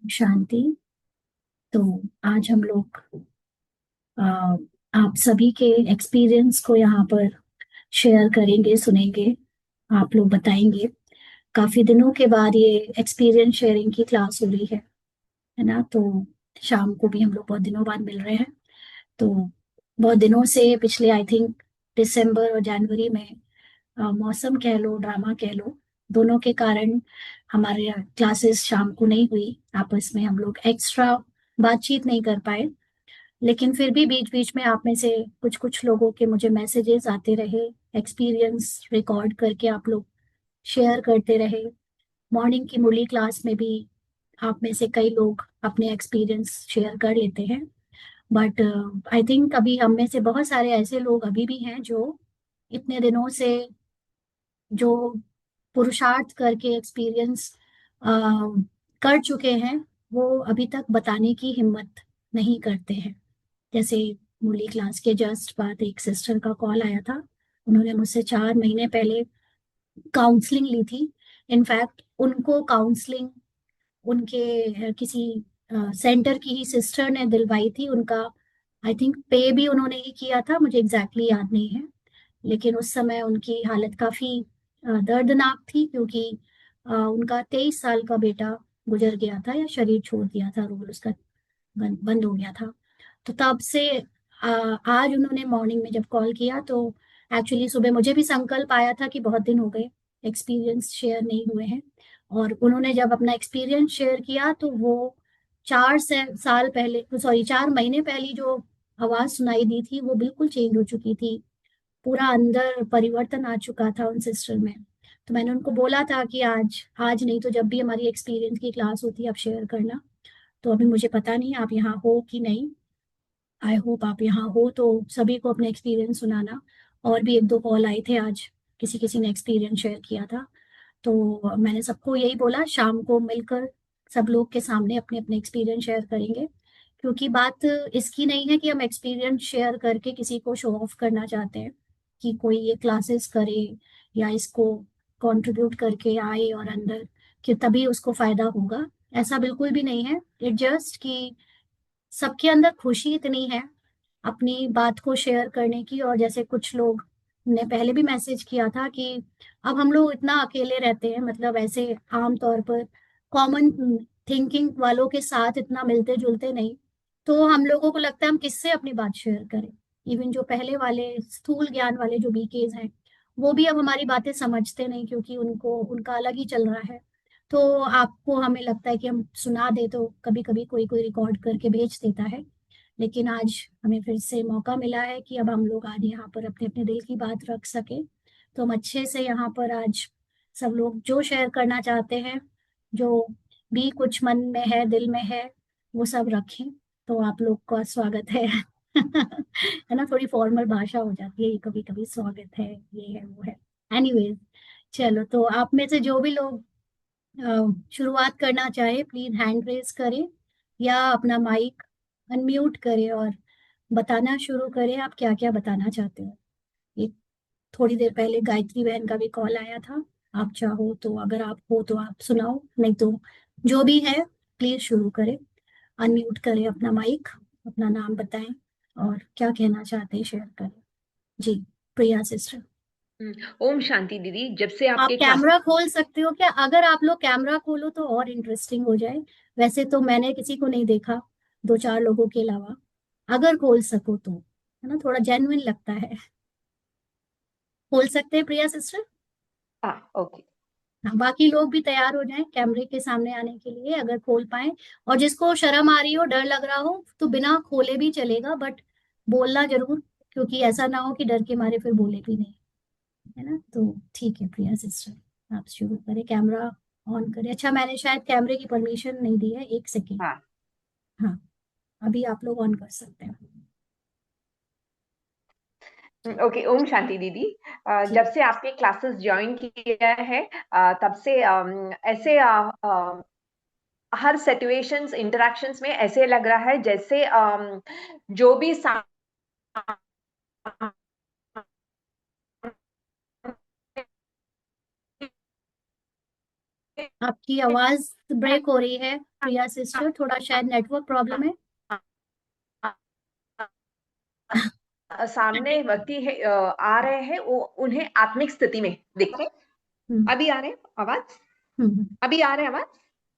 शांति। तो आज हम लोग अ, आप सभी के एक्सपीरियंस को यहाँ पर शेयर करेंगे, सुनेंगे। आप लोग बताएंगे। काफी दिनों के बाद ये एक्सपीरियंस शेयरिंग की क्लास हो रही है ना। तो शाम को भी हम लोग बहुत दिनों बाद मिल रहे हैं। तो बहुत दिनों से पिछले आई थिंक दिसंबर और जनवरी में मौसम कह लो, ड्रामा कह लो, दोनों के कारण हमारे क्लासेस शाम को नहीं हुई। आपस में हम लोग एक्स्ट्रा बातचीत नहीं कर पाए। लेकिन फिर भी बीच बीच में आप में से कुछ कुछ लोगों के मुझे मैसेजेस आते रहे, एक्सपीरियंस रिकॉर्ड करके आप लोग शेयर करते रहे। मॉर्निंग की मुरली क्लास में भी आप में से कई लोग अपने एक्सपीरियंस शेयर कर लेते हैं। बट आई थिंक अभी हम में से बहुत सारे ऐसे लोग अभी भी हैं जो इतने दिनों से जो पुरुषार्थ करके एक्सपीरियंस कर चुके हैं, वो अभी तक बताने की हिम्मत नहीं करते हैं। जैसे मूली क्लास के जस्ट बाद एक सिस्टर का कॉल आया था। उन्होंने मुझसे 4 महीने पहले काउंसलिंग ली थी। इनफैक्ट उनको काउंसलिंग उनके किसी सेंटर की ही सिस्टर ने दिलवाई थी। उनका आई थिंक पे भी उन्होंने ही किया था, मुझे एग्जैक्टली याद नहीं है। लेकिन उस समय उनकी हालत काफी दर्दनाक थी, क्योंकि उनका 23 साल का बेटा गुजर गया था, या शरीर छोड़ दिया था, रोल उसका बंद हो गया था। तो तब से आज उन्होंने मॉर्निंग में जब कॉल किया, तो एक्चुअली सुबह मुझे भी संकल्प आया था कि बहुत दिन हो गए एक्सपीरियंस शेयर नहीं हुए हैं। और उन्होंने जब अपना एक्सपीरियंस शेयर किया, तो वो 4 साल पहले, सॉरी 4 महीने पहले जो आवाज सुनाई दी थी, वो बिल्कुल चेंज हो चुकी थी। पूरा अंदर परिवर्तन आ चुका था उन सिस्टर में। तो मैंने उनको बोला था कि आज आज नहीं तो जब भी हमारी एक्सपीरियंस की क्लास होती है आप शेयर करना। तो अभी मुझे पता नहीं आप यहाँ हो कि नहीं। आई होप आप यहाँ हो तो सभी को अपने एक्सपीरियंस सुनाना। और भी एक दो कॉल आए थे आज, किसी किसी ने एक्सपीरियंस शेयर किया था। तो मैंने सबको यही बोला, शाम को मिलकर सब लोग के सामने अपने अपने एक्सपीरियंस शेयर करेंगे। क्योंकि बात इसकी नहीं है कि हम एक्सपीरियंस शेयर करके किसी को शो ऑफ करना चाहते हैं कि कोई ये क्लासेस करे या इसको कंट्रीब्यूट करके आए और अंदर कि तभी उसको फायदा होगा। ऐसा बिल्कुल भी नहीं है। इट जस्ट कि सबके अंदर खुशी इतनी है अपनी बात को शेयर करने की। और जैसे कुछ लोग ने पहले भी मैसेज किया था कि अब हम लोग इतना अकेले रहते हैं, मतलब ऐसे आम तौर पर कॉमन थिंकिंग वालों के साथ इतना मिलते जुलते नहीं। तो हम लोगों को लगता है हम किससे अपनी बात शेयर करें। इवन जो पहले वाले स्थूल ज्ञान वाले जो बीकेज हैं, वो भी अब हमारी बातें समझते नहीं, क्योंकि उनको उनका अलग ही चल रहा है। तो आपको हमें लगता है कि हम सुना दे, तो कभी कभी कोई कोई रिकॉर्ड करके भेज देता है। लेकिन आज हमें फिर से मौका मिला है कि अब हम लोग आज यहाँ पर अपने अपने दिल की बात रख सके। तो हम अच्छे से यहाँ पर आज सब लोग जो शेयर करना चाहते हैं, जो भी कुछ मन में है, दिल में है, वो सब रखें। तो आप लोग का स्वागत है। है ना, थोड़ी फॉर्मल भाषा हो जाती है कभी कभी, स्वागत है, ये है वो है। एनीवेज, चलो तो आप में से जो भी लोग शुरुआत करना चाहे, प्लीज हैंड रेस करें या अपना माइक अनम्यूट करें और बताना शुरू करें आप क्या क्या बताना चाहते हो। ये थोड़ी देर पहले गायत्री बहन का भी कॉल आया था। आप चाहो तो, अगर आप हो तो आप सुनाओ, नहीं तो जो भी है प्लीज शुरू करें। अनम्यूट करें अपना माइक, अपना नाम बताएं और क्या कहना चाहते हैं शेयर करें। जी, प्रिया सिस्टर। ओम शांति दीदी। जब से आप आपके क्लास। कैमरा खोल सकते हो क्या? अगर आप लोग कैमरा खोलो तो और इंटरेस्टिंग हो जाए। वैसे तो मैंने किसी को नहीं देखा, दो चार लोगों के अलावा। अगर खोल सको तो, है ना, थोड़ा जेन्युइन लगता है। खोल सकते हैं प्रिया सिस्टर? हाँ, ओके। हाँ, बाकी लोग भी तैयार हो जाएं कैमरे के सामने आने के लिए, अगर खोल पाए। और जिसको शर्म आ रही हो, डर लग रहा हो, तो बिना खोले भी चलेगा, बट बोलना जरूर। क्योंकि ऐसा ना हो कि डर के मारे फिर बोले भी नहीं। है ना, तो ठीक है प्रिया सिस्टर, आप शुरू करें, कैमरा ऑन करें। अच्छा, मैंने शायद कैमरे की परमिशन नहीं दी है, एक सेकेंड। हाँ। हाँ, अभी आप लोग ऑन कर सकते हैं। ओके। ओम शांति दीदी। ठीक। जब से आपके क्लासेस ज्वाइन किया है, तब से ऐसे हर सिचुएशंस इंटरेक्शंस में ऐसे लग रहा है जैसे जो भी आपकी आवाज ब्रेक हो रही है। प्रिया सिस्टर, थोड़ा शायद नेटवर्क प्रॉब्लम है। सामने व्यक्ति है, आ रहे हैं, वो उन्हें आत्मिक स्थिति में देखते। हम्म। अभी आ रहे हैं आवाज? हम्म। अभी आ रहे हैं आवाज?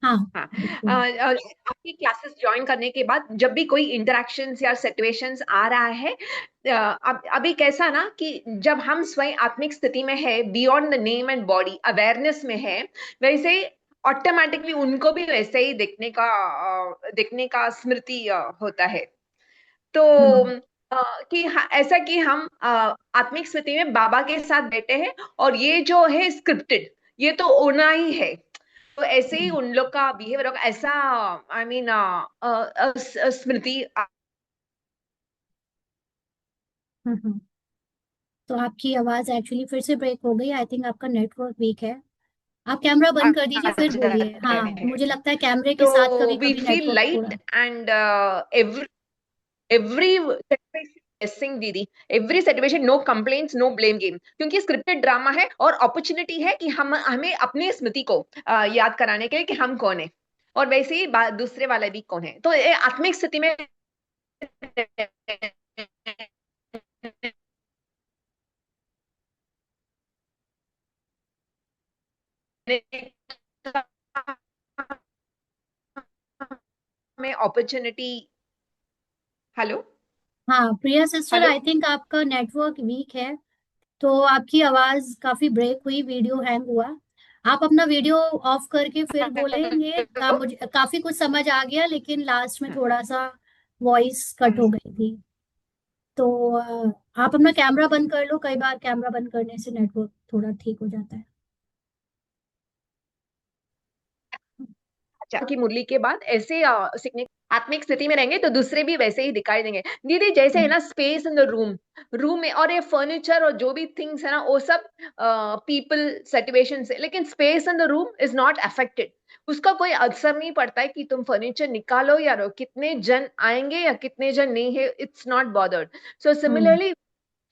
हाँ, हाँ। बिल्कुल। आपकी क्लासेस ज्वाइन करने के बाद जब भी कोई इंटरेक्शंस या सिचुएशंस आ रहा है, अभी कैसा ना कि जब हम स्वयं आत्मिक स्थिति में है, beyond the name and body awareness में है, वैसे ही ऑटोमेटिकली उनको भी वैसे ही देखने का स्मृति होता है। तो हम्म। कि ऐसा कि हम आत्मिक स्थिति में बाबा के साथ बैठे हैं, और ये जो है स्क्रिप्टेड, ये तो होना ही है। तो ऐसे ही हम्म। उन लोग का बिहेवियर ऐसा, आई मीन स्मृति। हम्म। तो आपकी आवाज एक्चुअली फिर से ब्रेक हो गई। आई थिंक आपका नेटवर्क वीक है। आप कैमरा बंद कर दीजिए, फिर बोलिए। हाँ, मुझे लगता है कैमरे के साथ तो कभी वी कभी फील नेटवर्क लाइट थोड़ा। एंड एवरी सिंग दीदी, every situation, no complaints, no blame game, क्योंकि स्क्रिप्टेड ड्रामा है और अपॉर्चुनिटी है कि हम हमें अपनी स्मृति को याद कराने के लिए कि हम कौन है, और वैसे ही दूसरे वाला भी कौन है। तो ये आत्मिक स्थिति में में अपॉर्चुनिटी। हेलो? हाँ प्रिया सिस्टर, हेलो? आई थिंक आपका नेटवर्क वीक है। तो आपकी आवाज काफी ब्रेक हुई, वीडियो हैंग हुआ। आप अपना वीडियो ऑफ करके फिर बोलेंगे। हेलो? मुझे काफी कुछ समझ आ गया, लेकिन लास्ट में थोड़ा सा वॉइस कट हो गई थी। तो आप अपना कैमरा बंद कर लो। कई बार कैमरा बंद करने से नेटवर्क थोड़ा ठीक हो जाता है। अच्छा, की मुरली के बाद ऐसे सीखने आत्मिक स्थिति में रहेंगे तो दूसरे भी वैसे ही दिखाई देंगे दीदी, जैसे है हम्म। ना स्पेस इन द रूम में, और ये फर्नीचर और जो भी थिंग्स है ना, वो सब पीपल सिचुएशन से, लेकिन space in the room is not affected. उसका कोई असर नहीं पड़ता है कि तुम फर्नीचर निकालो या कितने जन आएंगे या कितने जन नहीं है, it's not bothered. So hmm. Similarly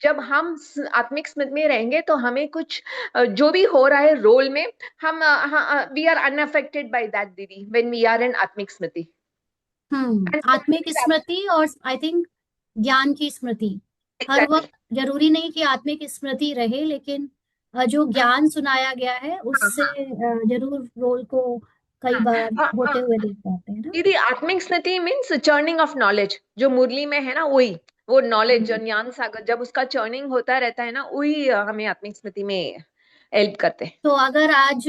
जब हम आत्मिक स्मृति में रहेंगे तो हमें कुछ जो भी हो रहा है रोल में, हम we are unaffected by that दीदी, व्हेन वी आर इन आत्मिक स्मृति। आत्मिक स्मृति और आई थिंक ज्ञान की स्मृति हर एग्जैक्टली। वक्त जरूरी नहीं कि आत्मिक स्मृति रहे, लेकिन जो ज्ञान सुनाया गया है हाँ उससे हाँ जरूर रोल को कई हाँ बार हाँ होते हाँ। हुए देख पाते हैं ना। दीदी आत्मिक स्मृति मीन्स चर्निंग ऑफ नॉलेज, जो मुरली में है ना वही, वो नॉलेज जो हम्म। ज्ञान सागर जब उसका चर्निंग होता रहता है ना, वही हमें आत्मिक स्मृति में हेल्प करते हैं। तो अगर आज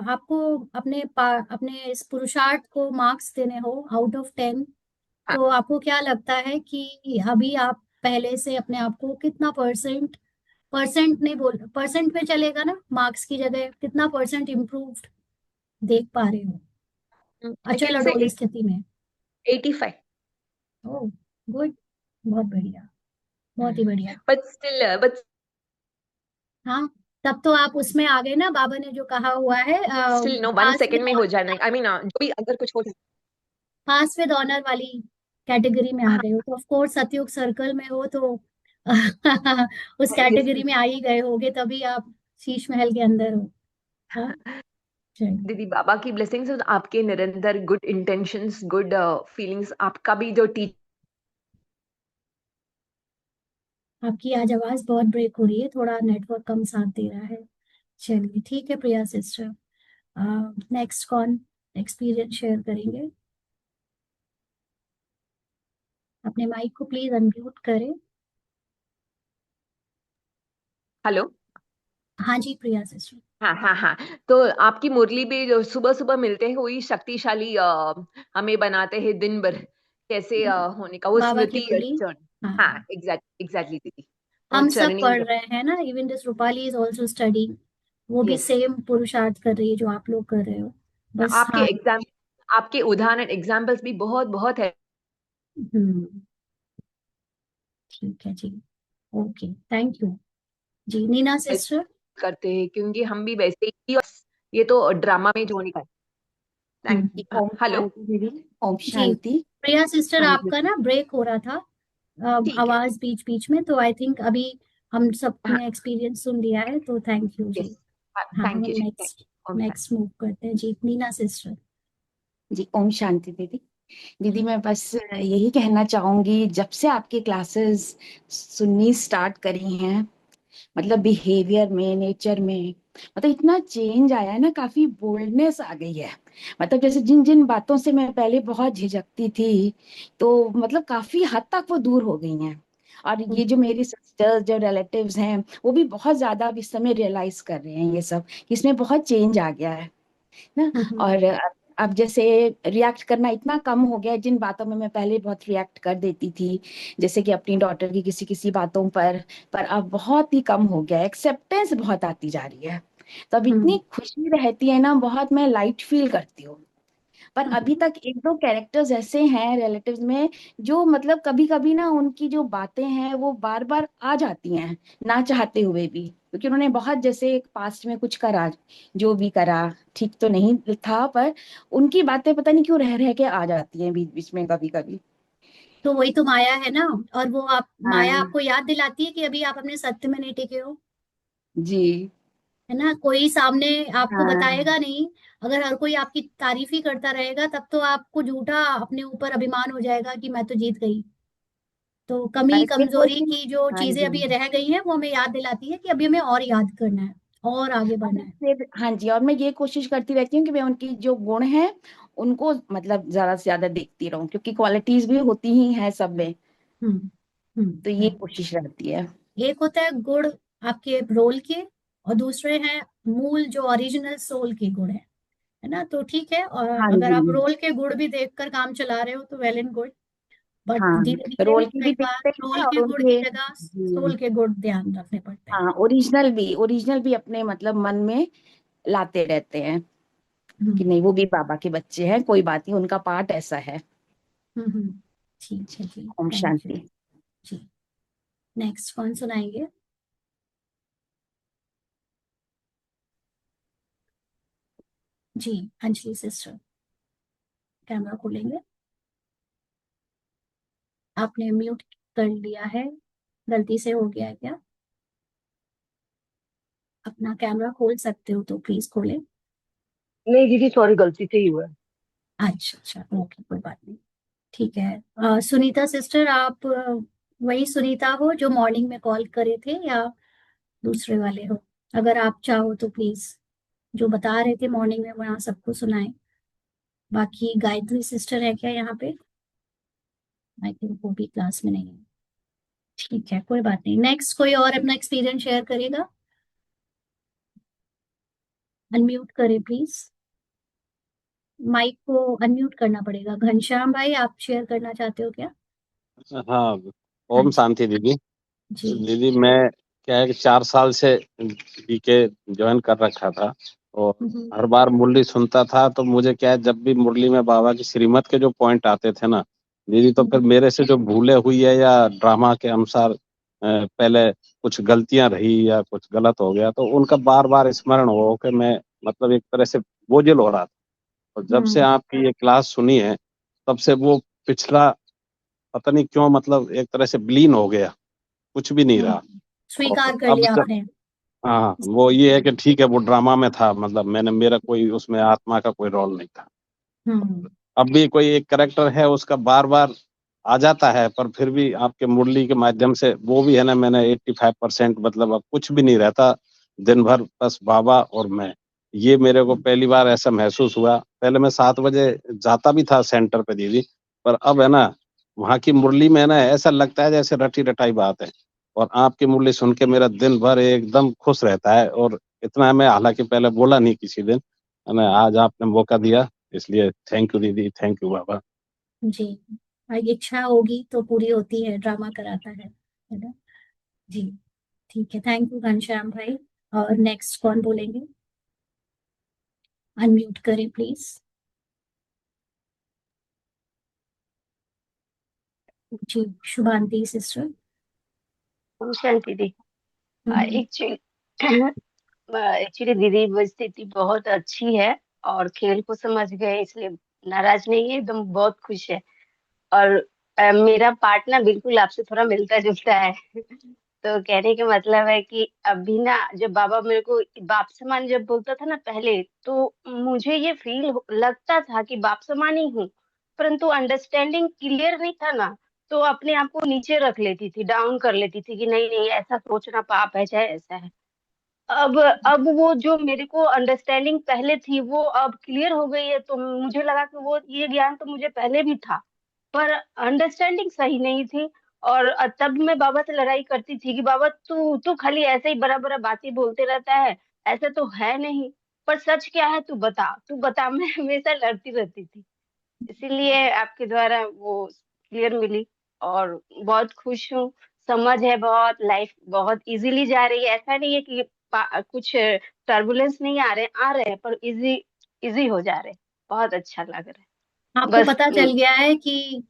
आपको अपने इस पुरुषार्थ को मार्क्स देने हो आउट ऑफ 10, हाँ। तो आपको क्या लगता है कि अभी आप पहले से अपने आप को कितना परसेंट, परसेंट नहीं बोल, परसेंट में चलेगा ना, मार्क्स की जगह कितना परसेंट इम्प्रूव्ड देख पा रहे हो आई अचल कैन से अडोल स्थिति में? 85। ओह, गुड। बहुत बढ़िया, बहुत ही बढ़िया। बट स्टिल बट हाँ, तब तो आप उसमें आ गए ना, बाबा ने जो कहा हुआ है, still no, one pass second with में हो जाना, आई मीन जो भी अगर कुछ हो जाए। पास विद ऑनर वाली कैटेगरी में आ हाँ, गए हो। तो ऑफ कोर्स सतयुग सर्कल में हो तो उस yes, कैटेगरी में आ ही गए होगे, तभी आप शीश महल के अंदर हो। हाँ, चलिए। दीदी बाबा की ब्लेसिंग्स और आपके निरंतर गुड इंटेंशंस, गुड फीलिंग्स, आपका भी जो टीच। आपकी आज आवाज बहुत ब्रेक हो रही है, थोड़ा नेटवर्क कम साथ दे रहा है। चलिए ठीक है प्रिया सिस्टर, नेक्स्ट कौन एक्सपीरियंस शेयर करेंगे? अपने माइक को प्लीज अनम्यूट करें। हेलो? हाँ जी प्रिया सिस्टर। हाँ हाँ हाँ। तो आपकी मुरली भी जो सुबह सुबह मिलते हैं वही शक्तिशाली हमें बनाते हैं दिन भर, कैसे होने का वो बाबा की स्मृति मुरली। चरण। हाँ, हाँ एग्जैक्टली एग्जैक्टली दीदी, वो हम सब चरनी पढ़ जो। रहे हैं ना, even this Rupali is also studying. वो भी यस। सेम पुरुषार्थ कर रही है जो आप लोग कर रहे हो। बस आपके हाँ। एग्जाम, आपके उदाहरण एग्जाम्पल्स भी बहुत बहुत है हम्म। ठीक है जी। ओके, थैंक यू जी। नीना सिस्टर। करते हैं, क्योंकि हम भी वैसे ही, ये तो ड्रामा में जो निकल। Thank hmm. यू। ओम हेलो? शांति दीदी। ओम जी शांति। प्रिया सिस्टर, हाँ जी। आपका ना ब्रेक हो रहा था, ठीक है। आवाज बीच बीच में। तो आई थिंक अभी हम हाँ। सबने एक्सपीरियंस सुन लिया है, तो थैंक यू यस। जी। हाँ, थैंक हम यू जी, थैंक नेक्स्ट यू। ओम शांति। नेक्स्ट मूव करते हैं जी। नीना सिस्टर। जी, ओम शांति दीदी। दीदी मैं बस यही कहना चाहूंगी, जब से आपकी क्लासेस सुननी स्टार्ट करी हैं, मतलब बिहेवियर में, नेचर में, मतलब इतना चेंज आया है ना, काफी बोल्डनेस आ गई है। मतलब जैसे जिन जिन बातों से मैं पहले बहुत झिझकती थी, तो मतलब काफी हद तक वो दूर हो गई हैं। और ये जो मेरी सिस्टर्स, जो रिलेटिव्स हैं, वो भी बहुत ज्यादा अब इस समय रियलाइज कर रहे हैं ये सब, कि इसमें बहुत चेंज आ गया है ना। और अब जैसे रिएक्ट करना इतना कम हो गया है, जिन बातों में मैं पहले बहुत रिएक्ट कर देती थी, जैसे कि अपनी डॉटर की किसी किसी बातों पर अब बहुत ही कम हो गया है। एक्सेप्टेंस बहुत आती जा रही है, तो अब इतनी खुशी रहती है ना, बहुत मैं लाइट फील करती हूँ। पर अभी तक एक दो कैरेक्टर्स ऐसे हैं रिलेटिव्स में, जो मतलब कभी कभी ना उनकी जो बातें हैं वो बार बार आ जाती हैं, ना चाहते हुए भी, क्योंकि उन्होंने बहुत जैसे पास्ट में कुछ करा, जो भी करा ठीक तो नहीं था, पर उनकी बातें पता नहीं क्यों रह रह के आ जाती हैं बीच बीच में कभी कभी। तो वही तो माया है ना। और वो आप, माया हाँ। आपको याद दिलाती है कि अभी आप अपने सत्य में नहीं टिके हो, जी। है ना। कोई सामने आपको हाँ। बताएगा नहीं। अगर हर कोई आपकी तारीफ ही करता रहेगा, तब तो आपको झूठा अपने ऊपर अभिमान हो जाएगा कि मैं तो जीत गई। तो कमी बस ये कमजोरी कोशिश। की जो हाँ चीजें जी। अभी रह गई हैं, वो हमें याद दिलाती है कि अभी हमें और याद करना है, और आगे और बढ़ना है। हाँ जी, और मैं ये कोशिश करती रहती हूँ कि मैं उनकी जो गुण हैं उनको मतलब ज्यादा से ज्यादा देखती रहूं, क्योंकि क्वालिटीज भी होती ही हैं सब में। हम्म। तो ये right। कोशिश रहती है। एक होता है गुण आपके रोल के, और दूसरे हैं मूल जो ओरिजिनल सोल के गुण है ना। तो ठीक है, और हाँ अगर जी। आप रोल के गुण भी देखकर काम चला रहे हो तो वेल एंड गुड। बट हाँ, धीरे धीरे रोल की भी कई बार देखते रोल हैं और के गुण की उनके जगह जी। सोल के गुण ध्यान रखने पड़ते हैं। हाँ, ओरिजिनल भी अपने मतलब मन में लाते रहते हैं, कि हम्म। नहीं वो भी बाबा के बच्चे हैं, कोई बात नहीं, उनका पार्ट ऐसा है। ठीक है जी। ओम थैंक यू शांति। जी। नेक्स्ट कौन सुनाएंगे? जी, अंजलि सिस्टर, कैमरा खोलेंगे। आपने म्यूट कर लिया है, गलती से हो गया है क्या? अपना कैमरा खोल सकते हो तो प्लीज खोलें। नहीं दीदी, सॉरी, गलती से ही हुआ है। अच्छा अच्छा, ओके, कोई बात नहीं। ठीक है। सुनीता सिस्टर, आप वही सुनीता हो जो मॉर्निंग में कॉल करे थे, या दूसरे वाले हो? अगर आप चाहो तो प्लीज, जो बता रहे थे मॉर्निंग में वहाँ सबको सुनाए। बाकी गायत्री सिस्टर है क्या यहाँ पे? आई थिंक वो भी क्लास में नहीं है। ठीक है, कोई बात नहीं। नेक्स्ट कोई और अपना एक्सपीरियंस शेयर करेगा? अनम्यूट करें प्लीज। माइक को अनम्यूट करना पड़ेगा। घनश्याम भाई, आप शेयर करना चाहते हो क्या? हाँ। हाँ ओम जी। शांति दीदी। जी। दीदी मैं क्या है कि 4 साल से बीके ज्वाइन कर रखा था, और हम्म। हर बार मुरली सुनता था, तो मुझे क्या है, जब भी मुरली में बाबा की श्रीमत के जो पॉइंट आते थे ना दीदी, तो फिर हम्म। मेरे से जो भूले हुई है या ड्रामा के अनुसार पहले कुछ गलतियां रही या कुछ गलत हो गया, तो उनका बार बार स्मरण हो कि मैं मतलब एक तरह से बोझिल हो रहा था। और जब से हम्म। आपकी ये क्लास सुनी है, तब से वो पिछला पता नहीं क्यों मतलब एक तरह से विलीन हो गया, कुछ भी नहीं रहा। और स्वीकार कर अब लिया जब आपने। हाँ, वो ये है कि ठीक है वो ड्रामा में था, मतलब मैंने मेरा कोई उसमें आत्मा का कोई रोल नहीं था। हम्म। अब भी कोई एक करेक्टर है उसका बार बार आ जाता है, पर फिर भी आपके मुरली के माध्यम से वो भी है ना, मैंने 85% मतलब अब कुछ भी नहीं रहता, दिन भर बस बाबा और मैं। ये मेरे को पहली बार ऐसा महसूस हुआ। पहले मैं 7 बजे जाता भी था सेंटर पे दीदी, पर अब है ना, वहाँ की मुरली में है ना, ऐसा लगता है जैसे रटी रटाई बात है। और आपकी मुरली सुन के मेरा दिन भर एकदम खुश रहता है। और इतना मैं हालांकि पहले बोला नहीं किसी दिन, है ना, आज आपने मौका दिया, इसलिए थैंक यू दीदी, थैंक यू बाबा। जी। इच्छा होगी तो पूरी होती है, ड्रामा कराता है ना। जी। ठीक है, थैंक यू घनश्याम भाई। और नेक्स्ट कौन बोलेंगे? अनम्यूट करें प्लीज। जी, शुभांति सिस्टर। ओम शांति दी। हम्म। एक्चुअली एक्चुअली दीदी वो स्थिति बहुत अच्छी है, और खेल को समझ गए, इसलिए नाराज नहीं है, एकदम बहुत खुश है। और मेरा पार्ट ना बिल्कुल आपसे थोड़ा मिलता जुलता है। तो कहने का मतलब है कि अभी ना, जब बाबा मेरे को बाप समान जब बोलता था ना पहले, तो मुझे ये फील लगता था कि बाप समान ही हूँ, परंतु अंडरस्टैंडिंग क्लियर नहीं था ना, तो अपने आप को नीचे रख लेती थी, डाउन कर लेती थी कि नहीं नहीं, ऐसा सोचना पाप है, चाहे ऐसा है। अब वो जो मेरे को अंडरस्टैंडिंग पहले थी, वो अब क्लियर हो गई है, तो मुझे लगा कि वो ये ज्ञान तो मुझे पहले भी था, पर अंडरस्टैंडिंग सही नहीं थी। और तब मैं बाबा से लड़ाई करती थी कि बाबा तू तू खाली ऐसे ही बड़ा बड़ा बातें बोलते रहता है, ऐसे तो है नहीं, पर सच क्या है तू बता, तू बता। मैं हमेशा लड़ती रहती थी। इसीलिए आपके द्वारा वो क्लियर मिली, और बहुत खुश हूँ। समझ है, बहुत लाइफ बहुत इजीली जा रही है, ऐसा नहीं है कि कुछ टर्बुलेंस नहीं आ रहे हैं, पर इजी इजी हो जा रहे हैं। बहुत अच्छा लग रहा है आपको बस। पता चल गया है कि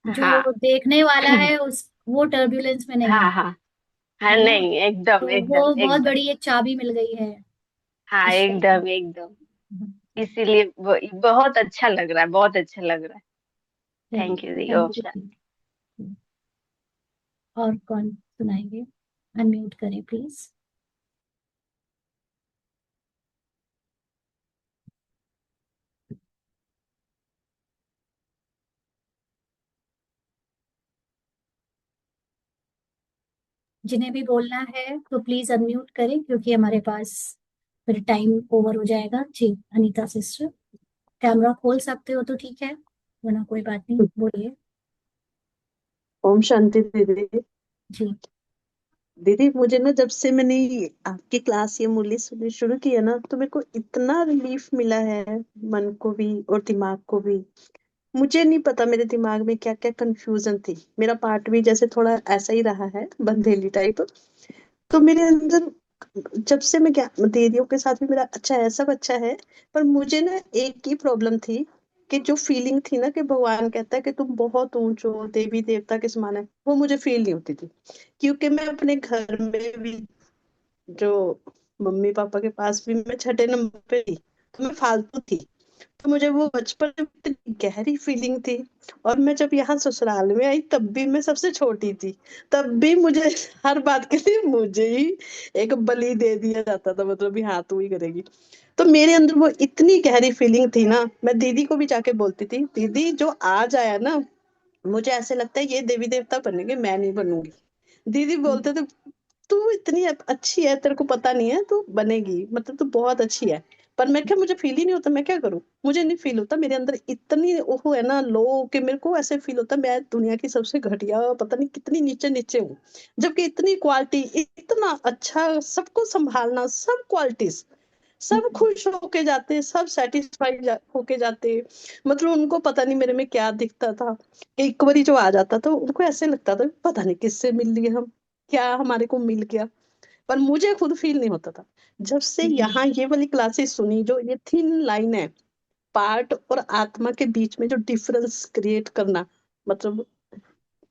जो हाँ। देखने वाला है उस वो टर्बुलेंस में नहीं हाँ है हाँ। हाँ, है ना? नहीं, एकदम तो एकदम वो बहुत एकदम। बड़ी एक चाबी मिल गई है हाँ, ईश्वर की। एकदम एकदम। इसीलिए बहुत अच्छा लग रहा है, बहुत अच्छा लग रहा है। चलिए, थैंक यू दी, ओम थैंक यू। शांति। और कौन सुनाएंगे? अनम्यूट करें प्लीज। जिन्हें भी बोलना है तो प्लीज अनम्यूट करें, क्योंकि हमारे पास फिर टाइम ओवर हो जाएगा। जी, अनीता सिस्टर, कैमरा खोल सकते हो तो ठीक है, वरना कोई बात नहीं, बोलिए। ओम शांति दीदी। जी। दीदी, मुझे ना जब से मैंने ये आपकी क्लास ये मुरली सुननी शुरू की है ना, तो मेरे को इतना रिलीफ मिला है, मन को भी और दिमाग को भी। मुझे नहीं पता मेरे दिमाग में क्या क्या कंफ्यूजन थी। मेरा पार्ट भी जैसे थोड़ा ऐसा ही रहा है, बंधेली टाइप। तो मेरे अंदर जब से मैं क्या, दीदियों के साथ भी मेरा अच्छा है, सब अच्छा है। पर मुझे ना एक ही प्रॉब्लम थी, कि जो फीलिंग थी ना कि भगवान कहता है कि तुम बहुत ऊंचे हो, देवी देवता के समान है, वो मुझे फील नहीं होती थी। क्योंकि मैं अपने घर में भी, जो मम्मी पापा के पास भी मैं छठे नंबर पे थी, तो मैं फालतू थी। तो मुझे वो बचपन में इतनी गहरी फीलिंग थी। और मैं जब यहाँ ससुराल में आई, तब भी मैं सबसे छोटी थी। तब भी मुझे हर बात के लिए मुझे ही एक बलि दे दिया जाता था, मतलब भी हाँ तू ही करेगी। तो मेरे अंदर वो इतनी गहरी फीलिंग थी ना, मैं दीदी को भी जाके बोलती थी, दीदी जो आज आया ना, मुझे ऐसे लगता है ये देवी देवता बनेंगे, मैं नहीं बनूंगी। दीदी बोलते थे, तू इतनी अच्छी है, तेरे को पता नहीं है, तू बनेगी, मतलब तू बहुत अच्छी है। पर मैं क्या, मुझे फील ही नहीं होता, मैं क्या करूं। मुझे नहीं फील होता, मेरे अंदर इतनी वो है ना लो, कि मेरे को ऐसे फील होता है मैं दुनिया की सबसे घटिया, पता नहीं कितनी नीचे नीचे हूँ। जबकि इतनी क्वालिटी, इतना अच्छा, सबको संभालना, सब क्वालिटीज, सब खुश होके जाते, सब सेटिस्फाइड होके जाते। मतलब उनको पता नहीं मेरे में क्या दिखता था। एक बारी जो आ जाता था, उनको ऐसे लगता था पता नहीं किससे मिल लिए हम, क्या हमारे को मिल गया। पर मुझे खुद फील नहीं होता था। जब से यहाँ ये वाली क्लासेस सुनी, जो ये थिन लाइन है, पार्ट और आत्मा के बीच में जो डिफरेंस क्रिएट करना, मतलब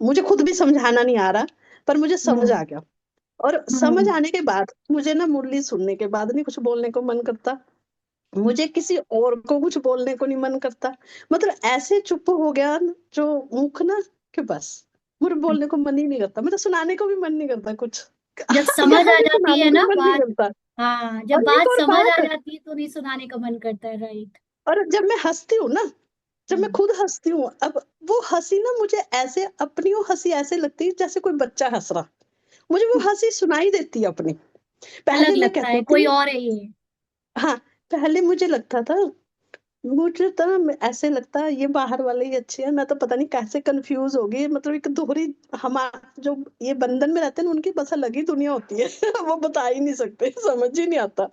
मुझे खुद भी समझाना नहीं आ रहा, पर मुझे समझ आ गया। और समझ आने के बाद मुझे ना मुरली सुनने के बाद नहीं कुछ बोलने को मन करता, मुझे किसी और को कुछ बोलने को नहीं मन करता। मतलब ऐसे चुप हो गया जो मुख ना, कि बस मुझे बोलने को मन ही नहीं करता, मतलब सुनाने को भी मन नहीं करता कुछ। जब समझ यहाँ आ भी जाती सुनाने है को ना मन नहीं बात, करता। हाँ, जब और एक बात और समझ आ बात, जाती है तो नहीं सुनाने का मन करता है, राइट। और जब मैं हंसती हूँ ना, जब मैं खुद हंसती हूँ, अब वो हंसी ना मुझे ऐसे, अपनी वो हंसी ऐसे लगती है जैसे कोई बच्चा हंस रहा। मुझे वो हंसी सुनाई देती है अपनी। अलग पहले मैं लगता है, कहती कोई थी, और है ये। हाँ, पहले मुझे लगता था, मुझे तो ऐसे लगता है ये बाहर वाले ही अच्छे हैं, मैं तो पता नहीं कैसे कंफ्यूज हो गई। मतलब एक दोहरी, हम जो ये बंधन में रहते हैं ना, उनकी बस अलग ही दुनिया होती है। वो बता ही नहीं सकते, समझ ही नहीं आता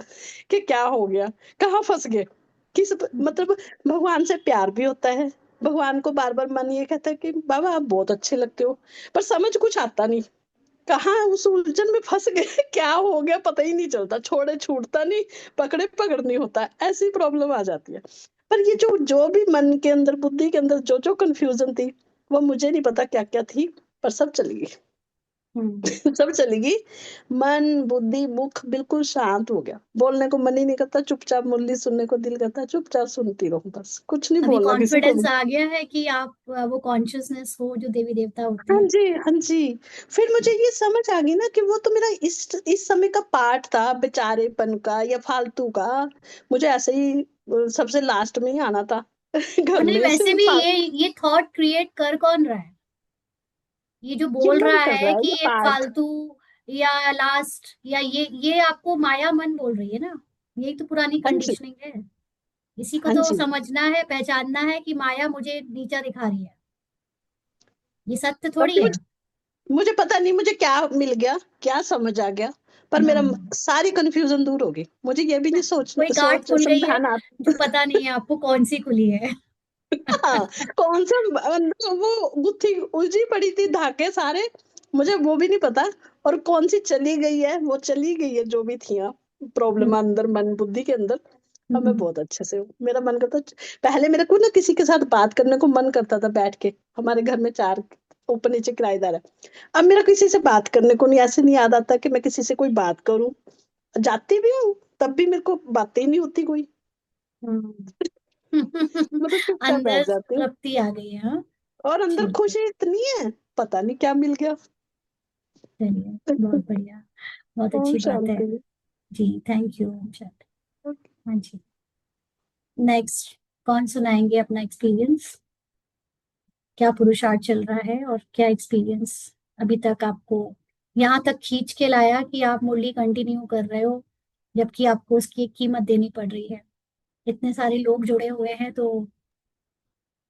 कि क्या हो गया, कहाँ फंस गए, किस, मतलब भगवान से प्यार भी होता है। भगवान को बार बार मन ये कहता है कि बाबा आप बहुत अच्छे लगते हो, पर समझ कुछ आता नहीं, कहाँ उस उलझन में फंस गए। क्या हो गया पता ही नहीं चलता, छोड़े छूटता नहीं, पकड़े पकड़ नहीं होता, ऐसी प्रॉब्लम आ जाती है। पर ये जो जो भी मन के अंदर, बुद्धि के अंदर जो जो कंफ्यूजन थी, वो मुझे नहीं पता क्या क्या थी, पर सब चली गई। सब चली गई, मन बुद्धि मुख बिल्कुल शांत हो गया, बोलने को मन ही नहीं करता, चुपचाप मुरली सुनने को दिल करता, चुपचाप सुनती रहूं, बस कुछ नहीं अभी बोलना किसी को कॉन्फिडेंस भी। आ गया है कि आप वो कॉन्शियसनेस हो जो देवी देवता होते हाँ हैं। जी, हाँ जी। फिर मुझे ये समझ आ गई ना कि वो तो मेरा इस समय का पार्ट था, बेचारेपन का या फालतू का। मुझे ऐसे ही सबसे लास्ट में ही आना था और घर नहीं, में से वैसे भी फालतू। ये थॉट क्रिएट कर कौन रहा है? ये जो ये बोल मन रहा कर है रहा है, कि ये एक पार्ट। फालतू या लास्ट या ये आपको माया मन बोल रही है ना। ये तो पुरानी हाँ जी, कंडीशनिंग है। इसी को हाँ तो जी। समझना है, पहचानना है कि माया मुझे नीचा दिखा रही है, ये सत्य और थोड़ी है। मुझे पता नहीं मुझे क्या मिल गया, क्या समझ आ गया, पर मेरा हाँ, सारी कंफ्यूजन दूर हो गई। मुझे ये भी नहीं कोई गांठ सोच खुल गई है समझाना। जो पता नहीं है आपको कौन सी खुली है। हाँ, कौन सा अंदर वो गुत्थी उलझी पड़ी थी, धागे सारे, मुझे वो भी नहीं पता। और कौन सी चली गई है, वो चली गई है जो भी थी प्रॉब्लम हम्म, अंदर मन बुद्धि के अंदर। अब मैं हम्म, बहुत अच्छे से हूँ, मेरा मन करता। पहले मेरे को ना किसी के साथ बात करने को मन करता था बैठ के, हमारे घर में 4 ऊपर नीचे किराएदार है। अब मेरा किसी से बात करने को नहीं, ऐसे नहीं याद आता कि मैं किसी से कोई बात करूं। जाती भी हूँ तब भी मेरे को बातें ही नहीं होती कोई, हम्म। मतलब चुपचाप बैठ अंदर जाती हूँ। तृप्ति आ गई है, हाँ। और अंदर ठीक है, खुशी इतनी है, पता नहीं क्या मिल गया। चलिए, बहुत बढ़िया, बहुत ओम अच्छी बात है। शांति। जी, थैंक यू शायद। हाँ जी, नेक्स्ट कौन सुनाएंगे अपना एक्सपीरियंस? क्या पुरुषार्थ चल रहा है और क्या एक्सपीरियंस अभी तक आपको यहाँ तक खींच के लाया कि आप मुरली कंटिन्यू कर रहे हो, जबकि आपको उसकी एक कीमत देनी पड़ रही है। इतने सारे लोग जुड़े हुए हैं, तो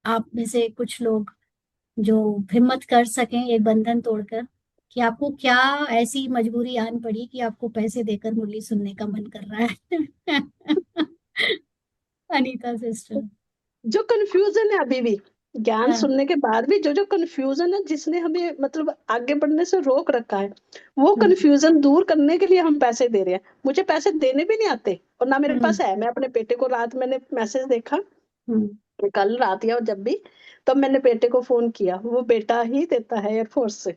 आप में से कुछ लोग जो हिम्मत कर सकें एक बंधन तोड़कर, कि आपको क्या ऐसी मजबूरी आन पड़ी कि आपको पैसे देकर मुरली सुनने का मन कर रहा है। अनीता सिस्टर। जो कंफ्यूजन है अभी भी, ज्ञान हाँ। सुनने के बाद भी जो जो कंफ्यूजन है जिसने हमें मतलब आगे बढ़ने से रोक रखा है, वो हम्म, कंफ्यूजन दूर करने के लिए हम पैसे दे रहे हैं। मुझे पैसे देने भी नहीं आते और ना मेरे हम्म, पास है। मैं अपने बेटे को, रात मैंने मैसेज देखा हम्म, कि कल रात या जब भी, तब मैंने बेटे को फोन किया, वो बेटा ही देता है एयरफोर्स से।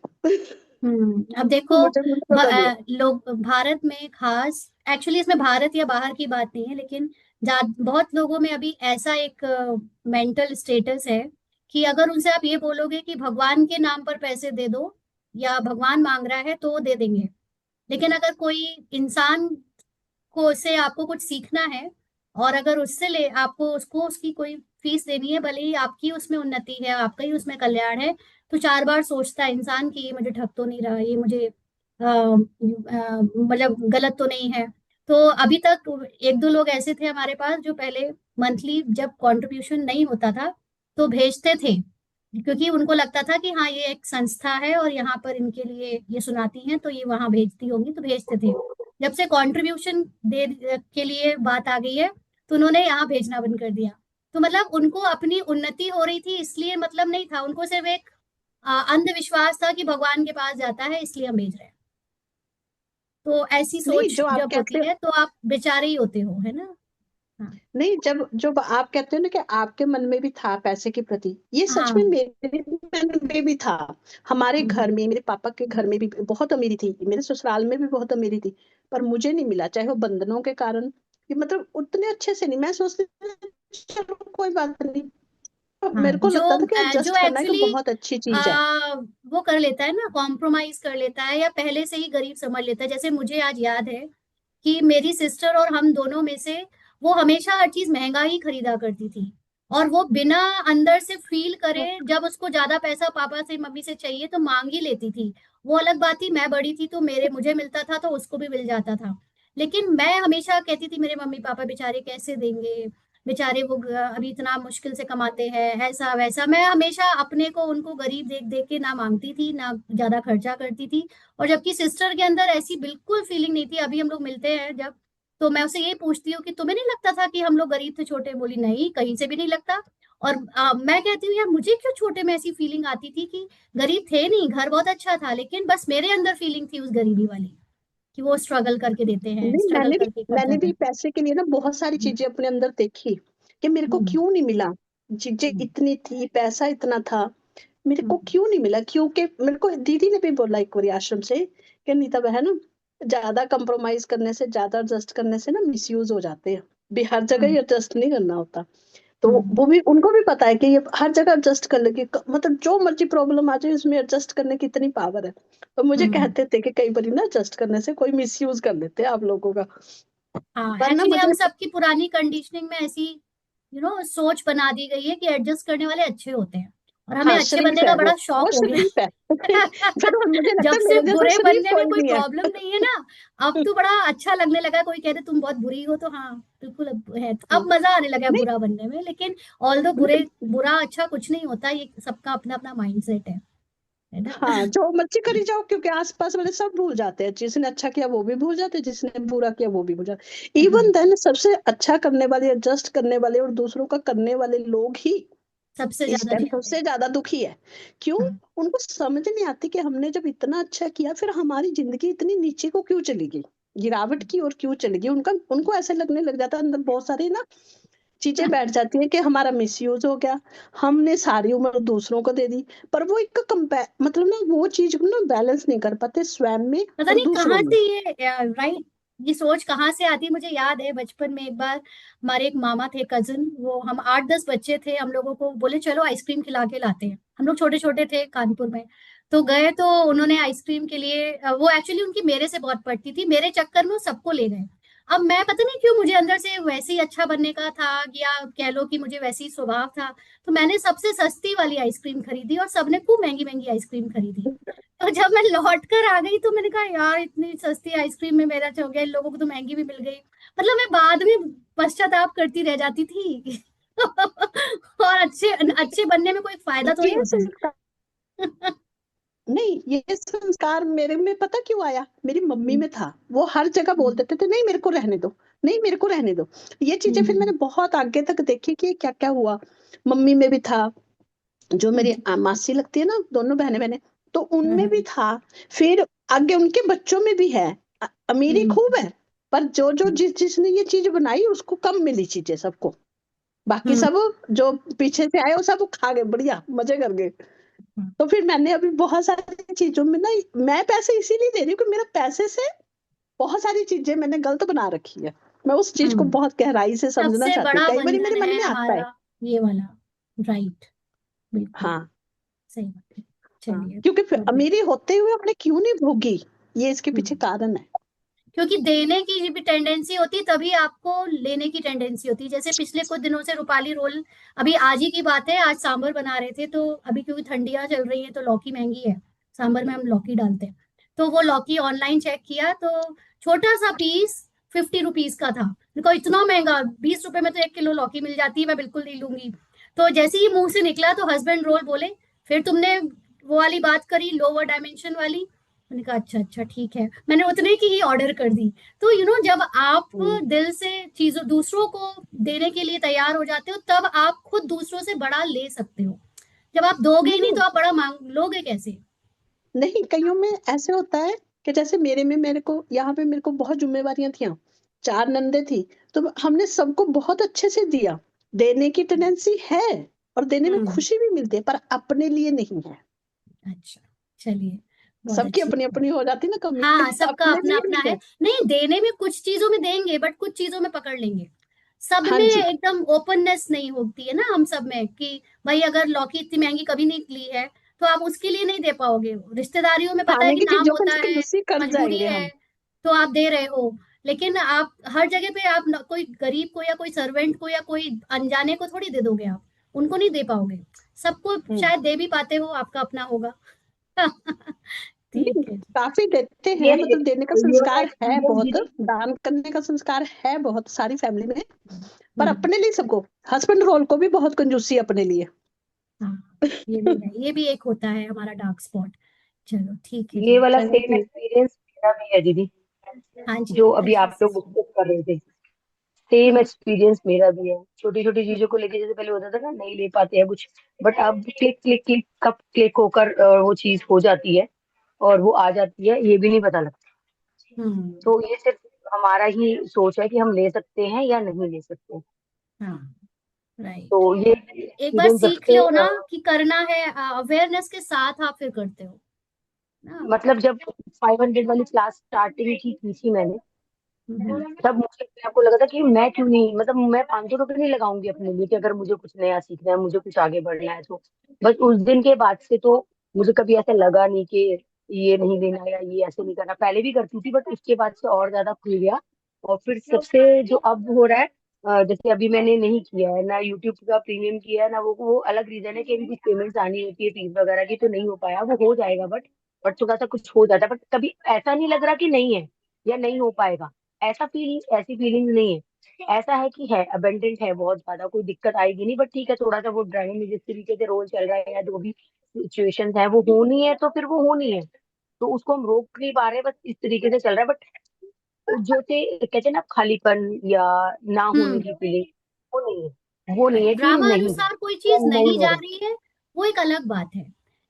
अब देखो, मुझे पता नहीं है। लोग भारत में खास, एक्चुअली इसमें भारत या बाहर की बात नहीं है, लेकिन बहुत लोगों में अभी ऐसा एक मेंटल स्टेटस है कि अगर उनसे आप ये बोलोगे कि भगवान के नाम पर पैसे दे दो या भगवान मांग रहा है, तो वो दे देंगे। लेकिन अगर कोई इंसान को से आपको कुछ सीखना है, और अगर उससे ले आपको उसको उसकी कोई फीस देनी है, भले ही आपकी उसमें उन्नति है, आपका ही उसमें कल्याण है, तो 4 बार सोचता है इंसान कि ये मुझे ठग तो नहीं रहा, ये मुझे मतलब गलत तो नहीं है। तो अभी तक 1-2 लोग ऐसे थे हमारे पास जो पहले मंथली जब कंट्रीब्यूशन नहीं होता था तो भेजते थे, क्योंकि उनको लगता था कि हाँ ये एक संस्था है और यहाँ पर इनके लिए ये सुनाती हैं, तो ये वहां भेजती होंगी, तो भेजते थे। जब से कंट्रीब्यूशन दे के लिए बात आ गई है, तो उन्होंने यहाँ भेजना बंद कर दिया। तो मतलब उनको अपनी उन्नति हो रही थी, इसलिए मतलब नहीं था उनको, सिर्फ एक अंधविश्वास था कि भगवान के पास जाता है इसलिए हम भेज रहे हैं। तो ऐसी नहीं, सोच जो आप जब होती कहते हो, है तो आप बेचारे ही होते हो, है ना। हाँ, नहीं, जब जो आप कहते हो ना कि आपके मन में भी था पैसे के प्रति, ये सच में हाँ, मेरे मन में भी था। हमारे घर हम्म, में, मेरे पापा के घर में भी बहुत अमीरी थी, मेरे ससुराल में भी बहुत अमीरी थी, पर मुझे नहीं मिला, चाहे वो बंधनों के कारण, कि मतलब उतने अच्छे से नहीं। मैं सोचती थी, चलो कोई बात नहीं। अब हाँ। मेरे को जो लगता था कि जो एडजस्ट करना है, तो एक्चुअली बहुत अच्छी चीज है। वो कर लेता है ना, कॉम्प्रोमाइज कर लेता है या पहले से ही गरीब समझ लेता है। जैसे मुझे आज याद है कि मेरी सिस्टर और हम दोनों में से वो हमेशा हर चीज महंगा ही खरीदा करती थी, और वो बिना अंदर से फील करे, जब उसको ज्यादा पैसा पापा से मम्मी से चाहिए तो मांग ही लेती थी। वो अलग बात थी, मैं बड़ी थी तो मुझे मिलता था तो उसको भी मिल जाता था। लेकिन मैं हमेशा कहती थी मेरे मम्मी पापा बेचारे कैसे देंगे, बेचारे वो अभी इतना मुश्किल से कमाते हैं, ऐसा वैसा। मैं हमेशा अपने को उनको गरीब देख देख के ना मांगती थी ना ज्यादा खर्चा करती थी। और जबकि सिस्टर के अंदर ऐसी बिल्कुल फीलिंग नहीं थी। अभी हम लोग मिलते हैं जब, तो मैं उसे यही पूछती हूँ कि तुम्हें नहीं लगता था कि हम लोग गरीब थे छोटे? बोली नहीं, कहीं से भी नहीं लगता। और मैं कहती हूँ यार, मुझे क्यों छोटे में ऐसी फीलिंग आती थी कि गरीब थे नहीं, घर बहुत अच्छा था, लेकिन बस मेरे अंदर फीलिंग थी उस गरीबी वाली, कि वो स्ट्रगल करके देते हैं, नहीं, स्ट्रगल करके कर मैंने जाते भी हैं। पैसे के लिए ना बहुत सारी हम्म, चीजें अपने अंदर देखी कि मेरे को हम्म, क्यों नहीं मिला। चीजें हम्म, इतनी थी, पैसा इतना था, मेरे को क्यों नहीं मिला? क्योंकि मेरे को दीदी ने भी बोला एक बार आश्रम से कि नीता बहन, ज्यादा कंप्रोमाइज करने से, ज्यादा एडजस्ट करने से ना मिसयूज हो जाते हैं भी, हर जगह ही एडजस्ट नहीं करना होता। तो वो भी, उनको भी पता है कि ये हर जगह एडजस्ट कर लेगी, मतलब जो मर्जी प्रॉब्लम आ जाए उसमें एडजस्ट करने की इतनी पावर है। तो मुझे कहते थे कि कई बार ना एडजस्ट करने से कोई मिसयूज कर लेते हैं आप लोगों का। हाँ, पर ना एक्चुअली हम मुझे, सबकी पुरानी कंडीशनिंग में ऐसी सोच बना दी गई है कि एडजस्ट करने वाले अच्छे होते हैं, और हमें हाँ अच्छे शरीफ बनने है का वो बड़ा वो शौक हो गया। शरीफ है। फिर मुझे लगता जब है से मेरे जैसा बुरे शरीफ बनने में कोई कोई नहीं है। प्रॉब्लम नहीं है ना, अब तो बड़ा अच्छा लगने लगा है। कोई कहते तुम बहुत बुरी हो, तो हाँ बिल्कुल अब है, तो अब मजा आने लगा है नहीं बुरा बनने में। लेकिन ऑल दो बुरे, नहीं, बुरा अच्छा कुछ नहीं होता, ये सबका अपना अपना माइंडसेट है ना। हाँ जो मर्जी करी जाओ, क्योंकि आसपास वाले सब भूल जाते हैं, जिसने अच्छा किया वो भी भूल जाते हैं, जिसने बुरा किया वो भी भूल जाते। हाँ, इवन देन सबसे अच्छा करने वाले, एडजस्ट करने वाले और दूसरों का करने वाले लोग ही सबसे इस ज्यादा टाइम ध्यान सबसे देते ज्यादा दुखी है। क्यों? हैं। उनको समझ नहीं आती कि हमने जब इतना अच्छा किया, फिर हमारी जिंदगी इतनी नीचे को क्यों चली गई, गिरावट की ओर क्यों चली गई। उनको ऐसे लगने लग जाता है अंदर, बहुत सारी ना चीजें बैठ जाती हैं कि हमारा मिसयूज हो गया, हमने सारी उम्र दूसरों को दे दी। पर वो एक कंपेयर, मतलब ना वो चीज को ना बैलेंस नहीं कर पाते स्वयं में पता और नहीं दूसरों कहाँ में। से ये राइट, ये सोच कहाँ से आती है। मुझे याद है बचपन में एक बार हमारे एक मामा थे, कजिन, वो हम 8-10 बच्चे थे, हम लोगों को बोले चलो आइसक्रीम खिला के लाते हैं। हम लोग छोटे छोटे थे कानपुर में, तो गए तो उन्होंने आइसक्रीम के लिए वो एक्चुअली उनकी मेरे से बहुत पड़ती थी, मेरे चक्कर में वो सबको ले गए। अब मैं पता नहीं क्यों, मुझे अंदर से वैसे ही अच्छा बनने का था, या कह लो कि मुझे वैसे ही स्वभाव था, तो मैंने सबसे सस्ती वाली आइसक्रीम खरीदी और सबने खूब महंगी महंगी आइसक्रीम खरीदी। तो जब मैं लौट कर आ गई तो मैंने कहा यार इतनी सस्ती आइसक्रीम में मेरा हो गया, इन लोगों को तो महंगी भी मिल गई। मतलब मैं बाद में पश्चाताप करती रह जाती थी। और अच्छे अच्छे बनने में कोई फायदा थोड़ी ये होता संस्कार, है। नहीं ये संस्कार मेरे में पता क्यों आया, मेरी मम्मी में था। वो हर जगह बोल देते थे नहीं मेरे को रहने दो, नहीं मेरे को रहने दो। ये चीजें फिर मैंने बहुत आगे तक देखी कि क्या क्या हुआ। मम्मी में भी था, जो मेरी मासी लगती है ना, दोनों बहने बहने, तो उनमें भी था। फिर आगे उनके बच्चों में भी है। अमीरी खूब है, पर जो जो जिसने ये चीज बनाई उसको कम मिली चीजें सबको। बाकी सब जो पीछे से आए वो सब खा गए, बढ़िया मजे कर गए। तो फिर मैंने अभी बहुत सारी चीजों में ना, मैं पैसे इसीलिए दे रही हूँ कि मेरा पैसे से बहुत सारी चीजें मैंने गलत बना रखी है। मैं उस चीज को बहुत गहराई से समझना सबसे चाहती हूँ, बड़ा कई बार बंधन मेरे मन है में आता है। हमारा ये वाला, राइट, बिल्कुल हाँ सही बात है। हाँ, चलिए, क्योंकि फिर तो अमीरी होते हुए हमने क्यों नहीं भोगी, ये इसके पीछे हम्म, कारण है। क्योंकि देने की भी टेंडेंसी होती है, तभी आपको लेने की टेंडेंसी होती है। जैसे पिछले कुछ दिनों से रूपाली रोल, अभी आज ही की बात है, आज सांभर बना रहे थे, तो अभी क्योंकि ठंडियां चल रही हैं तो लौकी महंगी है, सांभर में हम लौकी डालते हैं, तो वो लौकी ऑनलाइन चेक किया तो छोटा सा पीस 50 रुपीज का था। देखो इतना महंगा, 20 रुपए में तो 1 किलो लौकी मिल जाती है, मैं बिल्कुल नहीं लूंगी। तो जैसे ही मुंह से निकला तो हस्बैंड रोल बोले, फिर तुमने वो वाली बात करी, लोअर डायमेंशन वाली। मैंने कहा अच्छा अच्छा ठीक है, मैंने उतने की ही ऑर्डर कर दी। तो जब आप हम्म, दिल से चीजों दूसरों को देने के लिए तैयार हो जाते हो, तब आप खुद दूसरों से बड़ा ले सकते हो। जब आप दोगे ही नहीं नहीं तो आप बड़ा मांग लोगे कैसे। नहीं, कईयों में ऐसे होता है कि जैसे मेरे में, मेरे को यहाँ पे मेरे को बहुत जिम्मेवारियां थी, 4 नंदे थी, तो हमने सबको बहुत अच्छे से दिया। देने की टेंडेंसी है और देने में हम्म, खुशी भी मिलती है, पर अपने लिए नहीं है। अच्छा, चलिए, बहुत सबकी अच्छी अपनी बात है। अपनी हो जाती ना कमी, हाँ, सबका अपने अपना लिए अपना नहीं है। है। नहीं, देने में कुछ चीजों में देंगे बट कुछ चीजों में पकड़ लेंगे। सब हाँ में जी, एकदम ओपननेस नहीं होती है ना हम सब में, कि भाई अगर लौकी इतनी महंगी कभी नहीं ली है तो आप उसके लिए नहीं दे पाओगे। रिश्तेदारियों में पता है खाने कि की नाम चीजों होता में है, कंजूसी कर मजबूरी जाएंगे है, हम। तो आप दे रहे हो। लेकिन आप हर जगह पे आप कोई गरीब को या कोई सर्वेंट को या कोई अनजाने को थोड़ी दे दोगे, आप उनको नहीं दे पाओगे। सबको हम्म, शायद दे भी पाते हो, आपका अपना होगा। नहीं ठीक है जी। काफी देते ये हैं, मतलब देने का ये वाला संस्कार है एक्सपीरियंस बहुत, दीदी। दान करने का संस्कार है बहुत सारी फैमिली में। पर हम्म, अपने लिए सबको, हस्बैंड रोल को भी बहुत कंजूसी अपने लिए। हाँ, ये भी है, ये भी एक होता है हमारा डार्क स्पॉट। चलो ठीक है ये जी। वाला हाँ सेम जी, एक्सपीरियंस मेरा भी है दीदी, हाँ जी, जो अभी आप अच्छा। लोग डिस्कस कर रहे थे। सेम हाँ, एक्सपीरियंस मेरा भी है, छोटी छोटी चीजों को लेके। जैसे पहले होता था ना, नहीं ले पाते हैं कुछ, बट अब क्लिक क्लिक क्लिक कब क्लिक होकर वो चीज हो जाती है और वो आ जाती है, ये भी नहीं पता लगता। हम्म, तो ये सिर्फ हमारा ही सोच है कि हम ले सकते हैं या नहीं ले सकते। हाँ, राइट। तो ये एक बार एक्सपीरियंस जब सीख से लो ना कि करना है, अवेयरनेस के साथ आप फिर करते हो ना। मतलब जब 500 वाली क्लास स्टार्टिंग की थी मैंने, तब मुझे अपने आप को लगा था कि मैं क्यों नहीं, मतलब मैं 500 रुपये नहीं लगाऊंगी अपने लिए कि अगर मुझे कुछ नया सीखना है, मुझे कुछ आगे बढ़ना है। तो बस उस दिन के बाद से तो मुझे कभी ऐसा लगा नहीं कि ये नहीं लेना या ये ऐसे नहीं करना। पहले भी करती थी बट उसके बाद से और ज्यादा खुल गया। और फिर सबसे जो अब हो रहा है, जैसे अभी मैंने नहीं किया है ना यूट्यूब का प्रीमियम किया है ना, वो अलग रीजन है कि अभी कुछ पेमेंट्स आनी होती है फीस वगैरह की, तो नहीं हो पाया। वो हो जाएगा बट थोड़ा सा कुछ हो जाता है, बट कभी ऐसा नहीं लग रहा कि नहीं है या नहीं हो पाएगा। ऐसी फीलिंग नहीं है। ऐसा है कि है अबेंडेंट है बहुत ज्यादा, कोई दिक्कत आएगी नहीं। बट ठीक है, थोड़ा सा वो ड्राइंग में जिस तरीके से रोल चल रहा है या जो भी सिचुएशन है वो होनी है, तो फिर वो होनी है। तो उसको हम रोक नहीं पा रहे, बस इस तरीके से चल रहा है। बट जो से कहते हैं ना खालीपन या ना होने हम्म। की फीलिंग, वो नहीं है। वो नहीं राइट, है कि ड्रामा नहीं है अनुसार कोई या चीज नहीं नहीं हो जा रहा। रही है, वो एक अलग बात है।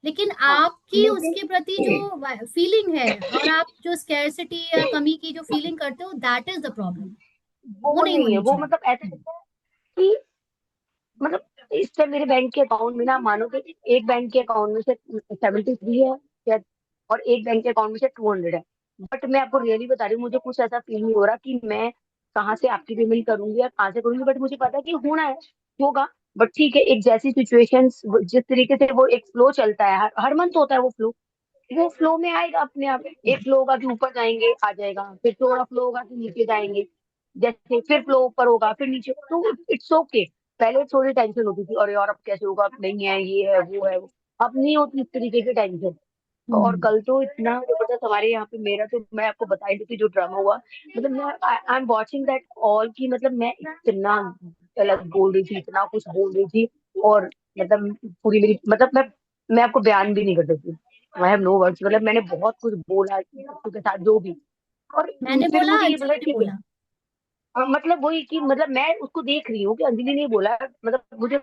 लेकिन हाँ आपकी लेकिन उसके प्रति जो फीलिंग है, और आप जो स्कैरसिटी या कमी की जो फीलिंग करते हो, दैट इज द प्रॉब्लम। वो वो नहीं नहीं है। होनी वो चाहिए। मतलब ऐसा लगता है कि मतलब इस टाइम मेरे बैंक के अकाउंट में ना, मानो कि एक बैंक के अकाउंट में से 73 है शायद, और एक बैंक के अकाउंट में से 200 है। बट मैं आपको रियली बता रही हूँ, मुझे कुछ ऐसा फील नहीं हो रहा कि मैं कहाँ से आपकी पेमेंट करूंगी या कहाँ से करूंगी। बट मुझे पता है कि होना है, होगा। बट ठीक है, एक जैसी सिचुएशन जिस तरीके से वो एक फ्लो चलता है, हर मंथ होता है वो फ्लो, वो फ्लो में आएगा अपने आप। एक फ्लो होगा कि ऊपर जाएंगे आ जाएगा, फिर थोड़ा फ्लो होगा कि नीचे जाएंगे, जैसे फिर फ्लो ऊपर होगा फिर नीचे, तो इट्स ओके। पहले थोड़ी टेंशन होती थी, और यार अब कैसे होगा, अब नहीं है ये है वो है। अब नहीं होती इस तरीके की टेंशन। और हम्म। कल तो इतना जबरदस्त हमारे यहाँ पे, मेरा तो मैं आपको बता ही देती जो ड्रामा हुआ। मतलब मैं I am watching that all की, मतलब मैं इतना गलत बोल रही थी, इतना कुछ बोल रही थी। और मतलब पूरी मेरी मतलब मैं आपको बयान भी नहीं कर सकती। I have no words. मतलब मैंने बहुत कुछ बोला बच्चों के साथ जो भी। और मैंने फिर बोला, मुझे ये बोला अंजलि ने ठीक है। बोला। मतलब वही कि मतलब मैं उसको देख रही हूँ कि अंजलि ने बोला, मतलब मुझे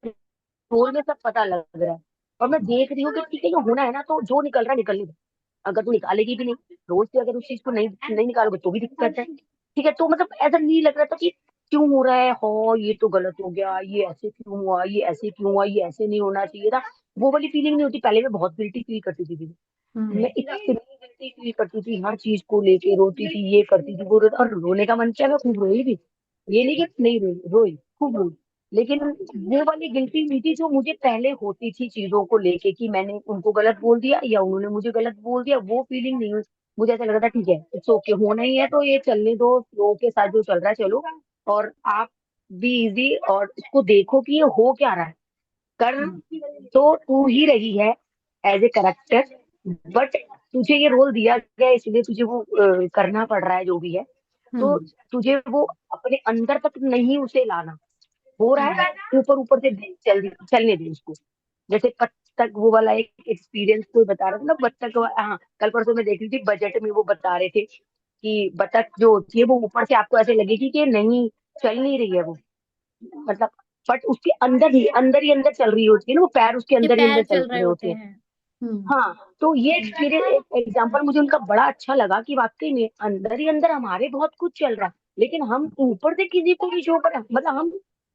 रोल में सब पता लग रहा है। और मैं देख रही हूँ कि ठीक है, ये होना है ना, तो जो निकल रहा है निकलने दो। अगर तू निकालेगी भी नहीं रोज से, अगर उस चीज को नहीं नहीं निकालोगे तो भी दिक्कत है। ठीक है, तो मतलब ऐसा नहीं लग रहा था कि क्यों हो रहा है, हो ये तो गलत हो गया, ये ऐसे क्यों हुआ, ये ऐसे क्यों हुआ, ये ऐसे नहीं होना चाहिए था। वो वाली फीलिंग नहीं होती। पहले मैं बहुत गिल्टी फील करती थी दीदी। हम्म। मैं इतनी गिल्टी फील करती थी, हर चीज को लेके रोती थी, ये करती थी वो और रोने का मन किया मैं खूब रोई भी। ये नहीं कि नहीं रोई, रोई खूब रोई। लेकिन वो वाली गिल्टी नहीं थी जो मुझे पहले होती थी चीजों को लेके, कि मैंने उनको गलत बोल दिया या उन्होंने मुझे गलत बोल दिया। वो फीलिंग नहीं हुई। मुझे ऐसा लगा था ठीक है, इट्स ओके, होना ही है तो ये चलने दो, फ्लो के साथ जो चल रहा है चलो। और आप भी इजी और इसको देखो कि ये हो क्या रहा है। कर तो तू ही रही है एज ए करेक्टर, बट तुझे ये रोल दिया गया है, इसलिए तुझे वो करना पड़ रहा है जो भी है। तो हम्म। तुझे वो अपने अंदर तक नहीं उसे लाना। हो रहा हम्म। है ऊपर ऊपर से चलने दे उसको। जैसे बत्तख वो वाला एक एक्सपीरियंस कोई बता रहा था ना, बत्तख हाँ, कल परसों में देख रही थी बजट में, वो बता रहे थे कि बत्तख जो होती है वो ऊपर से आपको ऐसे लगेगी कि नहीं चल नहीं रही है वो, मतलब बट उसके अंदर ही अंदर चल रही होती है ना, वो पैर उसके ये अंदर ही अंदर पैर चल चल रहे रहे होते होते हैं। हैं। हम्म। हाँ, तो ये एक्सपीरियंस एक एग्जाम्पल मुझे उनका बड़ा अच्छा लगा कि वाकई में अंदर ही अंदर हमारे बहुत कुछ चल रहा है, लेकिन हम ऊपर से किसी को भी शो कर, मतलब हम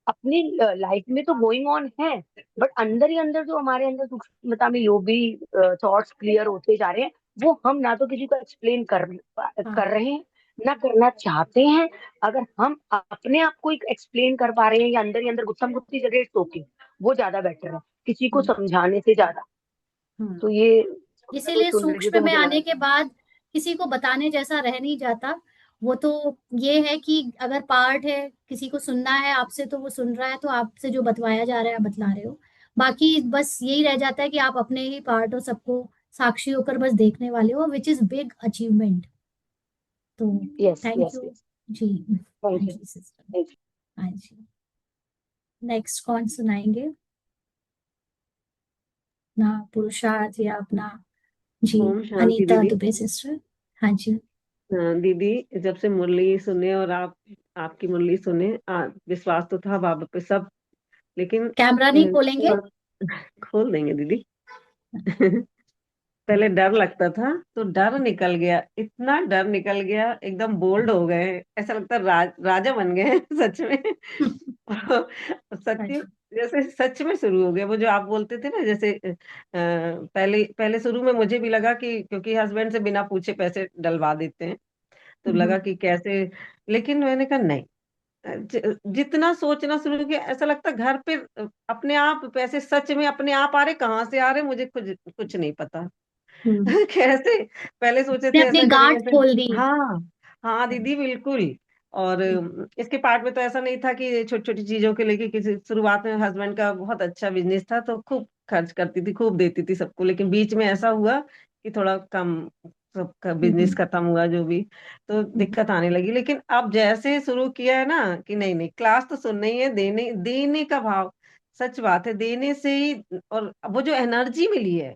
अपनी लाइफ में तो गोइंग ऑन है, बट अंदर ही अंदर जो हमारे अंदर सूक्ष्मता में जो भी थॉट्स क्लियर होते जा रहे हैं, वो हम ना तो किसी को एक्सप्लेन कर हाँ। रहे हैं, ना करना चाहते हैं। अगर हम अपने आप को एक्सप्लेन कर पा रहे हैं या अंदर ही अंदर गुत्थम गुत्थी जगह टोके, वो ज्यादा बेटर है किसी को हम्म। समझाने से ज्यादा। हम्म। तो ये मैं वो इसीलिए सुन रही थी सूक्ष्म तो में मुझे लगा आने के कि बाद किसी को बताने जैसा रह नहीं जाता। वो तो ये है कि अगर पार्ट है, किसी को सुनना है आपसे तो वो सुन रहा है, तो आपसे जो बतवाया जा रहा है आप बतला रहे हो। बाकी बस यही रह जाता है कि आप अपने ही पार्ट हो, सबको साक्षी होकर बस देखने वाले हो, विच इज बिग अचीवमेंट। तो yes thank yes you yes. जी। थैंक हाँ यू। जी सिस्टर। हाँ जी। नेक्स्ट कौन सुनाएंगे? ना पुरुषार्थ या अपना? जी। ओम शांति अनीता दीदी। दुबे सिस्टर। हाँ जी। हाँ दीदी, जब से मुरली सुने और आपकी मुरली सुने, विश्वास तो था बाबा पे सब, लेकिन कैमरा नहीं खोलेंगे? खोल देंगे दीदी। पहले डर लगता था, तो डर निकल गया, इतना डर निकल गया, एकदम बोल्ड हो गए, ऐसा लगता है राजा बन गए हैं सच में। सत्य, अच्छा। जैसे सच में शुरू हो गया वो जो आप बोलते थे ना, जैसे पहले पहले शुरू में मुझे भी लगा कि क्योंकि हस्बैंड से बिना पूछे पैसे डलवा देते हैं, तो लगा कि कैसे, लेकिन मैंने कहा नहीं, जितना सोचना शुरू किया ऐसा लगता घर पे अपने आप पैसे सच में अपने आप आ रहे, कहाँ से आ रहे मुझे कुछ कुछ नहीं पता। हम्म। कैसे, पहले सोचे ने थे अपनी ऐसा करेंगे गांठ ऐसे। खोल दी। हाँ, हाँ दीदी बिल्कुल। और इसके पार्ट में तो ऐसा नहीं था कि छोटी छोटी चीजों के लेके, किसी शुरुआत में हस्बैंड का बहुत अच्छा बिजनेस था तो खूब खर्च करती थी, खूब देती थी सबको, लेकिन बीच में ऐसा हुआ कि थोड़ा कम, सबका बिजनेस हम्म। खत्म हुआ जो भी, तो हम्म। दिक्कत आने लगी। लेकिन अब जैसे शुरू किया है ना कि नहीं नहीं, क्लास तो सुनना ही है, देने देने का भाव, सच बात है, देने से ही। और वो जो एनर्जी मिली है,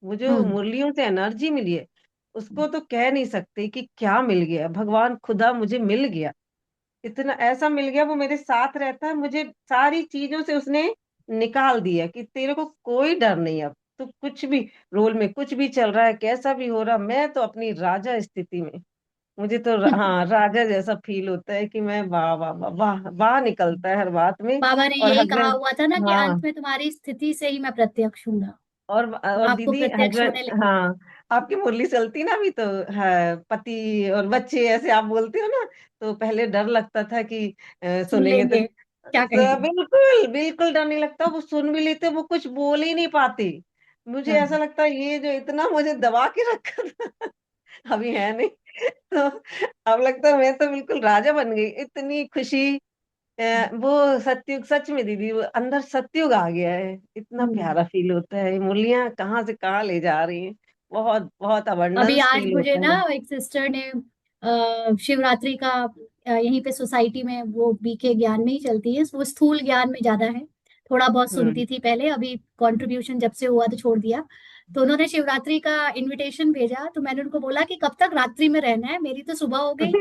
वो जो हम्म। मुरलियों से एनर्जी मिली है, उसको तो कह नहीं सकते कि क्या मिल गया, भगवान खुदा मुझे मिल गया, इतना ऐसा मिल गया, वो मेरे साथ रहता है, मुझे सारी चीजों से उसने निकाल दिया कि तेरे को कोई डर नहीं, अब तो कुछ भी रोल में कुछ भी चल रहा है, कैसा भी हो रहा, मैं तो अपनी राजा स्थिति में, मुझे तो हाँ राजा जैसा फील होता है कि मैं वाह वाह वाह वाह वाह निकलता है हर बात में। बाबा ने और यही कहा हस्बैंड, हुआ था ना कि हाँ, अंत में तुम्हारी स्थिति से ही मैं प्रत्यक्ष हूंगा। और आपको दीदी प्रत्यक्ष हस्बैंड, होने लगे। हाँ, आपकी मुरली चलती ना अभी तो, है पति और बच्चे ऐसे आप बोलते हो ना, तो पहले डर लगता था कि सुन सुनेंगे तो, लेंगे क्या कहेंगे। बिल्कुल बिल्कुल डर नहीं लगता, वो सुन भी लेते, वो कुछ बोल ही नहीं पाते, मुझे ऐसा हाँ। लगता है ये जो इतना मुझे दबा के रखा था अभी है नहीं, तो अब लगता है मैं तो बिल्कुल राजा बन गई, इतनी खुशी। वो सत्युग, सच में दीदी वो अंदर सत्युग आ गया है, इतना हम्म। प्यारा फील होता है, मुरलियां कहाँ से कहाँ ले जा रही हैं, बहुत बहुत अभी अबंडेंस आज फील मुझे होता ना है। एक सिस्टर ने शिवरात्रि का यहीं पे सोसाइटी में, वो बीके ज्ञान में ही चलती है, वो स्थूल ज्ञान में ज्यादा है, थोड़ा बहुत हम्म। सुनती थी पहले, अभी कंट्रीब्यूशन जब से हुआ तो छोड़ दिया। तो उन्होंने शिवरात्रि का इनविटेशन भेजा, तो मैंने उनको बोला कि कब तक रात्रि में रहना है, मेरी तो सुबह हो गई।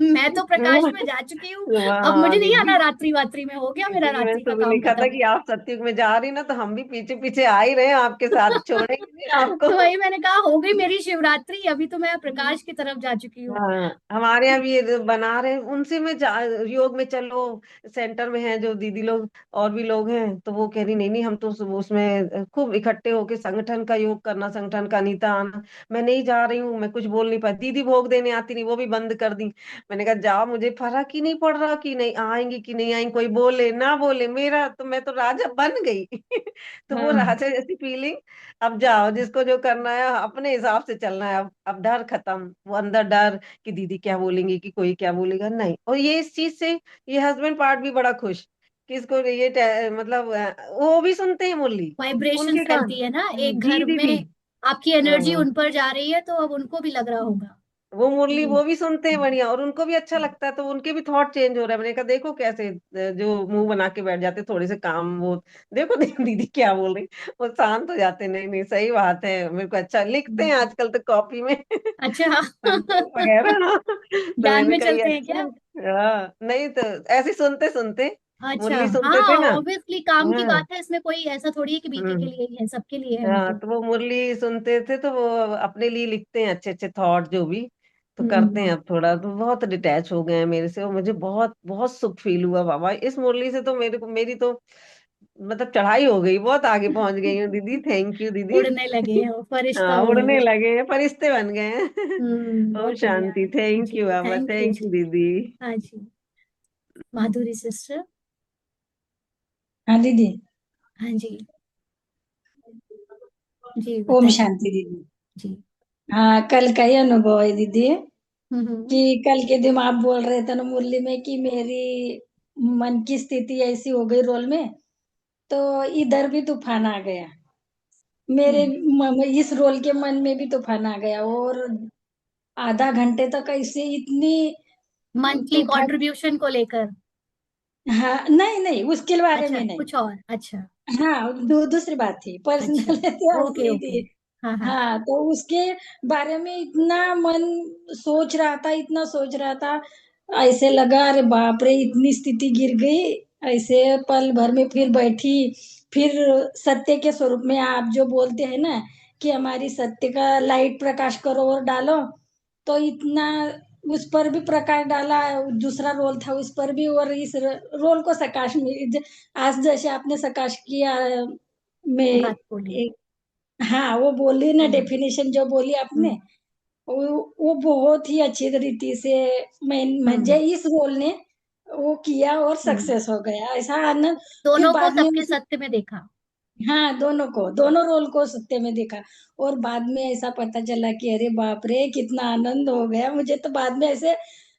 मैं तो प्रकाश में जा चुकी हूँ, अब वाह मुझे नहीं आना दीदी, रात्रि वात्री में, हो गया मेरा इसीलिए मैंने रात्रि का सुबह काम लिखा था खत्म। कि आप सत्युग में जा रही ना, तो हम भी पीछे पीछे आ ही रहे हैं आपके साथ, छोड़ेंगे नहीं आपको। तो वही मैंने कहा, हो गई मेरी शिवरात्रि, अभी तो मैं प्रकाश की तरफ जा चुकी हूँ। हाँ, हमारे यहाँ भी ये जो बना रहे हैं उनसे में योग में चलो, सेंटर में है जो दीदी लोग और भी लोग हैं, तो वो कह रही नहीं नहीं हम तो उसमें खूब इकट्ठे होके संगठन का योग करना, संगठन का, अनीता आना, मैं नहीं जा रही हूँ, मैं कुछ बोल नहीं पाती, दीदी भोग देने आती नहीं, वो भी बंद कर दी। मैंने कहा जाओ, मुझे फर्क ही नहीं पड़ रहा कि नहीं आएंगी कि नहीं आएंगी, कोई बोले ना बोले, मेरा तो मैं तो राजा बन गई तो वो हाँ। राजा जैसी फीलिंग। अब जाओ, जिसको जो करना है अपने हिसाब से चलना है, अब डर खत्म, वो अंदर डर कि दीदी क्या बोलेंगी, कि कोई क्या बोलेगा, नहीं। और ये इस चीज से ये हस्बैंड पार्ट भी बड़ा खुश कि इसको ये मतलब वो भी सुनते हैं मुरली, वाइब्रेशंस उनके कान, करती है ना एक जी घर दीदी, में, आपकी एनर्जी हाँ, उन पर जा रही है, तो अब उनको भी लग रहा होगा वो मुरली कि वो भी सुनते हैं बढ़िया, और उनको भी अच्छा लगता है, तो उनके भी थॉट चेंज हो रहा है। मैंने कहा देखो कैसे जो मुंह बना के बैठ जाते थोड़े से काम, वो देखो दीदी क्या बोल रही, वो शांत हो जाते, नहीं नहीं सही बात है, मेरे को अच्छा लिखते हैं आजकल तो कॉपी में अच्छा। संकल्प वगैरह तो ज्ञान मैंने में कहा ये चलते हैं क्या। अच्छा, हाँ नहीं तो ऐसे सुनते सुनते, अच्छा। मुरली सुनते थे हाँ, ना, ऑब्वियसली काम की हाँ, बात है, इसमें कोई ऐसा थोड़ी है कि बीके के हम्म, लिए ही है, सबके लिए है वो हाँ, तो। तो वो मुरली सुनते थे तो वो अपने लिए लिखते हैं अच्छे अच्छे थॉट जो भी, तो करते हैं हम्म। अब थोड़ा, तो बहुत डिटैच हो गए हैं मेरे से, और मुझे बहुत बहुत सुख फील हुआ बाबा इस मुरली से, तो मेरे को मेरी तो मतलब चढ़ाई हो गई, बहुत आगे पहुंच गई हूँ दीदी, थैंक यू दीदी। उड़ने लगे हैं वो, फरिश्ता हाँ हो गए उड़ने हो। लगे हैं, फरिश्ते बन गए हैं ओम बहुत बढ़िया। शांति, थैंक जी यू बाबा, थैंक यू थैंक जी। यू दीदी। हाँ जी। माधुरी सिस्टर। हाँ दीदी। हाँ जी। जी ओम बताइए। शांति दीदी। जी। हाँ, कल का ही अनुभव है दीदी, हम्म। कि कल के दिन आप बोल रहे थे ना मुरली में कि मेरी मन की स्थिति ऐसी हो गई रोल में, तो इधर भी तूफान आ गया, मेरे हम्म। इस रोल के मन में भी तूफान आ गया, और आधा घंटे तक ऐसे इतनी मंथली तूफान। कंट्रीब्यूशन को लेकर। हाँ नहीं नहीं, उसके बारे अच्छा में नहीं। कुछ और, अच्छा। हाँ, दूसरी बात थी, अच्छा। पर्सनल तो ओके ऐसी ही ओके। थी। हाँ हाँ। हाँ, तो उसके बारे में इतना मन सोच रहा था, इतना सोच रहा था, ऐसे लगा अरे बाप रे इतनी स्थिति गिर गई, ऐसे पल भर में फिर बैठी, फिर सत्य के स्वरूप में आप जो बोलते हैं ना कि हमारी सत्य का लाइट प्रकाश करो और डालो, तो इतना उस पर भी प्रकाश डाला। दूसरा रोल था उस पर भी, और इस रोल को प्रकाश में आज जैसे आपने प्रकाश किया में बात बोली। हाँ वो बोली ना, हम्म, डेफिनेशन जो बोली आपने, हम्म, वो बहुत ही अच्छी रीति से मैं मुझे हम्म, इस रोल ने वो किया और हम्म। सक्सेस हो गया, ऐसा आनंद। फिर दोनों को बाद में सबके सत्य में देखा। हाँ दोनों रोल को सत्य में देखा। और बाद में ऐसा पता चला कि अरे बाप रे कितना आनंद हो गया मुझे, तो बाद में ऐसे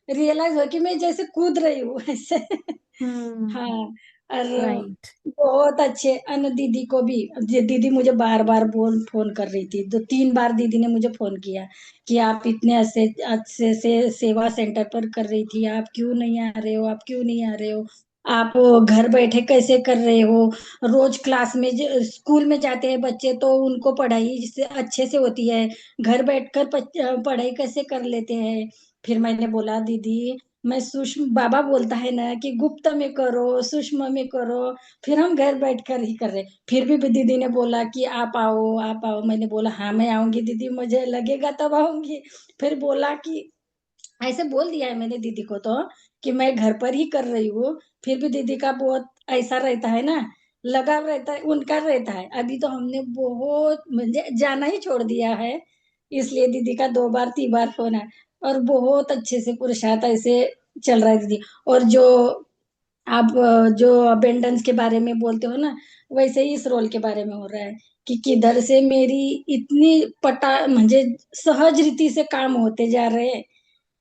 रियलाइज हो कि मैं जैसे कूद रही हूँ ऐसे। हाँ। हम्म। और राइट। बहुत अच्छे अन दीदी को भी, दीदी मुझे बार बार फोन कर रही थी, 2-3 बार दीदी ने मुझे फोन किया कि आप इतने अच्छे अच्छे से सेवा सेंटर पर कर रही थी, आप क्यों नहीं आ रहे हो, आप क्यों नहीं आ रहे हो, आप घर बैठे कैसे कर रहे हो। रोज क्लास में स्कूल में जाते हैं बच्चे तो उनको पढ़ाई जिससे अच्छे से होती है, घर बैठकर पढ़ाई कैसे कर लेते हैं। फिर मैंने बोला दीदी, मैं सूक्ष्म, बाबा बोलता है ना कि गुप्त में करो सूक्ष्म में करो, फिर हम घर बैठकर ही कर रहे। फिर भी दीदी ने बोला कि आप आओ आप आओ, मैंने बोला हाँ मैं आऊंगी दीदी, मुझे लगेगा तब आऊंगी। फिर बोला कि ऐसे बोल दिया है मैंने दीदी को तो कि मैं घर पर ही कर रही हूँ। फिर भी दीदी का बहुत ऐसा रहता है ना, लगाव रहता है उनका, रहता है। अभी तो हमने बहुत मुझे जाना ही छोड़ दिया है, इसलिए दीदी का 2 बार 3 बार फोन है। और बहुत अच्छे से पुरुषार्थ ऐसे चल रहा है दीदी। और जो आप जो अबेंडेंस के बारे में बोलते हो ना, वैसे ही इस रोल के बारे में हो रहा है कि किधर से मेरी इतनी पटा मुझे सहज रीति से काम होते जा रहे हैं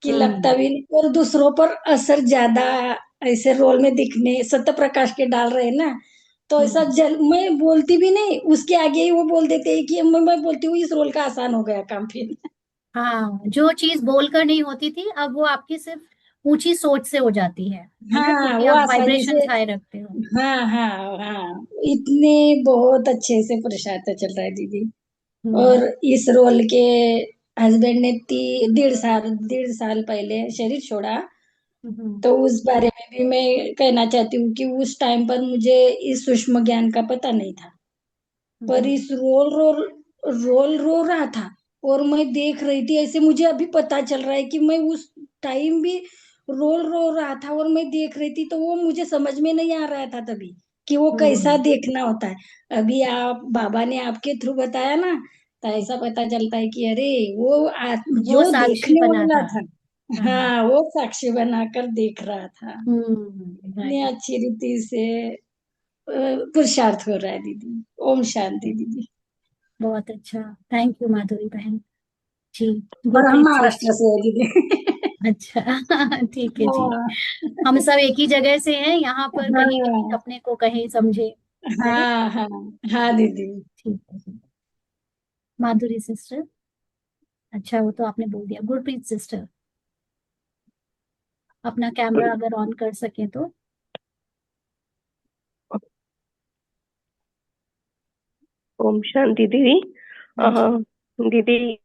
कि लगता हम्म, भी नहीं, और दूसरों पर असर ज्यादा ऐसे रोल में दिखने सत्य प्रकाश के डाल रहे हैं ना, तो ऐसा हम्म। मैं बोलती भी नहीं, उसके आगे ही वो बोल देते हैं कि मैं बोलती हूँ इस रोल का आसान हो गया काम फिर। हाँ, जो चीज बोलकर नहीं होती थी अब वो आपकी सिर्फ ऊंची सोच से हो जाती है ना, हाँ क्योंकि वो आप आसानी से। वाइब्रेशंस हाई रखते हो। हाँ हाँ हाँ, इतने बहुत अच्छे से पुरुषार्थ चल रहा है दीदी। हम्म, और इस रोल के हस्बैंड ने 1.5 साल पहले शरीर छोड़ा, हम्म, तो उस बारे में भी मैं कहना चाहती हूँ कि उस टाइम पर मुझे इस सूक्ष्म ज्ञान का पता नहीं था, पर हम्म। इस रोल रो रहा था और मैं देख रही थी ऐसे, मुझे अभी पता चल रहा है कि मैं उस टाइम भी रोल रो रहा था और मैं देख रही थी, तो वो मुझे समझ में नहीं आ रहा था तभी कि वो कैसा हम्म। देखना होता है। अभी आप बाबा ने आपके थ्रू बताया ना, तो ऐसा पता चलता है कि अरे वो वो जो साक्षी देखने बना वाला था। था, हाँ। हाँ वो साक्षी बनाकर देख रहा था। इतनी राइट। अच्छी रीति से पुरुषार्थ हो रहा है दीदी। ओम शांति दीदी। बहुत अच्छा। थैंक यू माधुरी बहन जी। और हम गुरप्रीत महाराष्ट्र सिस्टर। से है दीदी। अच्छा। ठीक है जी। हाँ हम सब एक ही जगह से हैं, यहाँ पर कहीं कहीं हाँ अपने को कहीं समझे। करेक्ट। हाँ हाँ हाँ दीदी। ठीक है जी। माधुरी सिस्टर। अच्छा, वो तो आपने बोल दिया। गुरप्रीत सिस्टर, अपना कैमरा अगर ऑन कर सके तो। ओम शांति दीदी। हाँ जी। दीदी,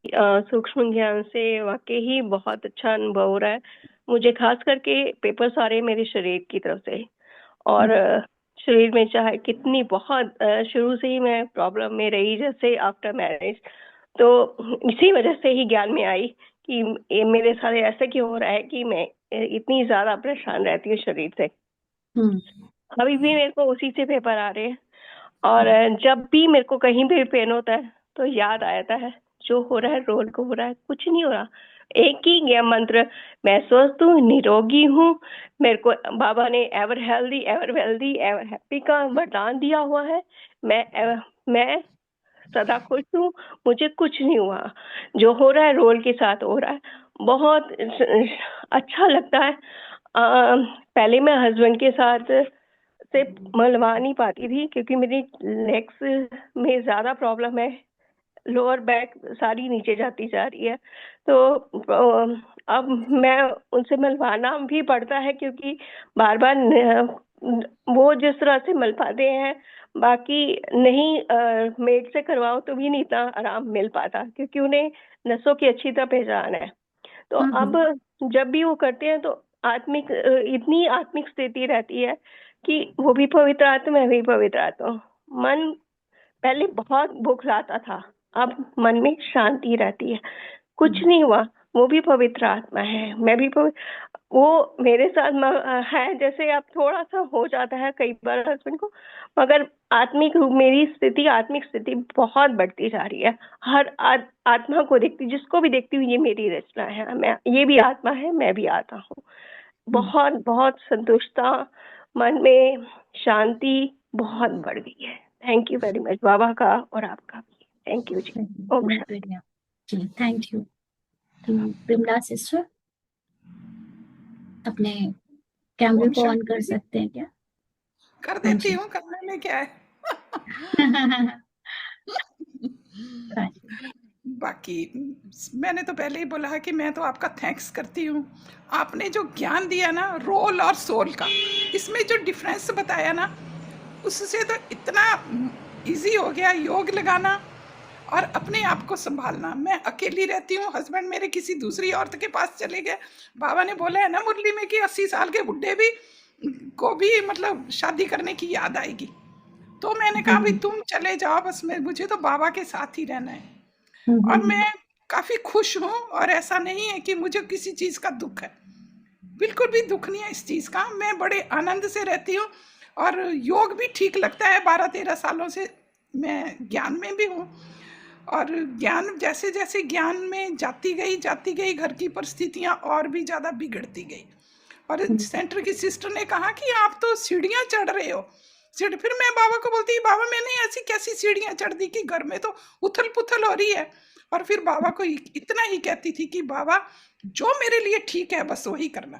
सूक्ष्म ज्ञान से वाकई ही बहुत अच्छा अनुभव हो रहा है मुझे, खास करके पेपर्स आ रहे हैं मेरे शरीर की तरफ से। और शरीर में चाहे कितनी बहुत शुरू से ही मैं प्रॉब्लम में रही, जैसे आफ्टर मैरिज, तो इसी वजह से ही ज्ञान में आई कि ये मेरे साथ ऐसा क्यों हो रहा है कि मैं इतनी ज्यादा परेशान रहती हूँ शरीर से। हम्म, अभी भी मेरे को उसी से पेपर आ रहे हैं। और जब भी मेरे को कहीं भी पेन होता है तो याद आ जाता है जो हो रहा है, रोल को हो रहा है, कुछ नहीं हो रहा। एक ही ज्ञान मंत्र, मैं स्वस्थ हूँ, निरोगी हूँ, मेरे को बाबा ने ever healthy ever wealthy ever happy का वरदान दिया हुआ है। मैं सदा खुश हूँ, मुझे कुछ नहीं हुआ। जो हो रहा है रोल के साथ हो रहा है, बहुत अच्छा लगता है। पहले मैं हस्बैंड के साथ से मलवा नहीं पाती थी क्योंकि मेरी लेग्स में ज्यादा प्रॉब्लम है, लोअर बैक सारी नीचे जाती जा रही है। तो अब मैं उनसे मिलवाना भी पड़ता है क्योंकि बार बार वो जिस तरह से मिल पाते हैं, बाकी नहीं मेड से करवाओ तो भी नहीं इतना आराम मिल पाता क्योंकि उन्हें नसों की अच्छी तरह पहचान है। तो अब हम्म। जब भी वो करते हैं तो आत्मिक इतनी आत्मिक स्थिति रहती है कि वो भी पवित्र आत्मा, मैं भी पवित्र आत्मा। मन पहले बहुत भूख लाता था, अब मन में शांति रहती है, कुछ नहीं हुआ। वो भी पवित्र आत्मा है, मैं भी वो मेरे साथ है। जैसे अब थोड़ा सा हो जाता है कई बार हस्बैंड को, मगर आत्मिक रूप मेरी स्थिति, आत्मिक स्थिति बहुत बढ़ती जा रही है। हर आत्मा को देखती, जिसको भी देखती हूँ, ये मेरी रचना है, मैं, ये भी आत्मा है, मैं भी आत्मा हूँ। बहुत बहुत संतुष्टता, मन में शांति बहुत बढ़ गई है। थैंक यू वेरी मच बाबा का और आपका भी। थैंक यू जी। ओम बहुत शांति। बढ़िया जी, थैंक यू। तो विमला सिस्टर अपने कैमरे ओम को ऑन शांति कर दीदी, सकते हैं क्या? कर हाँ देती जी। हूँ, करने में क्या है। हाँ जी। बाकी मैंने तो पहले ही बोला है कि मैं तो आपका थैंक्स करती हूँ। आपने जो ज्ञान दिया ना रोल और सोल का, इसमें जो डिफरेंस बताया ना, उससे तो इतना इजी हो गया योग लगाना और अपने आप को संभालना। मैं अकेली रहती हूँ, हस्बैंड मेरे किसी दूसरी औरत के पास चले गए। बाबा ने बोला है ना मुरली में कि 80 साल के बुढ़े भी को भी मतलब शादी करने की याद आएगी। तो मैंने कहा भाई तुम चले जाओ, बस मैं, मुझे तो बाबा के साथ ही रहना है। और मैं काफी खुश हूँ और ऐसा नहीं है कि मुझे किसी चीज का दुख है, बिल्कुल भी दुख नहीं है इस चीज का। मैं बड़े आनंद से रहती हूँ और योग भी ठीक लगता है। 12-13 सालों से मैं ज्ञान में भी हूँ और ज्ञान जैसे जैसे ज्ञान में जाती गई घर की परिस्थितियां और भी ज्यादा बिगड़ती गई। और सेंटर की सिस्टर ने कहा कि आप तो सीढ़ियां चढ़ रहे हो। फिर मैं बाबा को बोलती, बाबा मैंने ऐसी कैसी सीढ़ियां चढ़ दी कि घर में तो उथल पुथल हो रही है। और फिर बाबा को इतना ही कहती थी कि बाबा जो मेरे लिए ठीक है बस वही करना।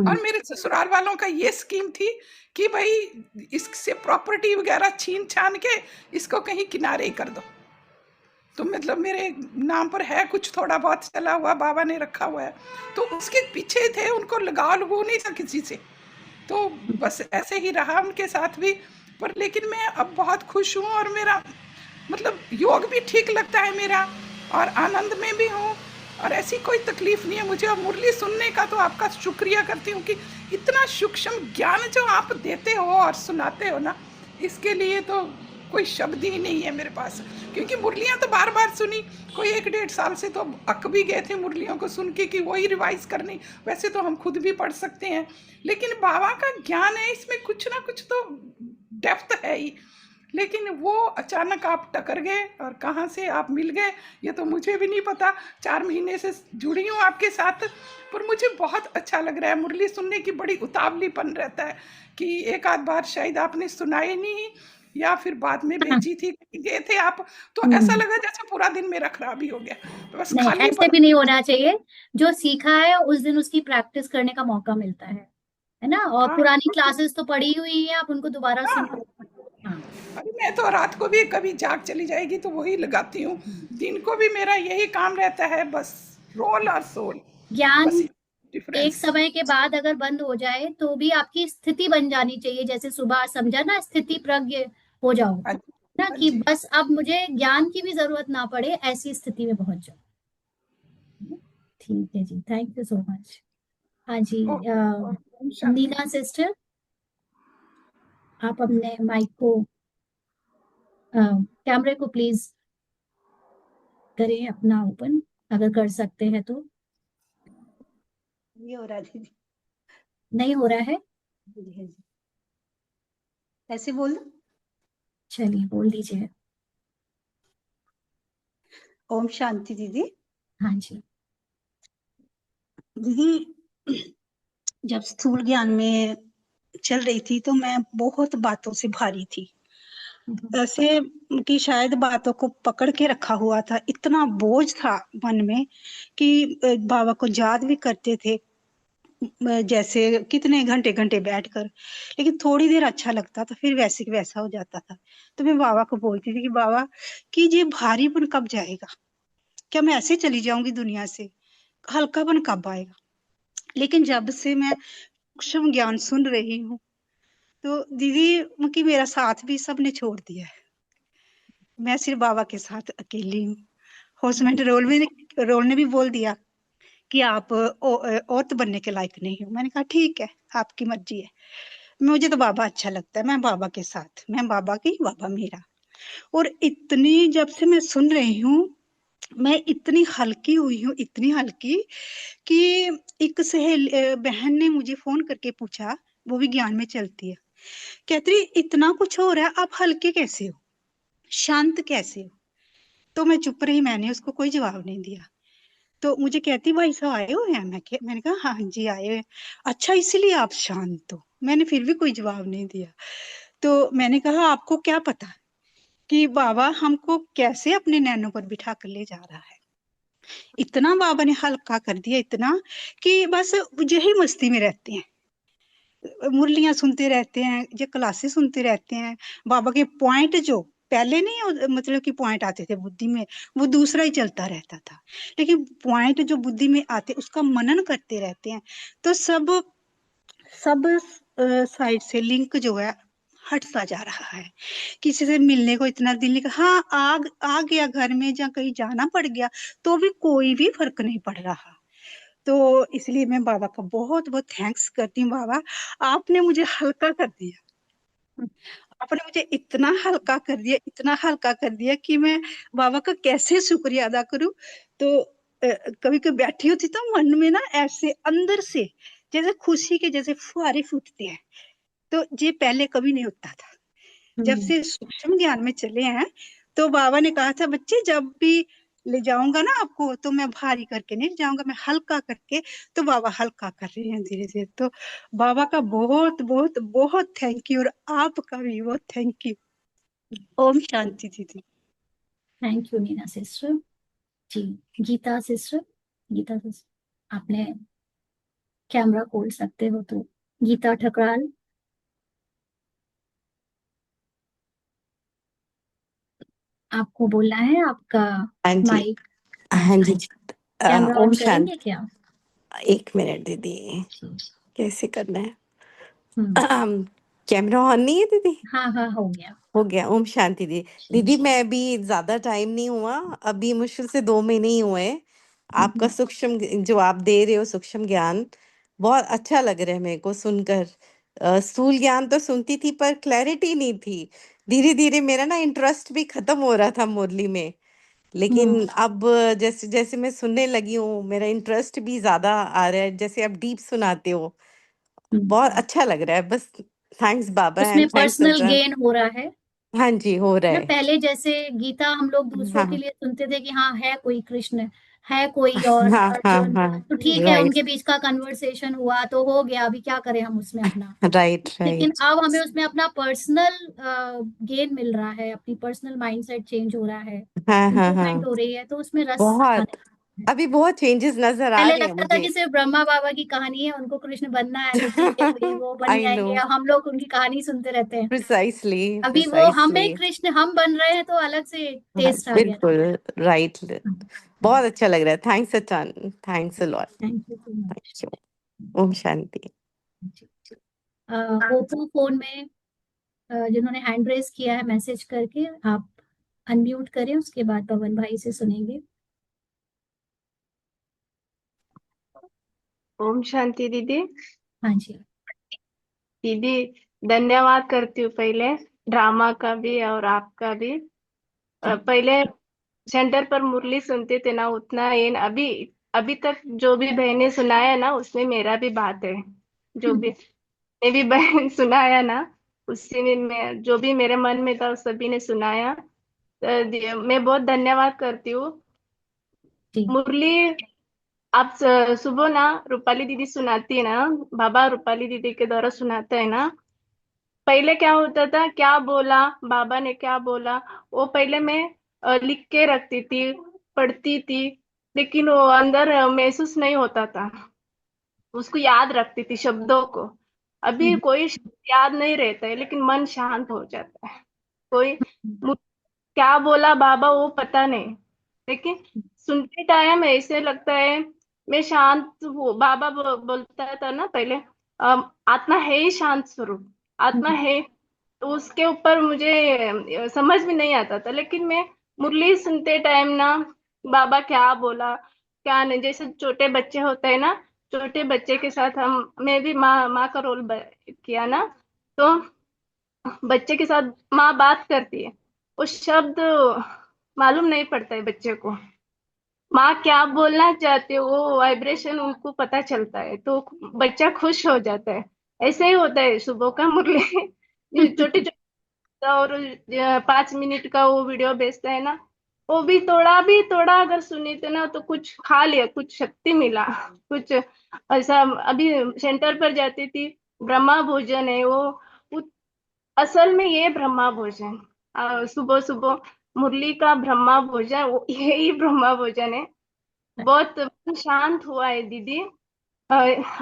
और मेरे ससुराल वालों का ये स्कीम थी कि भाई इससे प्रॉपर्टी वगैरह छीन छान के इसको कहीं किनारे कर दो। तो मतलब मेरे नाम पर है कुछ थोड़ा बहुत चला हुआ, बाबा ने रखा हुआ है, तो उसके पीछे थे, उनको लगाव नहीं था किसी से। तो बस ऐसे ही रहा उनके साथ भी। पर लेकिन मैं अब बहुत खुश हूँ और मेरा मतलब योग भी ठीक लगता है मेरा और आनंद में भी हूँ और ऐसी कोई तकलीफ नहीं है मुझे। और मुरली सुनने का तो आपका शुक्रिया करती हूँ कि इतना सूक्ष्म ज्ञान जो आप देते हो और सुनाते हो ना, इसके लिए तो कोई शब्द ही नहीं है मेरे पास। क्योंकि मुरलियाँ तो बार बार सुनी, कोई 1-1.5 साल से तो अक भी गए थे मुरलियों को सुन के कि वही रिवाइज करनी। वैसे तो हम खुद भी पढ़ सकते हैं, लेकिन बाबा का ज्ञान है, इसमें कुछ ना कुछ तो डेप्थ है ही। लेकिन वो अचानक आप टकर गए और कहाँ से आप मिल गए ये तो मुझे भी नहीं पता। 4 महीने से जुड़ी हूँ आपके साथ, पर मुझे बहुत अच्छा लग रहा है। मुरली सुनने की बड़ी उतावलीपन रहता है कि एक आध बार शायद आपने सुनाई नहीं या फिर बाद में भेजी थी, गए थे आप, तो ऐसा लगा जैसे पूरा दिन मेरा खराब ही हो गया। तो बस नहीं, खाली ऐसे भी नहीं होना चाहिए। जो सीखा है उस दिन उसकी प्रैक्टिस करने का मौका मिलता है ना। और हाँ पुरानी क्लासेस तो पढ़ी हुई है, आप उनको दोबारा हाँ। सुनो। हाँ अरे मैं तो रात को भी कभी जाग चली जाएगी तो वही लगाती हूँ, दिन को भी मेरा यही काम रहता है, बस रोल और सोल। ज्ञान बस एक डिफरेंस। समय के बाद अगर बंद हो जाए तो भी आपकी स्थिति बन जानी चाहिए। जैसे सुबह समझा ना, स्थिति प्रज्ञ हो जाओ हाँ ना, हाँ कि जी। बस अब मुझे ज्ञान की भी जरूरत ना पड़े, ऐसी स्थिति में पहुंच जाओ। ठीक है जी, थैंक यू सो मच। हाँ जी, ओम शांति। नीना सिस्टर आप अपने माइक को, कैमरे को प्लीज करें अपना ओपन, अगर कर सकते हैं तो। ये हो रहा है दीदी। नहीं हो रहा है? जी हाँ जी, ऐसे बोल दो। चलिए बोल दीजिए। ओम शांति दीदी। हाँ जी। दीदी जब स्थूल ज्ञान में चल रही थी तो मैं बहुत बातों से भारी थी, ऐसे कि शायद बातों को पकड़ के रखा हुआ था। इतना बोझ था मन में कि बाबा को याद भी करते थे जैसे कितने घंटे घंटे बैठकर, लेकिन थोड़ी देर अच्छा लगता था फिर वैसे की वैसा हो जाता था। तो मैं बाबा को बोलती थी कि बाबा कि ये भारीपन कब जाएगा, क्या मैं ऐसे चली जाऊंगी दुनिया से, हल्कापन कब आएगा। लेकिन जब से मैं सूक्ष्म ज्ञान सुन रही हूँ तो दीदी कि मेरा साथ भी सबने छोड़ दिया है, मैं सिर्फ बाबा के साथ अकेली हूँ। हस्बैंड रोल ने भी बोल दिया कि आप औरत बनने के लायक नहीं हो। मैंने कहा ठीक है, आपकी मर्जी है, मुझे तो बाबा अच्छा लगता है, मैं बाबा के साथ, मैं बाबा की, बाबा मेरा। और इतनी जब से मैं सुन रही हूँ, मैं इतनी हल्की हुई हूँ, इतनी हल्की कि एक बहन ने मुझे फोन करके पूछा, वो भी ज्ञान में चलती है, कहती रही इतना कुछ हो रहा है, आप हल्के कैसे हो, शांत कैसे हो। तो मैं चुप रही, मैंने उसको कोई जवाब नहीं दिया। तो मुझे कहती भाई साहब आए हुए हैं, मैंने कहा हाँ जी आए हुए हैं। अच्छा इसलिए आप शांत हो। मैंने फिर भी कोई जवाब नहीं दिया। तो मैंने कहा आपको क्या पता कि बाबा हमको कैसे अपने नैनो पर बिठा कर ले जा रहा है। इतना बाबा ने हल्का कर दिया, इतना कि बस यही मस्ती में रहते हैं, मुरलियां सुनते रहते हैं, जो क्लासेस सुनते रहते हैं। बाबा के पॉइंट जो पहले नहीं मतलब कि पॉइंट आते थे बुद्धि में, वो दूसरा ही चलता रहता था, लेकिन पॉइंट जो बुद्धि में आते उसका मनन करते रहते हैं। तो सब सब साइड से लिंक जो है हटता जा रहा है। किसी से मिलने को इतना दिल नहीं, हाँ आ गया घर में, या कहीं जाना पड़ गया तो भी कोई भी फर्क नहीं पड़ रहा। तो इसलिए मैं बाबा का बहुत बहुत थैंक्स करती हूँ। बाबा आपने मुझे हल्का कर दिया, आपने मुझे इतना हल्का कर दिया, इतना हल्का कर दिया कि मैं बाबा का कैसे शुक्रिया अदा करूं। तो कभी कभी बैठी होती तो मन में ना ऐसे अंदर से जैसे खुशी के जैसे फुहारे फूटते हैं। तो ये पहले कभी नहीं होता था। जब से सूक्ष्म ज्ञान में चले हैं तो बाबा ने कहा था बच्चे जब भी ले जाऊंगा ना आपको, तो मैं भारी करके नहीं ले जाऊंगा, मैं हल्का करके। तो बाबा हल्का कर रहे हैं धीरे धीरे। तो बाबा का बहुत बहुत बहुत थैंक यू, और आपका भी बहुत थैंक यू। ओम शांति दीदी। Thank you Neena sister. जी गीता सिस्टर, गीता सिस्टर आपने कैमरा खोल सकते हो तो। गीता ठकराल, आपको बोलना है, आपका हाँ जी। माइक। हाँ जी। कैमरा ओम ऑन शांति। करेंगे क्या? 1 मिनट दीदी, कैसे करना है? हम्म, कैमरा ऑन नहीं है दीदी? हाँ हाँ हो गया। हो गया। ओम शांति दीदी, मैं अभी ज्यादा टाइम नहीं हुआ, अभी मुश्किल से 2 महीने ही हुए हैं। आपका सूक्ष्म जो आप दे रहे हो सूक्ष्म ज्ञान, बहुत अच्छा लग रहा है मेरे को सुनकर। स्थूल ज्ञान तो सुनती थी पर क्लैरिटी नहीं थी। धीरे धीरे मेरा ना इंटरेस्ट भी खत्म हो रहा था मुरली में, लेकिन अब जैसे जैसे मैं सुनने लगी हूँ मेरा इंटरेस्ट भी ज्यादा आ रहा है, जैसे आप डीप सुनाते हो, बहुत अच्छा लग रहा है। बस थैंक्स बाबा उसमें and thanks personal Allah. Gain हो रहा है हाँ जी, हो रहा ना। है। पहले जैसे गीता हम लोग दूसरों के हाँ लिए सुनते थे कि हाँ है कोई कृष्ण, है कोई और हाँ हाँ अर्जुन, हाँ। तो ठीक है राइट उनके बीच का कन्वर्सेशन हुआ तो हो गया, अभी क्या करें हम उसमें अपना। राइट लेकिन राइट। अब हमें उसमें अपना पर्सनल गेन मिल रहा है, अपनी पर्सनल माइंडसेट चेंज हो रहा है, हाँ हाँ इम्प्रूवमेंट हाँ। हो रही है, तो उसमें रस बहुत, आने लगता है। अभी बहुत चेंजेस नजर आ पहले रहे हैं लगता था मुझे। कि सिर्फ ब्रह्मा बाबा की कहानी है, उनको कृष्ण बनना है तो ठीक है, कोई वो बन आई नो। जाएंगे, अब हम लोग उनकी कहानी सुनते रहते हैं। प्रिसाइसली अभी वो प्रिसाइसली। हमें कृष्ण हम बन रहे हैं तो अलग से हाँ, टेस्ट आ गया। बिल्कुल राइट। बहुत अच्छा लग रहा है। Thanks a ton, thanks a lot. Thank you so much. Thank you. ओम शांति। ओप्पो फोन में जिन्होंने हैंड रेस किया है मैसेज करके, आप अनम्यूट करें, उसके बाद पवन भाई से सुनेंगे। ओम शांति दीदी। हाँ जी। दीदी धन्यवाद करती हूँ पहले ड्रामा का भी और आपका भी। पहले सेंटर पर मुरली सुनते थे ना, उतना ये अभी अभी तक जो भी बहने सुनाया ना उसमें मेरा भी बात है। जो भी ने भी बहन सुनाया ना, उससे में मैं जो भी मेरे मन में था उस सभी ने सुनाया। मैं बहुत धन्यवाद करती हूँ। मुरली आप सुबह ना रूपाली दीदी सुनाती है ना, बाबा रूपाली दीदी के द्वारा सुनाता है ना। पहले क्या होता था, क्या बोला बाबा ने क्या बोला, वो पहले मैं लिख के रखती थी, पढ़ती थी, लेकिन वो अंदर महसूस नहीं होता था। उसको याद रखती थी शब्दों को। अभी कोई शब्द याद नहीं रहता है, लेकिन मन शांत हो जाता है। कोई क्या बोला बाबा वो पता नहीं, लेकिन सुनते टाइम ऐसे लगता है मैं शांत हूँ। बाबा बोलता था ना पहले, आत्मा है ही शांत स्वरूप, आत्मा है। तो उसके ऊपर मुझे समझ में नहीं आता था, लेकिन मैं मुरली सुनते टाइम ना बाबा क्या बोला क्या नहीं, जैसे छोटे बच्चे होते हैं ना, छोटे बच्चे के साथ मैं भी माँ का रोल किया ना, तो बच्चे के साथ माँ बात करती है, वो शब्द मालूम नहीं पड़ता है बच्चे को। माँ क्या बोलना चाहते हो वो वाइब्रेशन उनको पता चलता है, तो बच्चा खुश हो जाता है। ऐसे ही होता है सुबह का मुरली। जो छोटे छोटे और 5 मिनट का वो वीडियो भेजता है ना, वो भी थोड़ा अगर सुनी थे ना, तो कुछ खा लिया, कुछ शक्ति मिला, कुछ ऐसा। अभी सेंटर पर जाती थी, ब्रह्मा भोजन है वो, असल में ये ब्रह्मा भोजन, सुबह सुबह मुरली का ब्रह्मा भोजन, यही ब्रह्मा भोजन है। बहुत शांत हुआ है दीदी। अ,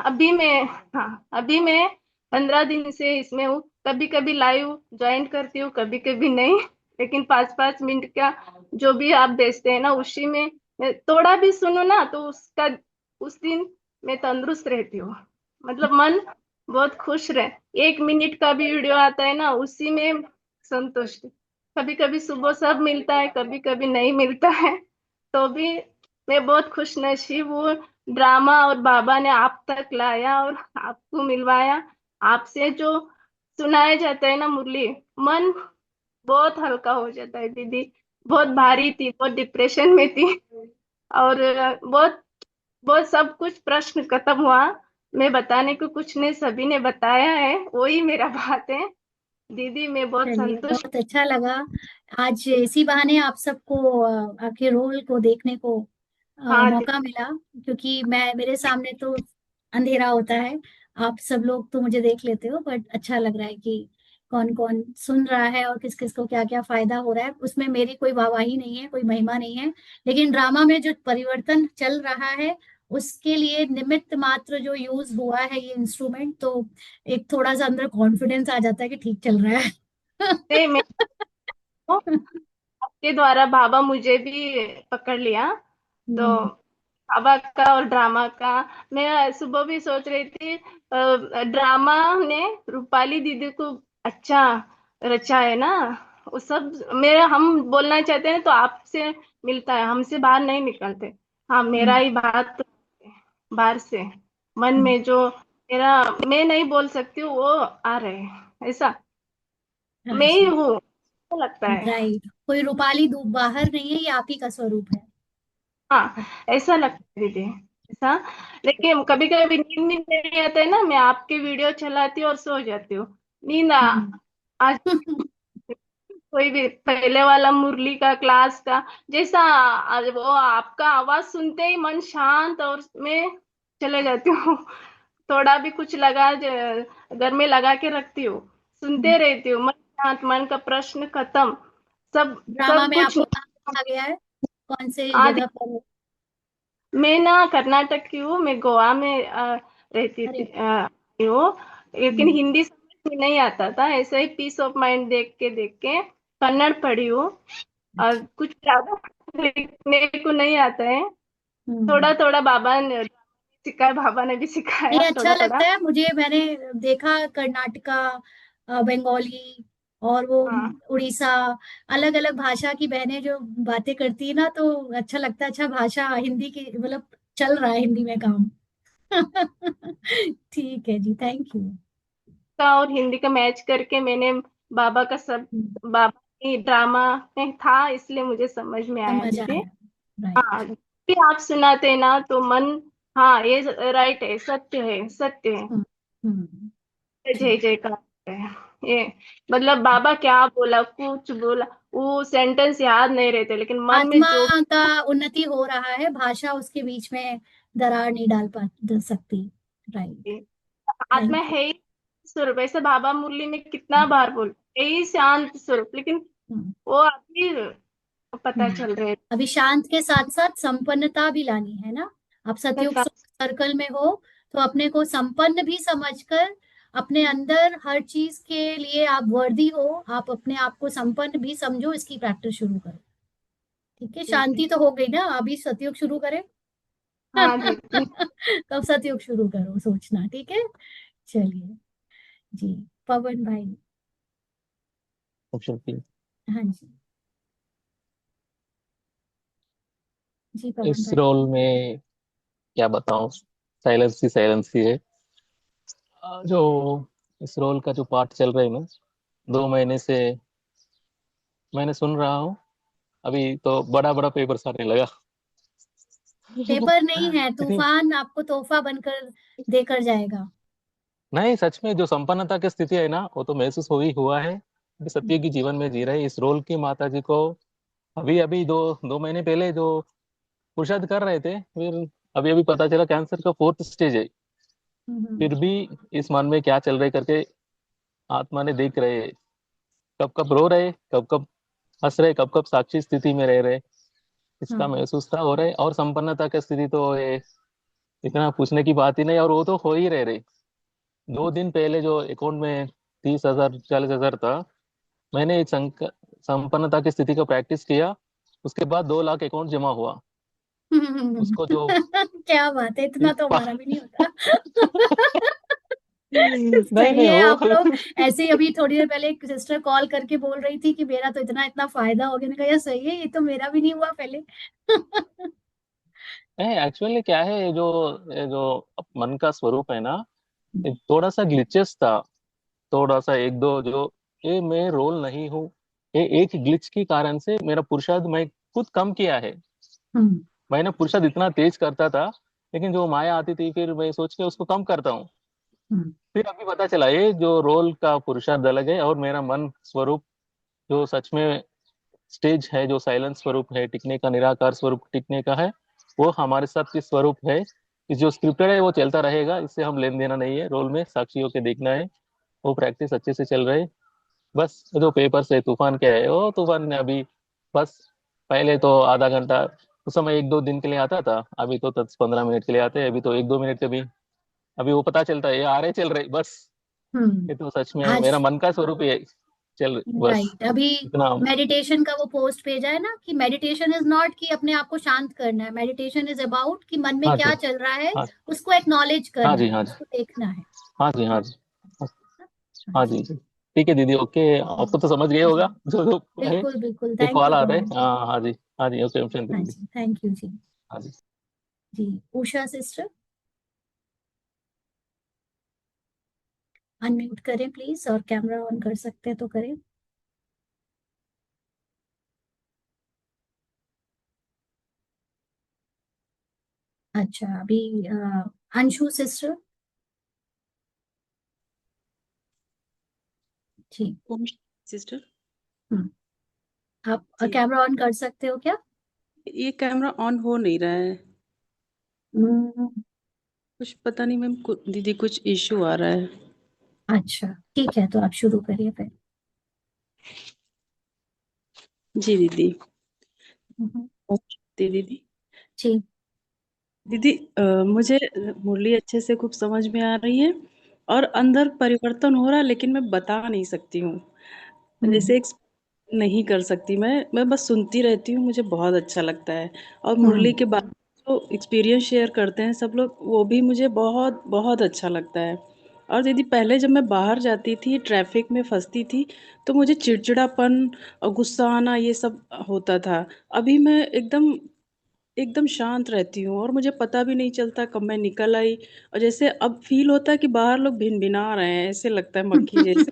अभी मैं हाँ, अभी मैं 15 दिन से इसमें हूँ। कभी कभी लाइव ज्वाइन करती हूँ, कभी कभी नहीं, लेकिन 5-5 मिनट का जो भी आप भेजते हैं ना, उसी में मैं थोड़ा भी सुनू ना, तो उसका उस दिन मैं तंदुरुस्त रहती हूँ। मतलब मन बहुत खुश रहे। 1 मिनट का भी वीडियो आता है ना, उसी में संतुष्ट। कभी कभी सुबह सब मिलता है, कभी कभी नहीं मिलता है, तो भी मैं बहुत खुश नसीब हूँ। ड्रामा और बाबा ने आप तक लाया और आपको मिलवाया। आपसे जो सुनाया जाता है ना मुरली, मन बहुत हल्का हो जाता है दीदी। बहुत भारी थी, बहुत डिप्रेशन में थी, और बहुत बहुत सब कुछ प्रश्न खत्म हुआ। मैं बताने को कुछ नहीं, सभी ने बताया है, वही मेरा बात है दीदी। मैं बहुत चलिए, संतुष्ट। बहुत अच्छा लगा। आज इसी बहाने आप सबको आपके रोल को देखने को हाँ मौका दीदी। मिला, क्योंकि मेरे सामने तो अंधेरा होता है। आप सब लोग तो मुझे देख लेते हो, बट अच्छा लग रहा है कि कौन कौन सुन रहा है और किस किस को क्या क्या फायदा हो रहा है। उसमें मेरी कोई वाहवाही नहीं है, कोई महिमा नहीं है, लेकिन ड्रामा में जो परिवर्तन चल रहा है उसके लिए निमित्त मात्र जो यूज हुआ है ये इंस्ट्रूमेंट, तो एक थोड़ा सा अंदर कॉन्फिडेंस आ जाता है कि ठीक चल रहा है। नहीं, मैं आपके द्वारा बाबा मुझे भी पकड़ लिया, तो हम्म। बाबा का और ड्रामा का। मैं सुबह भी सोच रही थी, ड्रामा ने रूपाली दीदी को अच्छा रचा है ना। वो सब मेरा हम बोलना चाहते हैं तो आपसे मिलता है, हमसे बाहर नहीं निकलते। हाँ, मेरा हम्म। ही बात बाहर से मन हम्म। में जो मेरा, मैं नहीं बोल सकती हूँ, वो आ रहे हैं ऐसा। हाँ मैं ही जी। हूँ, ऐसा लगता है। राइट, कोई रूपाली धूप बाहर नहीं है, ये आप ही का स्वरूप है। हाँ, ऐसा लगता है दीदी, ऐसा। लेकिन कभी कभी नींद भी नहीं आता है ना, मैं आपके वीडियो चलाती हूँ और सो जाती हूँ। नींद हम्म। आज कोई भी पहले वाला मुरली का क्लास का जैसा, वो आपका आवाज सुनते ही मन शांत, और मैं चले जाती हूँ। थोड़ा भी कुछ लगा घर में लगा के रखती हूँ, सुनते रहती हूँ, मन शांत, मन का प्रश्न खत्म, सब ड्रामा सब में कुछ। आपको कहाँ रखा गया है, कौन से आदि जगह पर? मैं ना कर्नाटक की हूँ, मैं गोवा में रहती अरे। थी, हूँ। लेकिन हम्म। हिंदी समझ में नहीं आता था, ऐसे ही पीस ऑफ माइंड देख के कन्नड़ पढ़ी हूँ। और अच्छा। कुछ ज्यादा लिखने को नहीं आता है। हम्म। थोड़ा थोड़ा बाबा ने सिखाया, बाबा ने भी नहीं, सिखाया अच्छा थोड़ा थोड़ा। लगता है मुझे। मैंने देखा कर्नाटका, बंगाली, और वो हाँ उड़ीसा, अलग अलग भाषा की बहनें जो बातें करती है ना, तो अच्छा लगता है। अच्छा, भाषा हिंदी की मतलब चल रहा है हिंदी में काम। ठीक है जी, थैंक यू। का और हिंदी का मैच करके मैंने बाबा का सब, बाबा की ड्रामा में था, इसलिए मुझे समझ में आया समझ दीदी। आया। राइट। हाँ, भी आप सुनाते ना तो मन, हाँ ये राइट है, सत्य है, सत्य है। हम्म। हम्म। जय ठीक। जयकार है ये। मतलब बाबा क्या बोला, कुछ बोला, वो सेंटेंस याद नहीं रहते, लेकिन मन में आत्मा जो का उन्नति हो रहा है, भाषा उसके बीच में दरार नहीं डाल सकती। राइट। आत्मा थैंक यू। है ही स्वरूप। ऐसे बाबा मुरली में कितना बार बोल, यही शांत स्वरूप, लेकिन हम्म। वो अभी पता हम्म। चल रहे अभी शांत के साथ साथ संपन्नता भी लानी है ना। आप सतयुग हैं। सर्कल में हो, तो अपने को संपन्न भी समझकर, अपने अंदर हर चीज के लिए आप वर्दी हो, आप अपने आप को संपन्न भी समझो, इसकी प्रैक्टिस शुरू करो। ठीक है, ठीक है। शांति तो हो गई ना, अभी सतयुग शुरू करें। हाँ दीदी। कब सतयुग शुरू करो सोचना, ठीक है। चलिए जी, पवन भाई। Option B. हाँ जी। जी पवन इस भाई। रोल में क्या बताऊं, साइलेंस ही है। जो इस रोल का जो पार्ट चल रहा है ना, 2 महीने से मैंने सुन रहा हूँ। अभी तो बड़ा बड़ा पेपर्स आने लगा। पेपर नहीं है, लेकिन तूफान आपको तोहफा बनकर देकर जाएगा। नहीं, सच में जो संपन्नता की स्थिति है ना, वो तो महसूस हो ही हुआ है। अभी सत्य की जीवन में जी रहे इस रोल की माता जी को अभी अभी 2 महीने पहले जो पुरुषार्थ कर रहे थे, फिर अभी अभी पता चला कैंसर का 4th स्टेज है। हम्म, फिर भी इस मन में क्या चल रहा है करके आत्मा ने देख रहे, कब कब रो रहे, कब कब हंस रहे, कब कब साक्षी स्थिति में रह रहे, इसका हाँ, महसूस था हो रहा है। और संपन्नता की स्थिति तो ये इतना पूछने की बात ही नहीं, और वो तो हो ही रहे। 2 दिन पहले जो अकाउंट में 30,000 40,000 था, मैंने एक संपन्नता की स्थिति का प्रैक्टिस किया, उसके बाद 2 लाख अकाउंट जमा हुआ। उसको जो क्या बात है, इतना तो हमारा भी नहीं होता। नहीं सही नहीं है वो आप लोग। ऐसे ही अभी थोड़ी देर पहले एक सिस्टर कॉल करके बोल रही थी कि मेरा तो इतना इतना फायदा हो गया। मैंने कहा यार सही है, ये तो मेरा भी नहीं हुआ पहले। नहीं, एक्चुअली क्या है, ये जो मन का स्वरूप है ना, ये थोड़ा सा ग्लिचेस था। थोड़ा सा एक दो जो, ये मैं रोल नहीं हूँ, ये एक ग्लिच के कारण से मेरा पुरुषार्थ मैं खुद कम किया है। हम्म, मैंने पुरुषार्थ इतना तेज करता था, लेकिन जो माया आती थी फिर मैं सोच के उसको कम करता हूँ। हम्म, फिर अभी पता चला ये जो रोल का पुरुषार्थ अलग है, और मेरा मन स्वरूप जो सच में स्टेज है, जो साइलेंस स्वरूप है, टिकने का, निराकार स्वरूप टिकने का है, वो हमारे साथ की स्वरूप है। इस जो स्क्रिप्टेड है वो चलता रहेगा, इससे हम लेन देना नहीं है, रोल में साक्षी होके देखना है। वो प्रैक्टिस अच्छे से चल रही है। बस जो पेपर से तूफान क्या है, वो तूफान ने अभी बस, पहले तो आधा घंटा, उस समय 1-2 दिन के लिए आता था, अभी तो 10-15 मिनट के लिए आते हैं। अभी तो 1-2 मिनट के भी अभी वो पता चलता है, ये आ रहे चल रहे बस। हम्म। ये तो सच में आज मेरा मन का स्वरूप ही है, चल बस राइट, अभी इतना। मेडिटेशन का वो पोस्ट भेजा है ना कि मेडिटेशन इज नॉट कि अपने आप को शांत करना है, मेडिटेशन इज अबाउट कि मन में हाँ जी, क्या चल रहा है हाँ, उसको एक्नॉलेज हाँ करना जी, है, हाँ जी, उसको देखना है। हाँ जी, हाँ जी, हाँ हाँ जी। जी। ठीक है दीदी, ओके, आपको तो समझ गए जी होगा जो जो है। बिल्कुल बिल्कुल, एक थैंक कॉल यू आ रहा है, बहुत। हाँ हाँ जी, हाँ जी, ओके, शांति हाँ दीदी। जी, थैंक यू जी। हाँ जी। जी, उषा सिस्टर अनम्यूट करें प्लीज, और कैमरा ऑन कर सकते हैं तो करें। अच्छा, अभी अंशु सिस्टर। जी। सिस्टर हम्म, आप जी, कैमरा ऑन कर सकते हो क्या? ये कैमरा ऑन हो नहीं रहा है। हम्म, कुछ पता नहीं मैम, दीदी कुछ इशू आ रहा है। अच्छा ठीक है, तो आप शुरू करिए फिर। जी दीदी। हम्म, दीदी जी। दीदी मुझे मुरली अच्छे से खूब समझ में आ रही है, और अंदर परिवर्तन हो रहा है, लेकिन मैं बता नहीं सकती हूँ। हम्म, जैसे नहीं कर सकती, मैं बस सुनती रहती हूँ, मुझे बहुत अच्छा लगता है। और मुरली हम्म, के बाद जो एक्सपीरियंस शेयर करते हैं सब लोग, वो भी मुझे बहुत बहुत अच्छा लगता है। और दीदी पहले जब मैं बाहर जाती थी, ट्रैफिक में फंसती थी, तो मुझे चिड़चिड़ापन और गुस्सा आना ये सब होता था। अभी मैं एकदम एकदम शांत रहती हूँ, और मुझे पता भी नहीं चलता कब मैं निकल आई। और जैसे अब फील होता है कि बाहर लोग भिनभिना रहे हैं, ऐसे लगता है मक्खी जैसे।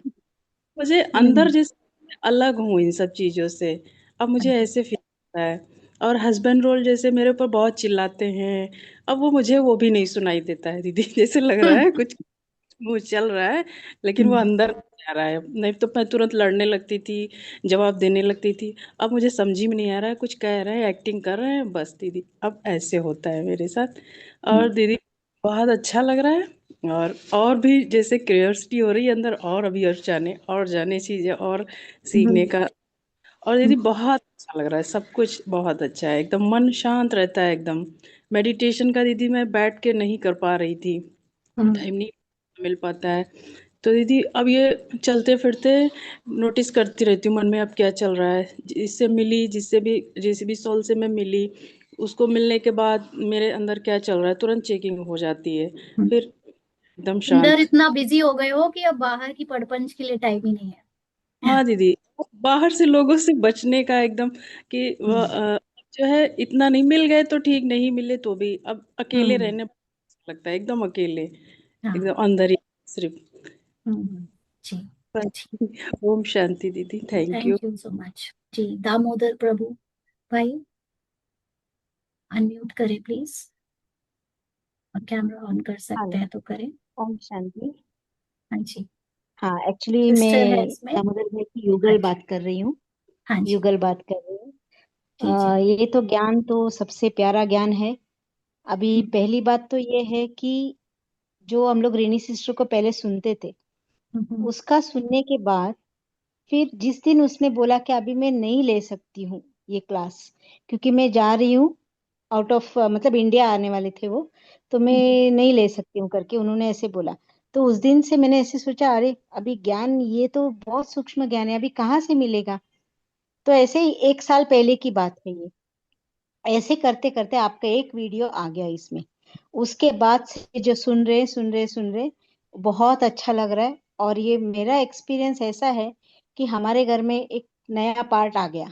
मुझे अंदर हम्म, जैसे अलग हूँ इन सब चीज़ों से। अब मुझे ऐसे फील होता है। और हस्बैंड रोल जैसे मेरे ऊपर बहुत चिल्लाते हैं, अब मुझे वो भी नहीं सुनाई देता है दीदी। जैसे लग रहा है कुछ मुंह चल रहा है, लेकिन वो हम्म, अंदर नहीं आ रहा है। नहीं तो मैं तुरंत लड़ने लगती थी, जवाब देने लगती थी। अब मुझे समझ ही में नहीं आ रहा है, कुछ कह रहे हैं, एक्टिंग कर रहे हैं बस दीदी, अब ऐसे होता है मेरे साथ। और दीदी बहुत अच्छा लग रहा है। और भी जैसे क्यूरियोसिटी हो रही है अंदर, और अभी और जाने चीजें और सीखने हम्म, का। और दीदी बहुत अच्छा लग रहा है, सब कुछ बहुत अच्छा है, एकदम मन शांत रहता है एकदम। मेडिटेशन का दीदी मैं बैठ के नहीं कर पा रही थी, हम्म, टाइम नहीं मिल पाता है। तो दीदी अब ये चलते फिरते नोटिस करती रहती हूँ मन में अब क्या चल रहा है। जिससे मिली, जिस भी सोल से मैं मिली, उसको मिलने के बाद मेरे अंदर क्या चल रहा है तुरंत चेकिंग हो जाती है। हम्म। फिर एकदम अंदर शांत। इतना बिजी हो गए हो कि अब बाहर की पड़पंच के लिए टाइम ही नहीं है। हाँ दीदी, बाहर से लोगों से बचने का एकदम, कि हम्म, जो है इतना नहीं, मिल गए तो ठीक, नहीं मिले तो भी अब अकेले हम्म, रहने अच्छा लगता है, एकदम अकेले, हाँ, एकदम अंदर ही सिर्फ। हम्म, जी। ओम शांति दीदी, thank you. Thank you so much. जी, दामोदर प्रभु भाई अनम्यूट करें प्लीज, और कैमरा ऑन कर सकते हेलो। हैं तो करें। ओम शांति। हाँ जी, हाँ, एक्चुअली सिस्टर है मैं इसमें। दामोदर भाई की युगल अच्छा, बात कर रही हूँ। हाँ जी, युगल बात कर रही हूँ। जी जी। ये तो ज्ञान तो सबसे प्यारा ज्ञान है। अभी हम्म, पहली बात तो ये है कि जो हम लोग रेनी सिस्टर को पहले सुनते थे, हम्म, उसका सुनने के बाद फिर जिस दिन उसने बोला कि अभी मैं नहीं ले सकती हूँ ये क्लास, क्योंकि मैं जा रही हूँ आउट ऑफ, मतलब इंडिया आने वाले थे वो, तो मैं नहीं ले सकती हूँ करके उन्होंने ऐसे बोला। तो उस दिन से मैंने ऐसे सोचा, अरे अभी ज्ञान ये तो बहुत सूक्ष्म ज्ञान है, अभी कहाँ से मिलेगा। तो ऐसे ही 1 साल पहले की बात है ये। ऐसे करते करते आपका एक वीडियो आ गया इसमें, उसके बाद से जो सुन रहे बहुत अच्छा लग रहा है। और ये मेरा एक्सपीरियंस ऐसा है कि हमारे घर में एक नया पार्ट आ गया।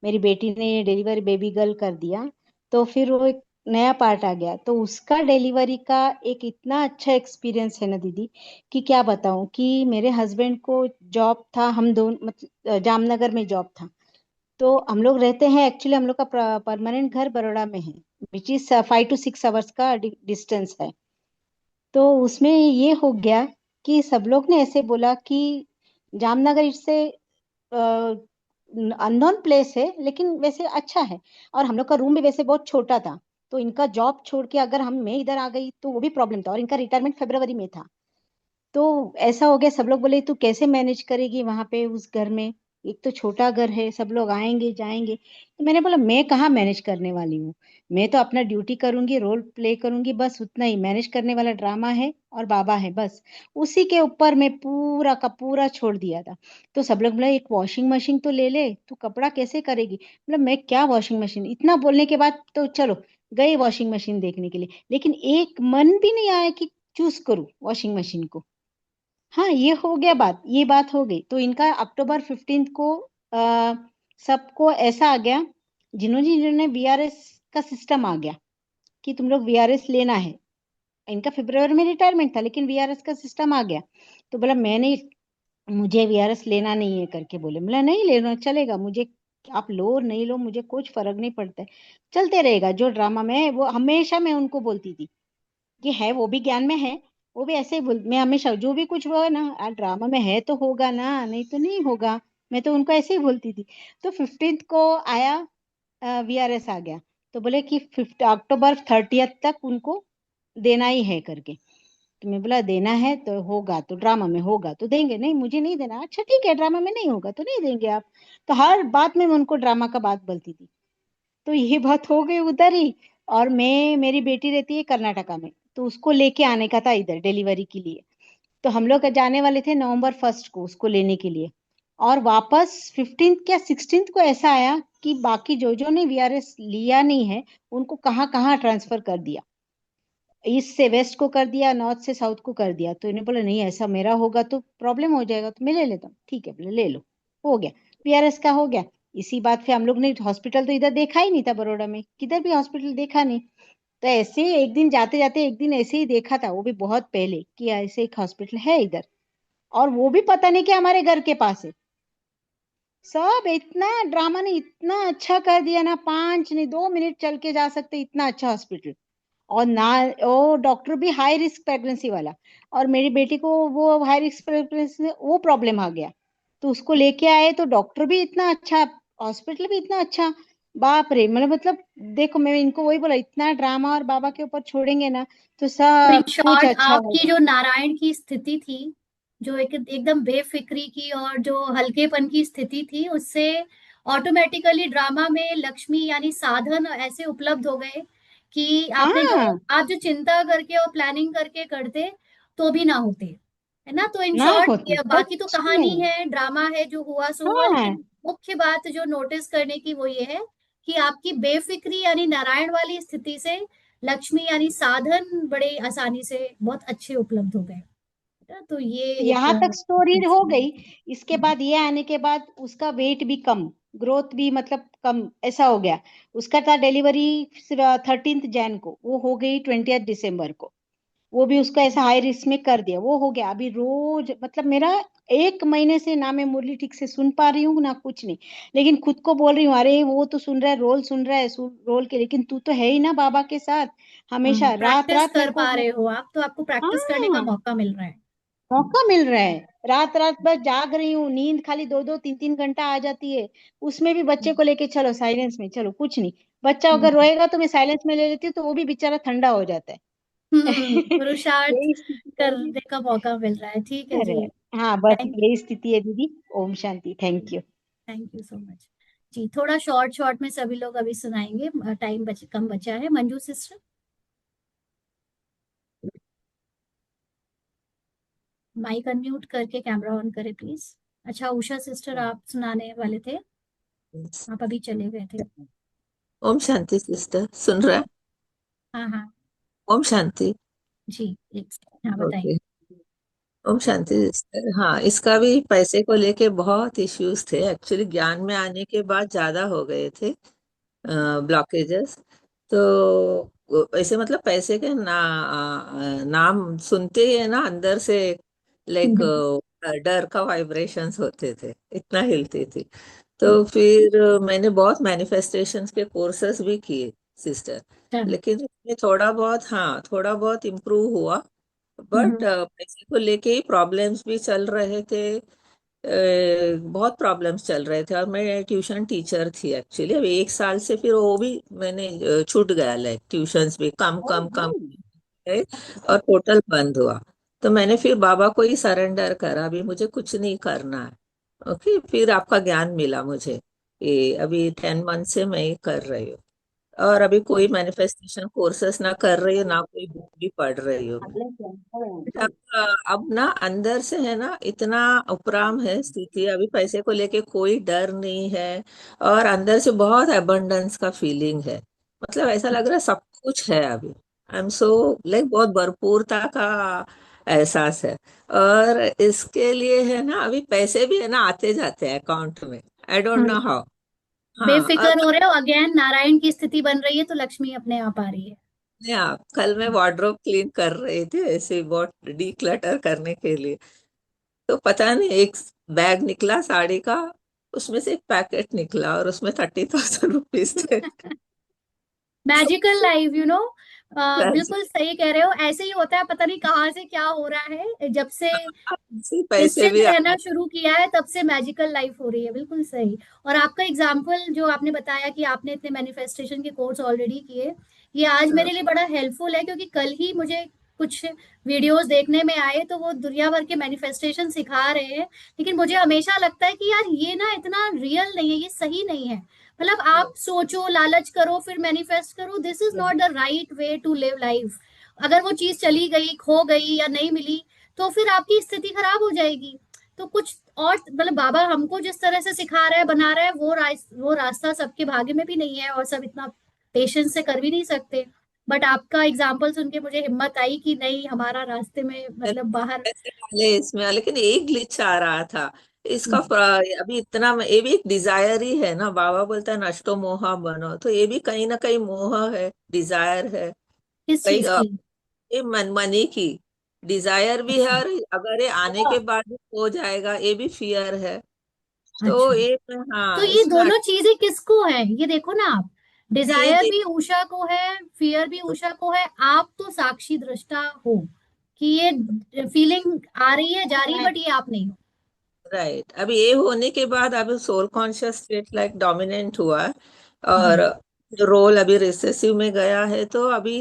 मेरी बेटी ने डिलीवरी बेबी गर्ल कर दिया, तो फिर वो एक नया पार्ट आ गया। तो उसका डिलीवरी का एक इतना अच्छा एक्सपीरियंस है ना दीदी, कि क्या बताऊं। कि मेरे हस्बैंड को जॉब था, हम दोनों मतलब जामनगर में जॉब था। तो हम लोग रहते हैं, एक्चुअली हम लोग का परमानेंट घर बड़ौदा में है, विच इज 5 to 6 आवर्स का डिस्टेंस है। तो उसमें ये हो गया कि सब लोग ने ऐसे बोला कि जामनगर इससे अननोन प्लेस है, लेकिन वैसे अच्छा है। और हम लोग का रूम भी वैसे बहुत छोटा था। तो इनका जॉब छोड़ के अगर हम मैं इधर आ गई तो वो भी प्रॉब्लम था, और इनका रिटायरमेंट फरवरी में था। तो ऐसा हो गया, सब लोग बोले तू कैसे मैनेज करेगी वहां पे उस घर में, एक तो छोटा घर है, सब लोग आएंगे जाएंगे। तो मैंने बोला मैं कहाँ मैनेज करने वाली हूँ, मैं तो अपना ड्यूटी करूंगी, रोल प्ले करूंगी, बस उतना ही। मैनेज करने वाला ड्रामा है और बाबा है, बस उसी के ऊपर मैं पूरा का पूरा छोड़ दिया था। तो सब लोग बोला एक वॉशिंग मशीन तो ले ले, तू कपड़ा कैसे करेगी। मतलब मैं क्या वॉशिंग मशीन, इतना बोलने के बाद तो चलो गए वॉशिंग मशीन देखने के लिए। लेकिन एक मन भी नहीं आया कि चूज करूँ वॉशिंग मशीन को। हाँ, ये हो गया बात, ये बात हो गई। तो इनका अक्टूबर 15 को सबको ऐसा आ गया, जिन्होंने जिन्होंने वीआरएस का सिस्टम आ गया कि तुम लोग वीआरएस लेना है। इनका फरवरी में रिटायरमेंट था, लेकिन वीआरएस का सिस्टम आ गया। तो बोला मैंने, मुझे वीआरएस लेना नहीं है करके बोले। बोला नहीं लेना चलेगा मुझे, आप लो और नहीं लो मुझे कुछ फर्क नहीं पड़ता है, चलते रहेगा जो ड्रामा में है। वो हमेशा मैं उनको बोलती थी कि है वो भी ज्ञान में है। वो भी ऐसे ही बोल, मैं हमेशा जो भी कुछ वो है ना ड्रामा में है तो होगा ना, नहीं तो नहीं होगा। मैं तो उनको ऐसे ही बोलती थी। तो 15 को आया, वीआरएस आ गया। तो बोले कि 5 अक्टूबर 30 तक उनको देना ही है करके। तो मैं बोला देना है तो होगा, तो ड्रामा में होगा तो देंगे, नहीं मुझे नहीं देना, अच्छा ठीक है ड्रामा में नहीं होगा तो नहीं देंगे आप। तो हर बात में मैं उनको ड्रामा का बात बोलती थी। तो ये बात हो गई उधर ही। और मैं, मेरी बेटी रहती है कर्नाटका में, तो उसको लेके आने का था इधर डिलीवरी के लिए। तो हम लोग जाने वाले थे नवंबर 1 को उसको लेने के लिए। और वापस 15 या 16 को ऐसा आया कि बाकी जो जो ने वीआरएस लिया नहीं है उनको कहाँ कहाँ ट्रांसफर कर दिया। ईस्ट से वेस्ट को कर दिया, नॉर्थ से साउथ को कर दिया। तो इन्हें बोला नहीं ऐसा मेरा होगा तो प्रॉब्लम हो जाएगा, तो मैं ले लेता हूँ। ठीक है बोले ले लो, हो गया, वीआरएस का हो गया। इसी बात पे हम लोग ने हॉस्पिटल तो इधर देखा ही नहीं था, बड़ौदा में किधर भी हॉस्पिटल देखा नहीं। तो ऐसे ही एक दिन जाते जाते एक दिन ऐसे ही देखा था, वो भी बहुत पहले, कि ऐसे एक हॉस्पिटल है इधर, और वो भी पता नहीं कि हमारे घर के पास है। सब इतना ड्रामा ने इतना अच्छा कर दिया ना, 5 नहीं 2 मिनट चल के जा सकते, इतना अच्छा हॉस्पिटल। और ना, वो डॉक्टर भी हाई रिस्क प्रेगनेंसी वाला। और मेरी बेटी को वो हाई रिस्क प्रेगनेंसी में वो प्रॉब्लम आ गया। तो उसको लेके आए तो डॉक्टर भी इतना अच्छा, हॉस्पिटल भी इतना अच्छा। बाप रे, मतलब देखो मैं इनको वही बोला, इतना ड्रामा और बाबा के ऊपर छोड़ेंगे ना तो तो इन सब कुछ शॉर्ट अच्छा आपकी होगा। जो नारायण की स्थिति थी, जो एकदम बेफिक्री की और जो हल्केपन की स्थिति थी, उससे ऑटोमेटिकली ड्रामा में लक्ष्मी यानी साधन ऐसे उपलब्ध हो गए कि आपने जो, हाँ, आप जो चिंता करके और प्लानिंग करके करते तो भी ना होते, है ना। तो इन ना होती शॉर्ट बाकी तो सच कहानी में। है, ड्रामा है, जो हुआ सो हुआ, हाँ, लेकिन मुख्य बात जो नोटिस करने की वो ये है कि आपकी बेफिक्री यानी नारायण वाली स्थिति से लक्ष्मी यानी साधन बड़े आसानी से बहुत अच्छे उपलब्ध हो गए, है ना? तो ये एक यहाँ तक स्टोरी हो गई। इसके बाद ये आने के बाद उसका वेट भी कम, ग्रोथ भी मतलब कम ऐसा हो गया। उसका था डिलीवरी 13 जैन को, वो हो गई 20 दिसंबर को। वो भी उसका ऐसा हाई रिस्क में कर दिया, वो हो गया। अभी रोज मतलब मेरा 1 महीने से ना मैं मुरली ठीक से सुन पा रही हूँ ना कुछ नहीं, लेकिन खुद को बोल रही हूँ अरे वो तो सुन रहा है, रोल सुन रहा है, रोल के, लेकिन तू तो है ही ना बाबा के साथ हमेशा, रात प्रैक्टिस रात कर मेरे पा को। रहे हो आप, तो आपको प्रैक्टिस करने का हाँ, मौका मिल रहा है। मौका मिल रहा है। रात रात भर जाग रही हूँ, नींद खाली 2-2 3-3 घंटा आ जाती है, उसमें भी बच्चे को लेके चलो साइलेंस में, चलो कुछ नहीं, बच्चा अगर रोएगा तो मैं साइलेंस में ले लेती हूँ, तो वो भी बेचारा ठंडा हो जाता है। पुरुषार्थ यही स्थिति है दीदी। करने का मौका मिल रहा है। ठीक है अरे जी। हाँ, बस थैंक यही स्थिति है दीदी। ओम शांति, thank you. Thank you so much जी। थोड़ा शॉर्ट शॉर्ट में सभी लोग अभी सुनाएंगे, टाइम कम बचा है। मंजू सिस्टर, माइक अनम्यूट करके कैमरा ऑन करें प्लीज। अच्छा, उषा सिस्टर आप सुनाने वाले थे, आप अभी चले गए थे। ओम शांति सिस्टर, सुन रहा है? हाँ हाँ ओम शांति। जी, एक सेकंड, हाँ बताइए। ओके। ओम शांति सिस्टर, हाँ, इसका भी पैसे को लेके बहुत इश्यूज थे एक्चुअली। ज्ञान में आने के बाद ज्यादा हो गए थे ब्लॉकेजेस। तो ऐसे मतलब पैसे के नाम सुनते ही है ना, अंदर से लाइक डर का वाइब्रेशंस होते थे, इतना हिलती थी। तो फिर मैंने बहुत मैनिफेस्टेशंस के कोर्सेस भी किए सिस्टर, लेकिन उसमें थोड़ा बहुत, हाँ, थोड़ा बहुत इम्प्रूव हुआ। बट पैसे को लेके ही प्रॉब्लम्स भी चल रहे थे। बहुत प्रॉब्लम्स चल रहे थे, और मैं ट्यूशन टीचर थी एक्चुअली। अभी 1 साल से फिर वो भी मैंने छूट गया, लाइक ट्यूशंस भी कम कम कम गए और टोटल बंद हुआ। तो मैंने फिर बाबा को ही सरेंडर करा, अभी मुझे कुछ नहीं करना है। ओके, फिर आपका ज्ञान मिला मुझे। ये अभी 10 मंथ से मैं ये कर रही हूँ, और अभी कोई मैनिफेस्टेशन कोर्सेस ना कर रही हूँ, ना कोई बुक भी पढ़ रही हूँ मैं। अब अब ना अंदर से है ना, इतना उपराम है स्थिति, अभी पैसे को लेके कोई डर नहीं है, और अंदर से बहुत अबंडेंस का फीलिंग है। मतलब ऐसा लग रहा है सब कुछ है अभी। आई एम सो लाइक बहुत भरपूरता का एहसास है। और इसके लिए है ना, अभी पैसे भी है ना आते जाते हैं अकाउंट में, आई डोंट नो हाउ। हाँ, बेफिक्र हो रहे हो, अगेन नारायण की स्थिति बन रही है तो लक्ष्मी अपने आप आ रही है। हाँ, कल मैं वार्डरोब क्लीन कर रही थी ऐसे बहुत डीक्लटर करने के लिए। तो पता नहीं एक बैग निकला साड़ी का, उसमें से एक पैकेट निकला और उसमें 30,000 रुपीज थे। Magical life, you know. पैसे बिल्कुल सही कह रहे हो, ऐसे ही होता है, पता नहीं कहाँ से क्या हो रहा है। जब से पैसे निश्चिंत भी रहना शुरू किया है तब से मैजिकल लाइफ हो रही है। बिल्कुल सही। और आपका एग्जाम्पल जो आपने बताया कि आपने इतने मैनिफेस्टेशन के कोर्स ऑलरेडी किए, ये आज मेरे लिए बड़ा हेल्पफुल है, क्योंकि कल ही मुझे कुछ वीडियोस देखने में आए तो वो दुनिया भर के मैनिफेस्टेशन सिखा रहे हैं, लेकिन मुझे हमेशा लगता है कि यार ये ना इतना रियल नहीं है, ये सही नहीं है। मतलब आप सोचो, लालच करो, फिर मैनिफेस्ट करो, this is not the right way to live life. अगर वो चीज चली गई, खो गई या नहीं मिली, तो फिर आपकी स्थिति खराब हो जाएगी। तो कुछ और, मतलब बाबा हमको जिस तरह से सिखा रहा है, बना रहा है, वो रास्ता सबके भाग्य में भी नहीं है, और सब इतना पेशेंस से कर भी नहीं सकते। बट आपका एग्जाम्पल सुन के मुझे हिम्मत आई कि नहीं, हमारा रास्ते में मतलब बाहर। पैसे डाले इसमें, लेकिन एक ग्लिच आ रहा था इसका। अभी इतना ये भी एक डिजायर ही है ना, बाबा बोलता है नष्टो मोहा बनो, तो ये भी कहीं ना कहीं मोह है, डिजायर है। किस कहीं चीज की? ये मनी की डिजायर भी है, और अगर ये आने के बाद भी हो जाएगा, ये भी फियर है। तो अच्छा, ये तो हाँ, ये इसमें दोनों चीजें किसको है, ये देखो ना आप। ये डिजायर भी उषा को है, फियर भी उषा को है। आप तो साक्षी दृष्टा हो कि ये फीलिंग आ रही है, जा रही है, बट ये आप नहीं हो। राइट। अभी ये होने के बाद अभी soul conscious state like dominant हुआ है, और जी, रोल अभी रिसेसिव में गया है। तो अभी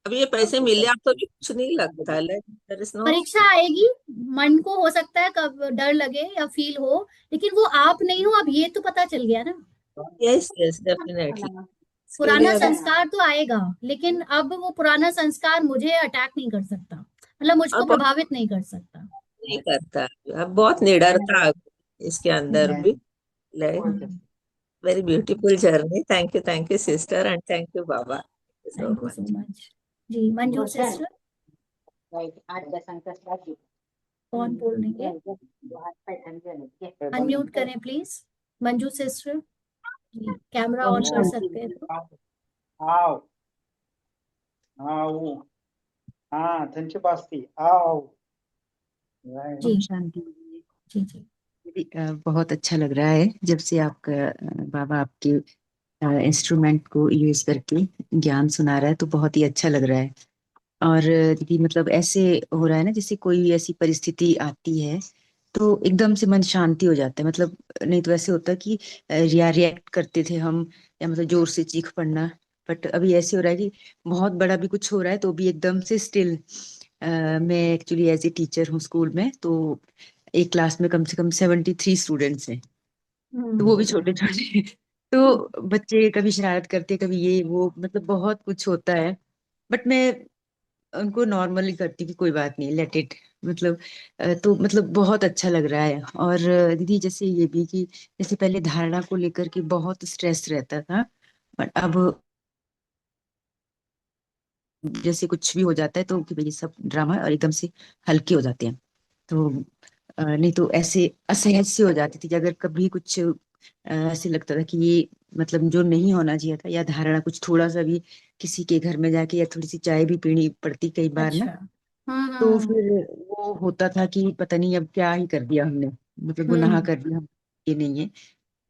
अभी ये पैसे मिले आप तो भी कुछ नहीं लगता है, लाइक देयर इज नो। परीक्षा आएगी। मन को हो सकता है कब डर लगे या फील हो, लेकिन वो आप नहीं हो, अब ये तो पता चल गया ना। Yes yes, definitely. इसके लिए पुराना अभी संस्कार तो आएगा, लेकिन अब वो पुराना संस्कार मुझे अटैक नहीं कर सकता, मतलब मुझको अब प्रभावित नहीं कर सकता। नहीं करता है। अब बहुत निडरता आ गई इसके अंदर भी, like hmm, very beautiful journey. Thank you sister, and thank you बाबा so thank you so much. Much जी। मंजू सिस्टर, कौन बोलेंगे? अनम्यूट करें प्लीज। मंजू सिस्टर जी, कैमरा ऑन कर सकते हैं तो। हाँ धनची पास्ती आओ। जी ओम शांति। जी जी। दीदी, बहुत अच्छा लग रहा है जब से आपका बाबा आपके इंस्ट्रूमेंट को यूज करके ज्ञान सुना रहा है, तो बहुत ही अच्छा लग रहा है। और दीदी मतलब ऐसे हो रहा है ना, जैसे कोई ऐसी परिस्थिति आती है तो एकदम से मन शांति हो जाता है। मतलब नहीं तो ऐसे होता है कि या रिएक्ट करते थे हम, या मतलब जोर से चीख पड़ना। बट अभी ऐसे हो रहा है कि बहुत बड़ा भी कुछ हो रहा है तो भी एकदम से स्टिल। मैं एक्चुअली एज ए टीचर हूँ स्कूल में, तो एक क्लास में कम से कम 73 स्टूडेंट्स हैं, तो वो भी छोटे छोटे। तो बच्चे कभी शरारत करते, कभी ये वो, मतलब बहुत कुछ होता है। बट मैं उनको नॉर्मली करती कि कोई बात नहीं, लेट इट। मतलब तो मतलब बहुत अच्छा लग रहा है। और दीदी जैसे ये भी कि जैसे पहले धारणा को लेकर के बहुत स्ट्रेस रहता था, बट अब जैसे कुछ भी हो जाता है तो कि भाई ये सब ड्रामा है, और एकदम से हल्के हो जाते हैं। तो नहीं तो ऐसे असहज सी हो जाती थी कि अगर कभी कुछ ऐसे लगता था कि ये मतलब जो नहीं होना चाहिए था, या धारणा कुछ थोड़ा सा भी किसी के घर में जाके, या थोड़ी सी चाय भी पीनी पड़ती कई बार ना, अच्छा। तो हम्म। फिर वो होता था कि पता नहीं अब क्या ही कर दिया हमने, मतलब गुनाह हम्म। कर दिया ये नहीं है।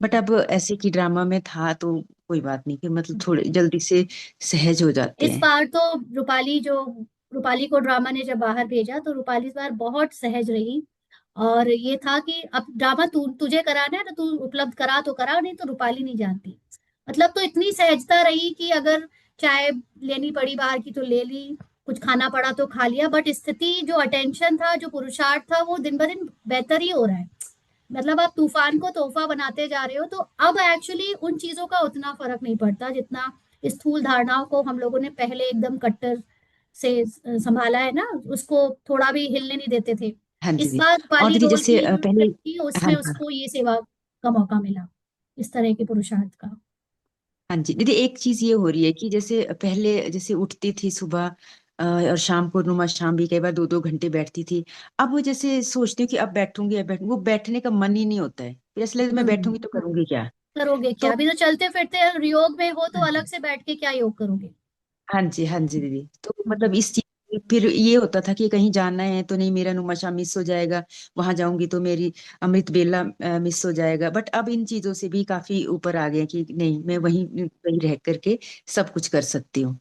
बट अब ऐसे की ड्रामा में था तो कोई बात नहीं, फिर मतलब थोड़े जल्दी से सहज हो जाते इस हैं। बार तो रूपाली को ड्रामा ने जब बाहर भेजा तो रूपाली इस बार बहुत सहज रही। और ये था कि अब ड्रामा तुझे कराना है ना, तू उपलब्ध करा तो करा, नहीं तो रूपाली नहीं जानती। मतलब तो इतनी सहजता रही कि अगर चाय लेनी पड़ी बाहर की तो ले ली, कुछ खाना पड़ा तो खा लिया। बट स्थिति जो अटेंशन था, जो पुरुषार्थ था, वो दिन ब दिन बेहतर ही हो रहा है। मतलब आप तूफान को तोहफा बनाते जा रहे हो, तो अब एक्चुअली उन चीजों का उतना फर्क नहीं पड़ता जितना स्थूल धारणाओं को हम लोगों ने पहले एकदम कट्टर से संभाला है ना, उसको थोड़ा भी हिलने नहीं देते थे। हाँ जी इस दीदी। बार और वाली दीदी रोल जैसे की जो पहले, थी हाँ उसमें हाँ उसको ये सेवा का मौका मिला, इस तरह के पुरुषार्थ का। हाँ जी दीदी, एक चीज ये हो रही है कि जैसे पहले जैसे उठती थी सुबह और शाम को नुमा शाम भी कई बार 2-2 घंटे बैठती थी। अब वो जैसे सोचती हूँ कि अब बैठूंगी, अब बैठूंगी, वो बैठने का मन ही नहीं होता है, फिर ऐसा लगता है मैं बैठूंगी हम्म। तो करूंगी क्या। करोगे क्या? तो अभी तो चलते फिरते योग में हो तो हाँ अलग जी, से बैठ के क्या योग करोगे? हाँ जी दीदी। तो हम्म। मतलब इस चीज फिर ये होता था कि कहीं जाना है तो नहीं, मेरा नुमाशा मिस हो जाएगा, वहां जाऊंगी तो मेरी अमृत बेला मिस हो जाएगा। बट अब इन चीजों से भी काफी ऊपर आ गए कि नहीं, मैं वहीं वहीं रह करके सब कुछ कर सकती हूँ।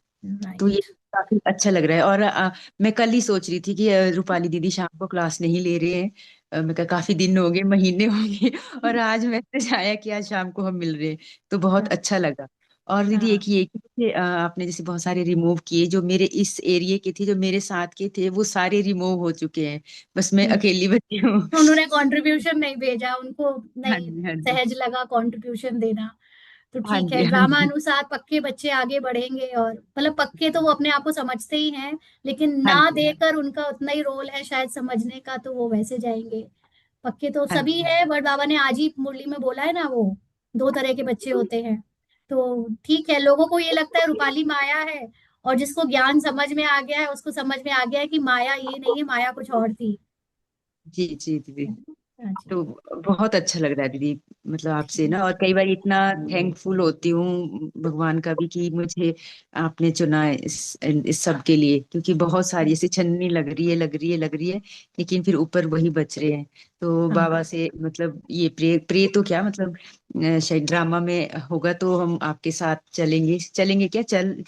तो ये राइट। काफी अच्छा लग रहा है। और मैं कल ही सोच रही थी कि रूपाली दीदी शाम को क्लास नहीं ले रहे हैं। मैं कहा काफी दिन हो गए, महीने हो गए, और आज मैसेज आया कि आज शाम को हम मिल रहे हैं, तो बहुत अच्छा लगा। और दीदी हाँ। एक ये कि जैसे, आपने जैसे बहुत सारे रिमूव किए, जो मेरे इस एरिया के थे, जो मेरे साथ के थे, वो सारे रिमूव हो चुके हैं, बस मैं हम्म। अकेली बची हूँ। उन्होंने कंट्रीब्यूशन नहीं भेजा, उनको हाँ नहीं जी हाँ जी सहज लगा कंट्रीब्यूशन देना। तो हाँ ठीक है, जी हाँ ड्रामा जी अनुसार पक्के बच्चे आगे बढ़ेंगे, और मतलब पक्के तो वो अपने आप को समझते ही हैं, लेकिन हाँ ना जी देकर उनका उतना ही रोल है शायद समझने का, तो वो वैसे जाएंगे। पक्के तो हाँ सभी जी है, बट बाबा ने आज ही मुरली में बोला है ना, वो दो तरह के बच्चे होते हैं। तो ठीक है, लोगों को ये लगता है रूपाली माया है, और जिसको ज्ञान समझ में आ गया है उसको समझ में आ गया है कि माया ये नहीं है, माया कुछ और थी। जी जी दीदी। हाँ जी। तो बहुत अच्छा लग रहा है दीदी, मतलब आपसे ठीक। ना, और कई बार इतना थैंकफुल होती हूँ भगवान का भी कि मुझे आपने चुना है इस सब के लिए, क्योंकि बहुत सारी ऐसी छन्नी लग रही है, लग रही है, लग रही है, लेकिन फिर ऊपर वही बच रहे हैं। तो हाँ। बाबा से मतलब ये प्रे प्रे तो क्या मतलब, शायद ड्रामा में होगा तो हम आपके साथ चलेंगे, चलेंगे क्या, चल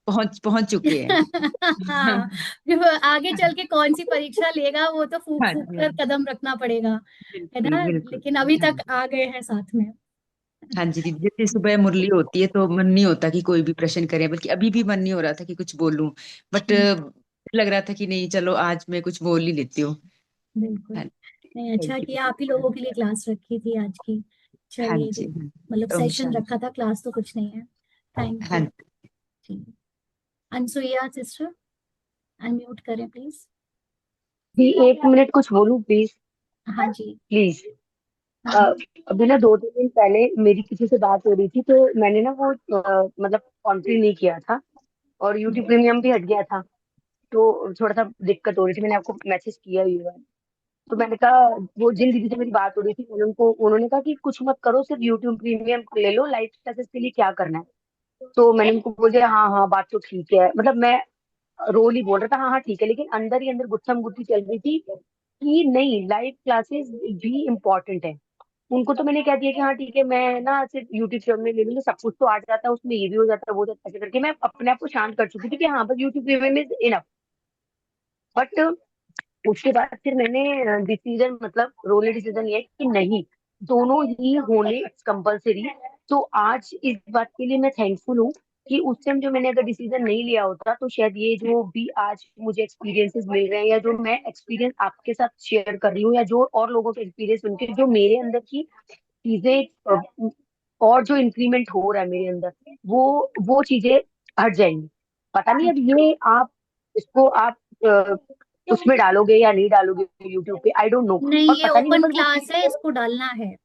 पहुंच पहुंच चुके हैं। हाँ। फिर वो आगे चल के कौन सी परीक्षा लेगा, वो तो फूक हाँ फूक जी हाँ कर जी, कदम रखना पड़ेगा, है बिल्कुल ना। बिल्कुल। लेकिन अभी हाँ तक आ गए हैं साथ में। हाँ जी दीदी, जैसे सुबह मुरली होती है तो मन नहीं होता कि कोई भी प्रश्न करे, बल्कि अभी भी मन नहीं हो रहा था कि कुछ बोलूं, बट हम्म। लग रहा था कि नहीं चलो आज मैं कुछ बोल ही लेती हूँ। बिल्कुल। हाँ, नहीं, अच्छा थैंक किया, यू। आप ही लोगों के लिए क्लास रखी थी आज की। हाँ चलिए जी जी। हाँ। मतलब ओम सेशन रखा शांति। था, क्लास तो कुछ नहीं है। थैंक हाँ यू। जी। जी। अनसुईया सिस्टर, अनम्यूट करें प्लीज। भी 1 मिनट कुछ बोलूं प्लीज। हाँ जी। प्लीज। हाँ। अभी ना 2-3 दिन पहले मेरी किसी से बात हो रही थी, तो मैंने ना वो मतलब कॉन्ट्री नहीं किया था, और यूट्यूब प्रीमियम भी हट गया था, तो थोड़ा सा दिक्कत हो रही थी। मैंने आपको मैसेज किया ही हुआ है। तो मैंने कहा, वो जिन दीदी से मेरी बात हो रही थी, उन्होंने कहा कि कुछ मत करो, सिर्फ यूट्यूब प्रीमियम ले लो, लाइफ क्लासेस के लिए क्या करना है। तो मैंने उनको बोल दिया हाँ हाँ बात तो ठीक है। मतलब मैं रोल ही बोल रहा था, हाँ हाँ ठीक है, लेकिन अंदर ही अंदर गुत्थम गुत्थी चल रही थी कि नहीं, लाइव क्लासेस भी इम्पोर्टेंट है। उनको तो मैंने कह दिया कि हाँ ठीक है, मैं ना सिर्फ यूट्यूब चैनल ले लूंगी, सब कुछ तो आ जाता है उसमें, ये भी हो जाता है वो हो जाता है, ऐसे करके मैं अपने आप को शांत कर चुकी थी कि हाँ बस YouTube premium is enough. But उसके बाद फिर मैंने डिसीजन, मतलब रोल डिसीजन लिया कि नहीं, दोनों ही होने कंपलसरी। तो आज इस बात के लिए मैं थैंकफुल हूँ कि उस टाइम जो मैंने अगर डिसीजन नहीं लिया होता तो शायद ये जो भी आज मुझे एक्सपीरियंसेस मिल रहे हैं, या जो मैं एक्सपीरियंस आपके साथ शेयर कर रही हूँ, या जो और लोगों के एक्सपीरियंस सुन के जो मेरे अंदर की चीजें और जो इंक्रीमेंट हो रहा है मेरे अंदर, वो चीजें हट जाएंगी। पता नहीं अब ये आप इसको आप उसमें डालोगे या नहीं डालोगे यूट्यूब पे, आई डोंट नो। नहीं, और ये पता नहीं ओपन मतलब वो क्लास है, चीजें, इसको डालना है।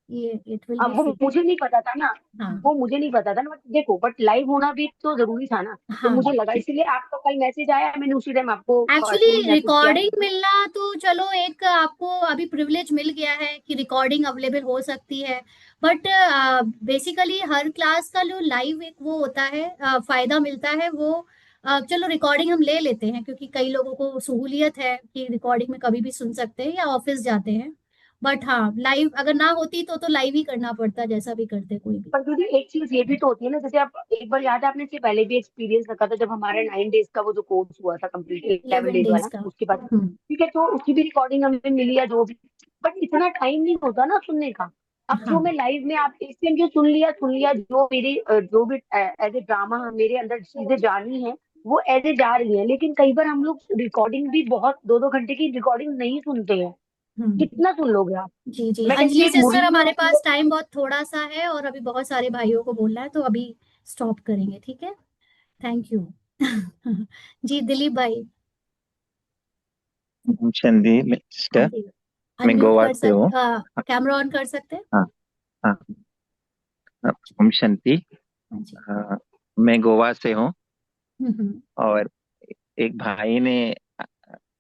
ये इट विल बी अब वो फ्री। मुझे नहीं पता था ना, हाँ वो मुझे नहीं पता था ना, बट देखो, बट लाइव होना भी तो जरूरी था ना। तो हाँ। मुझे लगा, इसीलिए आपका कल मैसेज आया, मैंने उसी टाइम आपको पर्सनली एक्चुअली मैसेज किया रिकॉर्डिंग कि मिलना तो चलो, एक आपको अभी प्रिविलेज मिल गया है कि रिकॉर्डिंग अवेलेबल हो सकती है। बट बेसिकली हर क्लास का जो लाइव एक वो होता है, फायदा मिलता है वो। चलो रिकॉर्डिंग हम ले लेते हैं क्योंकि कई लोगों को सहूलियत है कि रिकॉर्डिंग में कभी भी सुन सकते हैं या ऑफिस जाते हैं। बट हाँ, लाइव अगर ना होती तो लाइव ही करना पड़ता, जैसा भी करते कोई भी। पर दीदी एक चीज ये भी तो होती है ना, जैसे आप एक बार याद है आपने इससे पहले भी एक्सपीरियंस रखा था जब हमारा 9 डेज का वो जो कोर्स हुआ था कंप्लीट, 11 डेज 11 डेज वाला, का। उसके बाद हम्म। ठीक है, तो उसकी भी रिकॉर्डिंग हमें मिली या जो भी। बट इतना टाइम नहीं होता ना सुनने का। अब जो हाँ मैं लाइव में आप इस टाइम जो सुन लिया, जो मेरी जो भी एज ए ड्रामा मेरे अंदर चीजें जानी है, वो एज ए जा रही है। लेकिन कई बार हम लोग रिकॉर्डिंग भी बहुत 2-2 घंटे की रिकॉर्डिंग नहीं सुनते हैं। हम्म। कितना सुन लोगे आप? जी जी, मैं कहती अंजलि हूँ एक सिस्टर, मुरली में हमारे होती है। पास टाइम बहुत थोड़ा सा है और अभी बहुत सारे भाइयों को बोलना है, तो अभी स्टॉप करेंगे, ठीक है। Thank you. जी दिलीप भाई। चंदी हाँ सिस्टर, जी, मैं अनम्यूट गोवा कर से हूँ। कैमरा ऑन कर सकते हैं। हाँ हाँ। ओम शांति। हाँ जी। मैं गोवा से हूँ हम्म। और एक भाई ने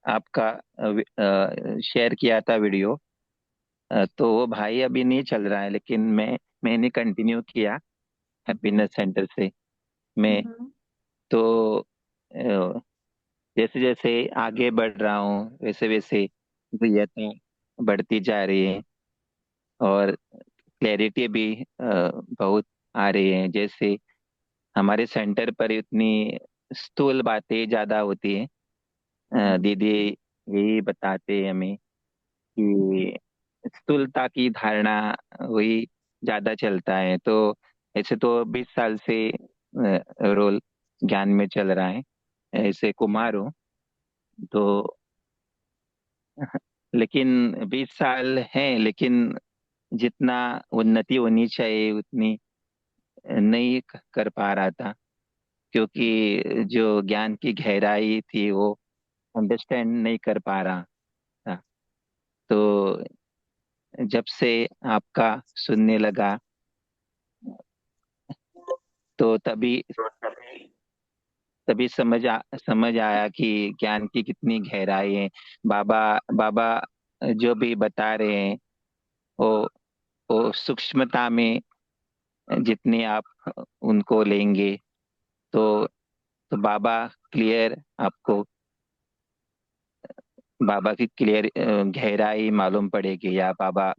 आपका शेयर किया था वीडियो। तो वो भाई अभी नहीं चल रहा है, लेकिन मैंने कंटिन्यू किया हैप्पीनेस सेंटर से। मैं हम्म। तो जैसे जैसे आगे बढ़ रहा हूँ वैसे वैसे प्रियता बढ़ती जा रही है और क्लैरिटी भी बहुत आ रही है। जैसे हमारे सेंटर पर इतनी स्थूल बातें ज्यादा होती है। दीदी यही बताते हैं हमें कि स्थूलता की धारणा वही ज्यादा चलता है। तो ऐसे तो 20 साल से रोल ज्ञान में चल रहा है, ऐसे कुमार हूँ तो। लेकिन 20 साल है, लेकिन जितना उन्नति होनी चाहिए उतनी नहीं कर पा रहा था, क्योंकि जो ज्ञान की गहराई थी वो अंडरस्टैंड नहीं कर पा रहा था। तो जब से आपका सुनने लगा तो तभी तभी समझ आया कि ज्ञान की कितनी गहराई है। बाबा बाबा जो भी बता रहे हैं वो वो सूक्ष्मता में जितनी आप उनको लेंगे तो बाबा क्लियर आपको बाबा की क्लियर गहराई मालूम पड़ेगी, या बाबा आप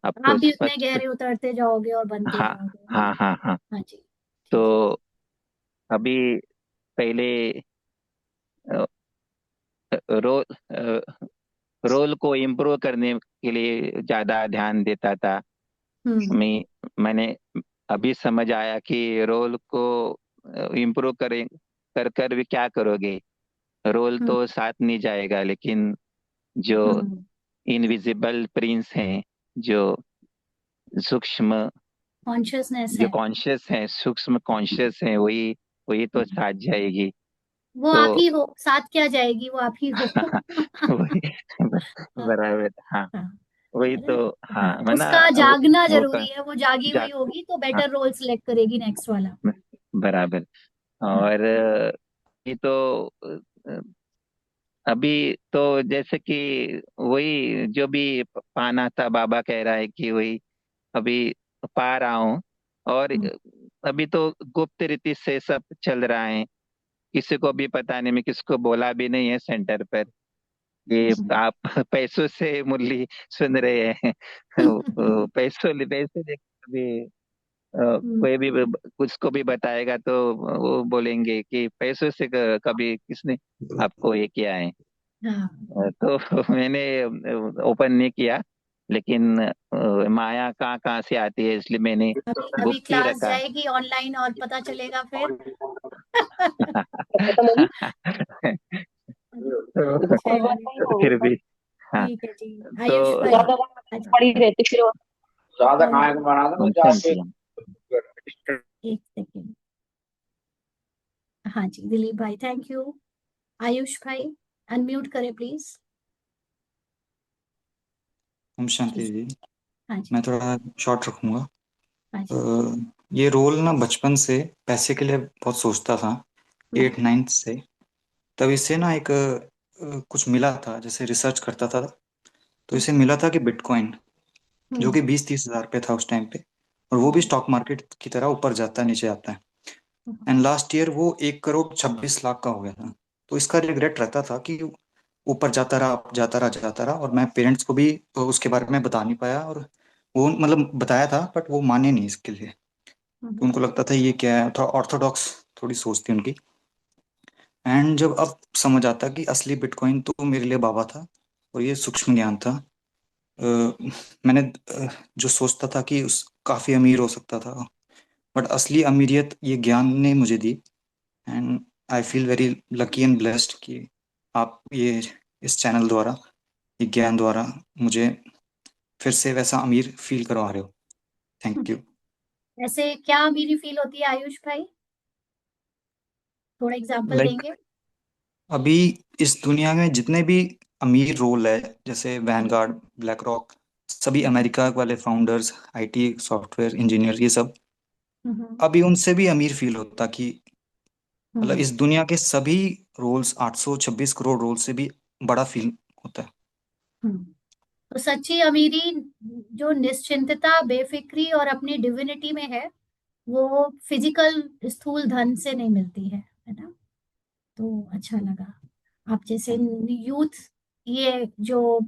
आपको भी उतने स्पष्ट। गहरे उतरते जाओगे और बनते हाँ जाओगे, है ना। हाँ हाँ हाँ। हाँ जी। ठीक है। तो अभी पहले अ, रोल रोल को इम्प्रूव करने के लिए ज्यादा ध्यान देता था हम्म। मैंने अभी समझ आया कि रोल को इम्प्रूव करें कर भी क्या करोगे। रोल हम्म। तो साथ नहीं जाएगा, लेकिन जो हम्म। इनविजिबल प्रिंस हैं, जो सूक्ष्म कॉन्शियसनेस जो है। कॉन्शियस है, सूक्ष्म कॉन्शियस है, वही वही तो हम्म। साथ जाएगी। वो तो आप ही हो, साथ क्या जाएगी, वो आप ही हो। वही हाँ बराबर, हाँ। हाँ। वही है तो, ना। हाँ, हाँ, वरना उसका जागना वो जरूरी है, वो जागी जा हुई होगी तो हाँ, बेटर रोल सिलेक्ट करेगी नेक्स्ट वाला। बराबर। हाँ। और ये तो अभी तो जैसे कि वही जो भी पाना था, बाबा कह रहा है कि वही अभी पा रहा हूँ। और हम्म। अभी तो गुप्त रीति से सब चल रहा है। किसी को भी पता नहीं, मैं किसको बोला भी नहीं है सेंटर पर कि आप पैसों से मुरली सुन रहे हैं। पैसे देख कभी कोई भी कुछ को भी बताएगा तो वो बोलेंगे कि पैसों से कभी किसने आपको ये किया है। हाँ तो मैंने ओपन नहीं किया, लेकिन माया कहाँ कहाँ से आती है, इसलिए मैंने अभी गुप्त ही क्लास रखा। जाएगी ऑनलाइन और पता चलेगा फिर। तो फिर भी हाँ। ठीक है जी। तो आयुष भाई अच्छा, पड़ी रहती फिर ज्यादा खाए को बना दो कौन सा जाके किया? एक सेकेंड। हाँ जी दिलीप भाई थैंक यू। आयुष भाई अनम्यूट करें प्लीज। ओम शांति जी जी। हाँ जी मैं थोड़ा शॉर्ट रखूंगा। हाँ जी ये रोल ना बचपन से पैसे के लिए बहुत सोचता था, 8-9 से। तब इससे ना एक कुछ मिला था, जैसे रिसर्च करता था तो इसे मिला था कि बिटकॉइन, जो कि 20-30 हजार पे था उस टाइम पे, और वो भी स्टॉक मार्केट की तरह ऊपर जाता है नीचे आता है। एंड लास्ट ईयर वो 1 करोड़ 26 लाख का हो गया था। तो इसका रिग्रेट रहता था कि ऊपर जाता रहा जाता रहा जाता रहा, और मैं पेरेंट्स को भी उसके बारे में बता नहीं पाया, और वो मतलब बताया था बट वो माने नहीं इसके लिए। तो उनको लगता था ये क्या है, थोड़ा ऑर्थोडॉक्स थोड़ी सोच थी उनकी। एंड जब अब समझ आता कि असली बिटकॉइन तो मेरे लिए बाबा था, और ये सूक्ष्म ज्ञान था। अ, मैंने जो सोचता था कि उस काफी अमीर हो सकता था, बट असली अमीरियत ये ज्ञान ने मुझे दी। And I feel very lucky and blessed कि आप ये इस चैनल द्वारा, ये ज्ञान द्वारा मुझे फिर से वैसा अमीर फील करवा रहे हो। Thank you. ऐसे क्या मेरी फील होती है आयुष भाई, थोड़ा एग्जांपल लाइक देंगे। अभी इस दुनिया में जितने भी अमीर रोल है, जैसे वैनगार्ड, ब्लैक रॉक, सभी अमेरिका वाले फाउंडर्स, आईटी सॉफ्टवेयर इंजीनियर, ये सब अभी उनसे भी अमीर फील होता कि मतलब इस दुनिया के सभी रोल्स 826 करोड़ रोल से भी बड़ा फील होता है। तो सच्ची अमीरी जो निश्चिंतता, बेफिक्री और अपनी डिविनिटी में है, वो फिजिकल स्थूल धन से नहीं मिलती है ना। तो अच्छा लगा आप जैसे यूथ ये जो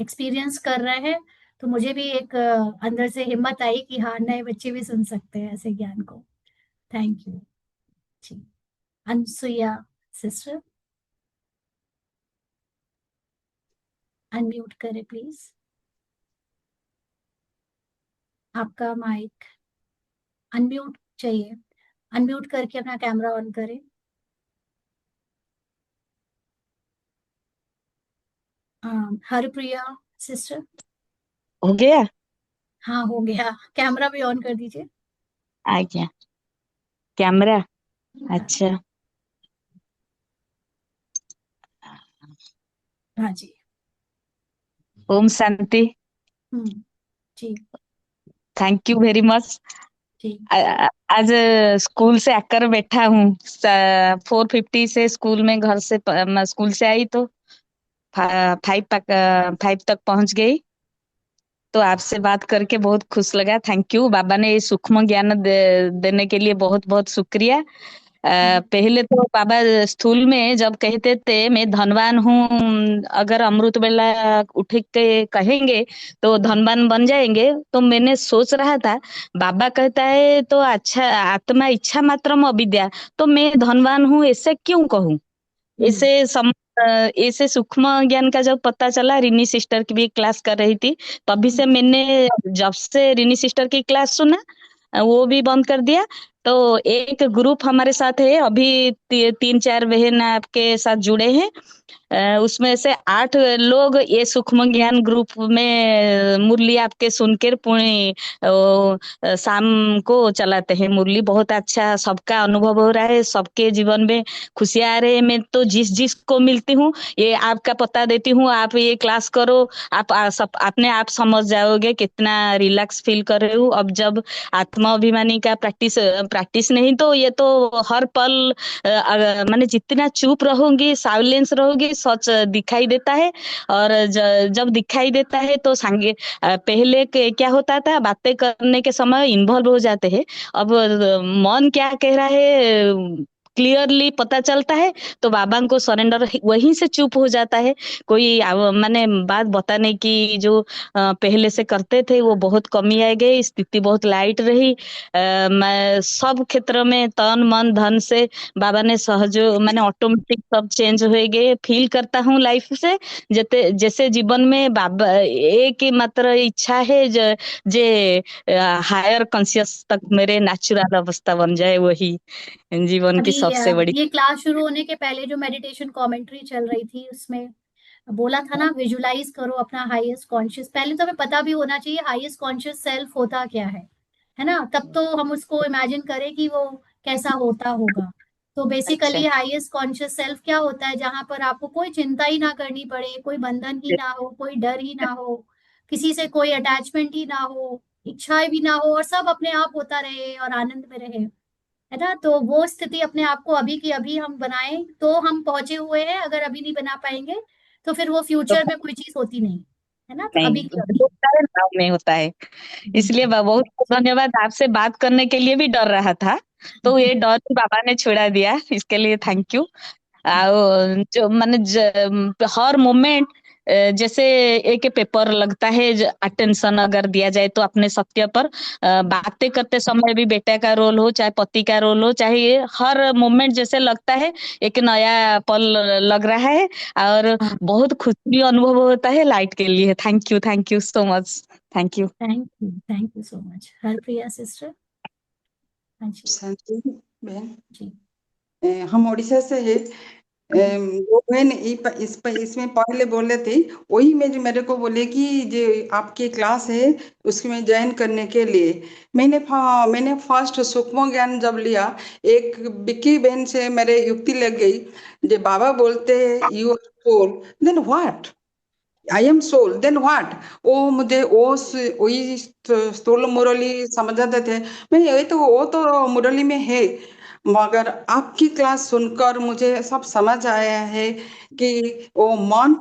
एक्सपीरियंस कर रहे हैं, तो मुझे भी एक अंदर से हिम्मत आई कि हाँ नए बच्चे भी सुन सकते हैं ऐसे ज्ञान को। थैंक यू जी। अनसुया सिस्टर अनम्यूट करें प्लीज, आपका माइक अनम्यूट चाहिए, अनम्यूट करके अपना कैमरा ऑन करें। हरप्रिया सिस्टर हो गया। हाँ हो गया, कैमरा भी ऑन कर दीजिए। आ गया कैमरा। अच्छा हाँ जी ओम शांति। जी थैंक यू वेरी मच। जी आज स्कूल से आकर बैठा हूँ। 4:50 से स्कूल में, घर से मैं स्कूल से आई तो 5 तक पहुंच गई। तो आपसे बात करके बहुत खुश लगा। Thank you. बाबा ने ये सूक्ष्म ज्ञान देने के लिए बहुत बहुत शुक्रिया। पहले तो बाबा स्थूल में जब कहते थे मैं धनवान हूँ, अगर अमृत वेला उठ के कहेंगे तो धनवान बन जाएंगे, तो मैंने सोच रहा था बाबा कहता है तो अच्छा आत्मा इच्छा मात्रम अविद्या, तो मैं धनवान हूँ ऐसे क्यों कहूँ। ऐसे ऐसे सूक्ष्म ज्ञान का जब पता चला, रिनी सिस्टर की भी क्लास कर रही थी, तभी से मैंने जब से रिनी सिस्टर की क्लास सुना वो भी बंद कर दिया। तो एक ग्रुप हमारे साथ है अभी, 3-4 बहन आपके साथ जुड़े हैं। उसमें से 8 लोग ये सूक्ष्म ज्ञान ग्रुप में मुरली आपके सुनकर पुणे शाम को चलाते हैं मुरली। बहुत अच्छा सबका अनुभव हो रहा है, सबके जीवन में खुशियां आ रही है। मैं तो जिस जिस को मिलती हूँ ये आपका पता देती हूँ, आप ये क्लास करो, आप सब अपने आप समझ जाओगे कितना रिलैक्स फील कर रहे हो। अब जब आत्मा अभिमानी का प्रैक्टिस नहीं तो ये तो हर पल माने जितना चुप रहोगी, साइलेंस रहोगी, सच दिखाई देता है। और जब दिखाई देता है तो सांगे पहले क्या होता था, बातें करने के समय इन्वॉल्व हो जाते हैं। अब मन क्या कह रहा है क्लियरली पता चलता है तो बाबा को सरेंडर वहीं से चुप हो जाता है। कोई माने बात बताने की जो पहले से करते थे वो बहुत कमी आ गई, स्थिति बहुत लाइट रही। मैं सब क्षेत्र में तन मन धन से बाबा ने सहजो माने ऑटोमेटिक सब चेंज हो गए। फील करता हूँ लाइफ से जैसे जीवन में बाबा एक ही मात्र इच्छा है जे हायर कॉन्शियस तक मेरे नेचुरल अवस्था बन जाए, वही जीवन की अभी सबसे बड़ी। ये क्लास शुरू होने के पहले जो मेडिटेशन कमेंट्री चल रही थी उसमें बोला था ना, विजुलाइज करो अपना हाईएस्ट कॉन्शियस। पहले तो हमें पता भी होना चाहिए हाईएस्ट कॉन्शियस सेल्फ होता क्या है ना, तब तो हम उसको इमेजिन करें कि वो कैसा होता होगा। तो बेसिकली अच्छा। हाईएस्ट कॉन्शियस सेल्फ क्या होता है, जहां पर आपको कोई चिंता ही ना करनी पड़े, कोई बंधन ही ना हो, कोई डर ही ना हो, किसी से कोई अटैचमेंट ही ना हो, इच्छाएं भी ना हो, और सब अपने आप होता रहे और आनंद में रहे, है ना। तो वो स्थिति अपने आप को अभी की अभी हम बनाएं तो हम पहुंचे हुए हैं। अगर अभी नहीं बना पाएंगे तो फिर वो तो फ्यूचर में कोई चीज होती नहीं, है ना। तो अभी नहीं, की अभी। बहुत सारे नाव में होता है। इसलिए बहुत बहुत धन्यवाद। आपसे बात करने के लिए भी डर रहा था, तो ये डर भी बाबा ने छुड़ा दिया, इसके लिए थैंक यू। जो माने हर मोमेंट जैसे एक पेपर लगता है, अटेंशन अगर दिया जाए तो अपने सत्य पर बातें करते समय भी बेटे का रोल हो चाहे पति का रोल हो, चाहे ये हर मोमेंट जैसे लगता है एक नया पल लग रहा है और बहुत खुशी अनुभव होता है। लाइट के लिए thank you so much. Thank you. Thank you so much. Harpriya sister. हाँ जी शांति बहन, जी। हम उड़ीसा से है। वो बहन इसमें पहले बोले थे, वही में जो मेरे को बोले कि जो आपकी क्लास है उसमें ज्वाइन करने के लिए मैंने फर्स्ट सूक्ष्म ज्ञान जब लिया, एक बिक्की बहन से मेरे युक्ति लग गई। जो बाबा बोलते हैं you are soul, then what, I am soul, then what. वो मुझे वही स्थूल मुरली समझाते थे। मैं ये तो वो तो मुरली में है, मगर आपकी क्लास सुनकर मुझे सब समझ आया है कि वो मन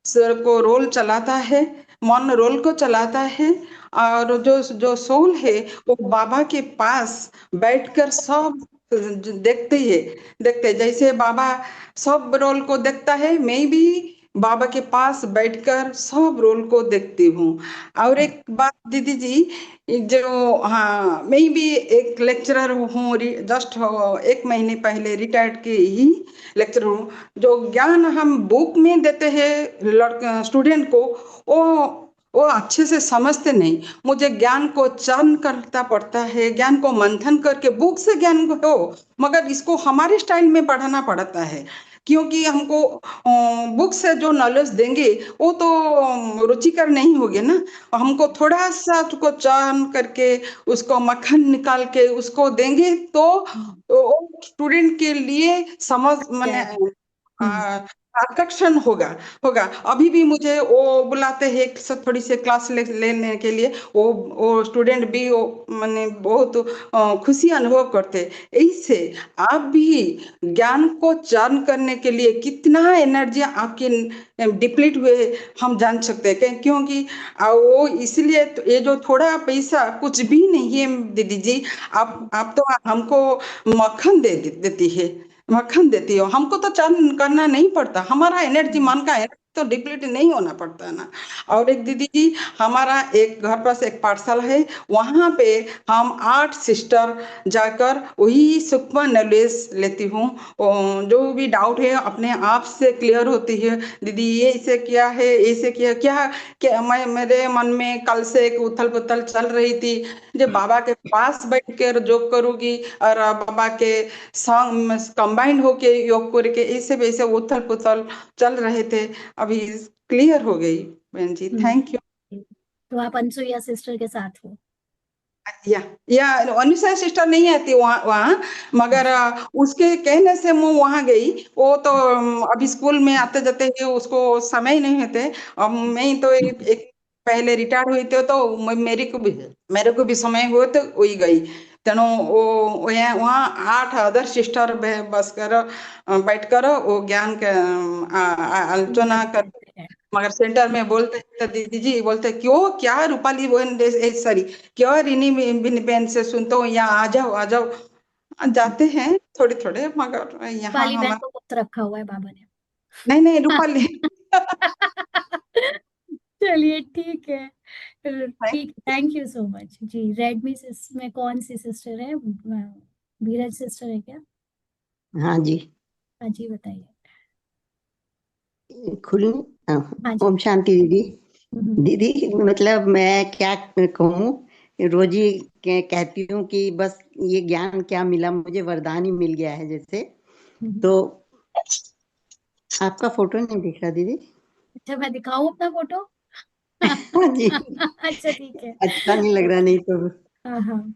सर को रोल चलाता है, मन रोल को चलाता है, और जो जो सोल है वो बाबा के पास बैठकर सब देखते जैसे बाबा सब रोल को देखता है, मैं भी बाबा के पास बैठकर सब रोल को देखती हूँ। और एक बात दीदी जी, जो हाँ मैं भी एक लेक्चरर हूँ, जस्ट 1 महीने पहले रिटायर्ड की ही लेक्चरर हूँ। जो ज्ञान हम बुक में देते हैं स्टूडेंट को, वो अच्छे से समझते नहीं। मुझे ज्ञान को चर्न करना पड़ता है, ज्ञान को मंथन करके बुक से ज्ञान हो, मगर इसको हमारे स्टाइल में पढ़ाना पड़ता है, क्योंकि हमको बुक से जो नॉलेज देंगे वो तो रुचिकर नहीं होगे ना। हमको थोड़ा सा उसको चर्न करके उसको मक्खन निकाल के उसको देंगे तो स्टूडेंट के लिए समझ माने आकर्षण होगा होगा। अभी भी मुझे वो बुलाते हैं थोड़ी सी क्लास लेने के लिए, वो स्टूडेंट भी वो माने बहुत खुशी अनुभव करते। इससे आप भी ज्ञान को चर्न करने के लिए कितना एनर्जी आपकी डिप्लीट हुए हम जान सकते हैं, क्योंकि वो इसलिए ये जो थोड़ा पैसा कुछ भी नहीं है दीदी जी। आप तो हमको मक्खन देती है, मक्खन देती हो, हमको तो चर्न करना नहीं पड़ता, हमारा एनर्जी मन का एनर्जी तो डिप्लीट नहीं होना पड़ता ना। और एक दीदी जी, हमारा एक घर पास एक पाठशाला है, वहां पे हम 8 सिस्टर जाकर वही सूक्ष्म नॉलेज लेती हूँ। जो भी डाउट है अपने आप से क्लियर होती है। दीदी ये इसे किया है, ऐसे किया क्या मैं मेरे मन में कल से एक उथल पुथल चल रही थी, जो बाबा के पास बैठ कर जो करूंगी और बाबा के संग कंबाइंड होके योग करके ऐसे वैसे उथल पुथल चल रहे थे, अभी क्लियर हो गई बहन जी। Thank you. तो आप अनसुईया सिस्टर के साथ हो? या अनुषा सिस्टर नहीं आती वहाँ, मगर उसके कहने से मैं वहाँ गई। वो तो अभी स्कूल में आते जाते हैं, उसको समय नहीं होते। अब मैं तो एक पहले रिटायर हुई थी, तो मेरे को भी समय हुए तो वही गई। तेणु वो वहाँ 8 अदर सिस्टर बस कर बैठ कर वो ज्ञान के आलोचना कर, मगर सेंटर में बोलते तो दीदी जी बोलते क्यों क्या रूपाली बहन सॉरी क्यों रिनी बहन से सुनते हो, यहाँ आ जाओ आ जाओ। जाते हैं थोड़े थोड़े, मगर यहाँ रूपाली बहन हमारे को गुप्त रखा हुआ है बाबा ने। नहीं नहीं रूपाली चलिए ठीक है, ठीक, थैंक यू सो मच जी। रेडमी में कौन सी सिस्टर है? बीरज सिस्टर है क्या? हाँ जी। हाँ जी बताइए। खुल हाँ जी। ओम शांति दीदी। हम्म, दीदी मतलब मैं क्या कहूँ, रोज ही कहती हूँ कि बस ये ज्ञान क्या मिला मुझे, वरदान ही मिल गया है जैसे। तो आपका फोटो नहीं दिख रहा दीदी? अच्छा मैं दिखाऊं अपना फोटो? हाँ जी। अच्छा ठीक है, अच्छा नहीं लग रहा ओके। नहीं तो। हाँ हाँ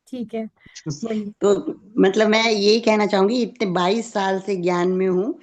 ठीक है, बोलिए। तो मतलब मैं यही कहना चाहूंगी, इतने 22 साल से ज्ञान में हूँ,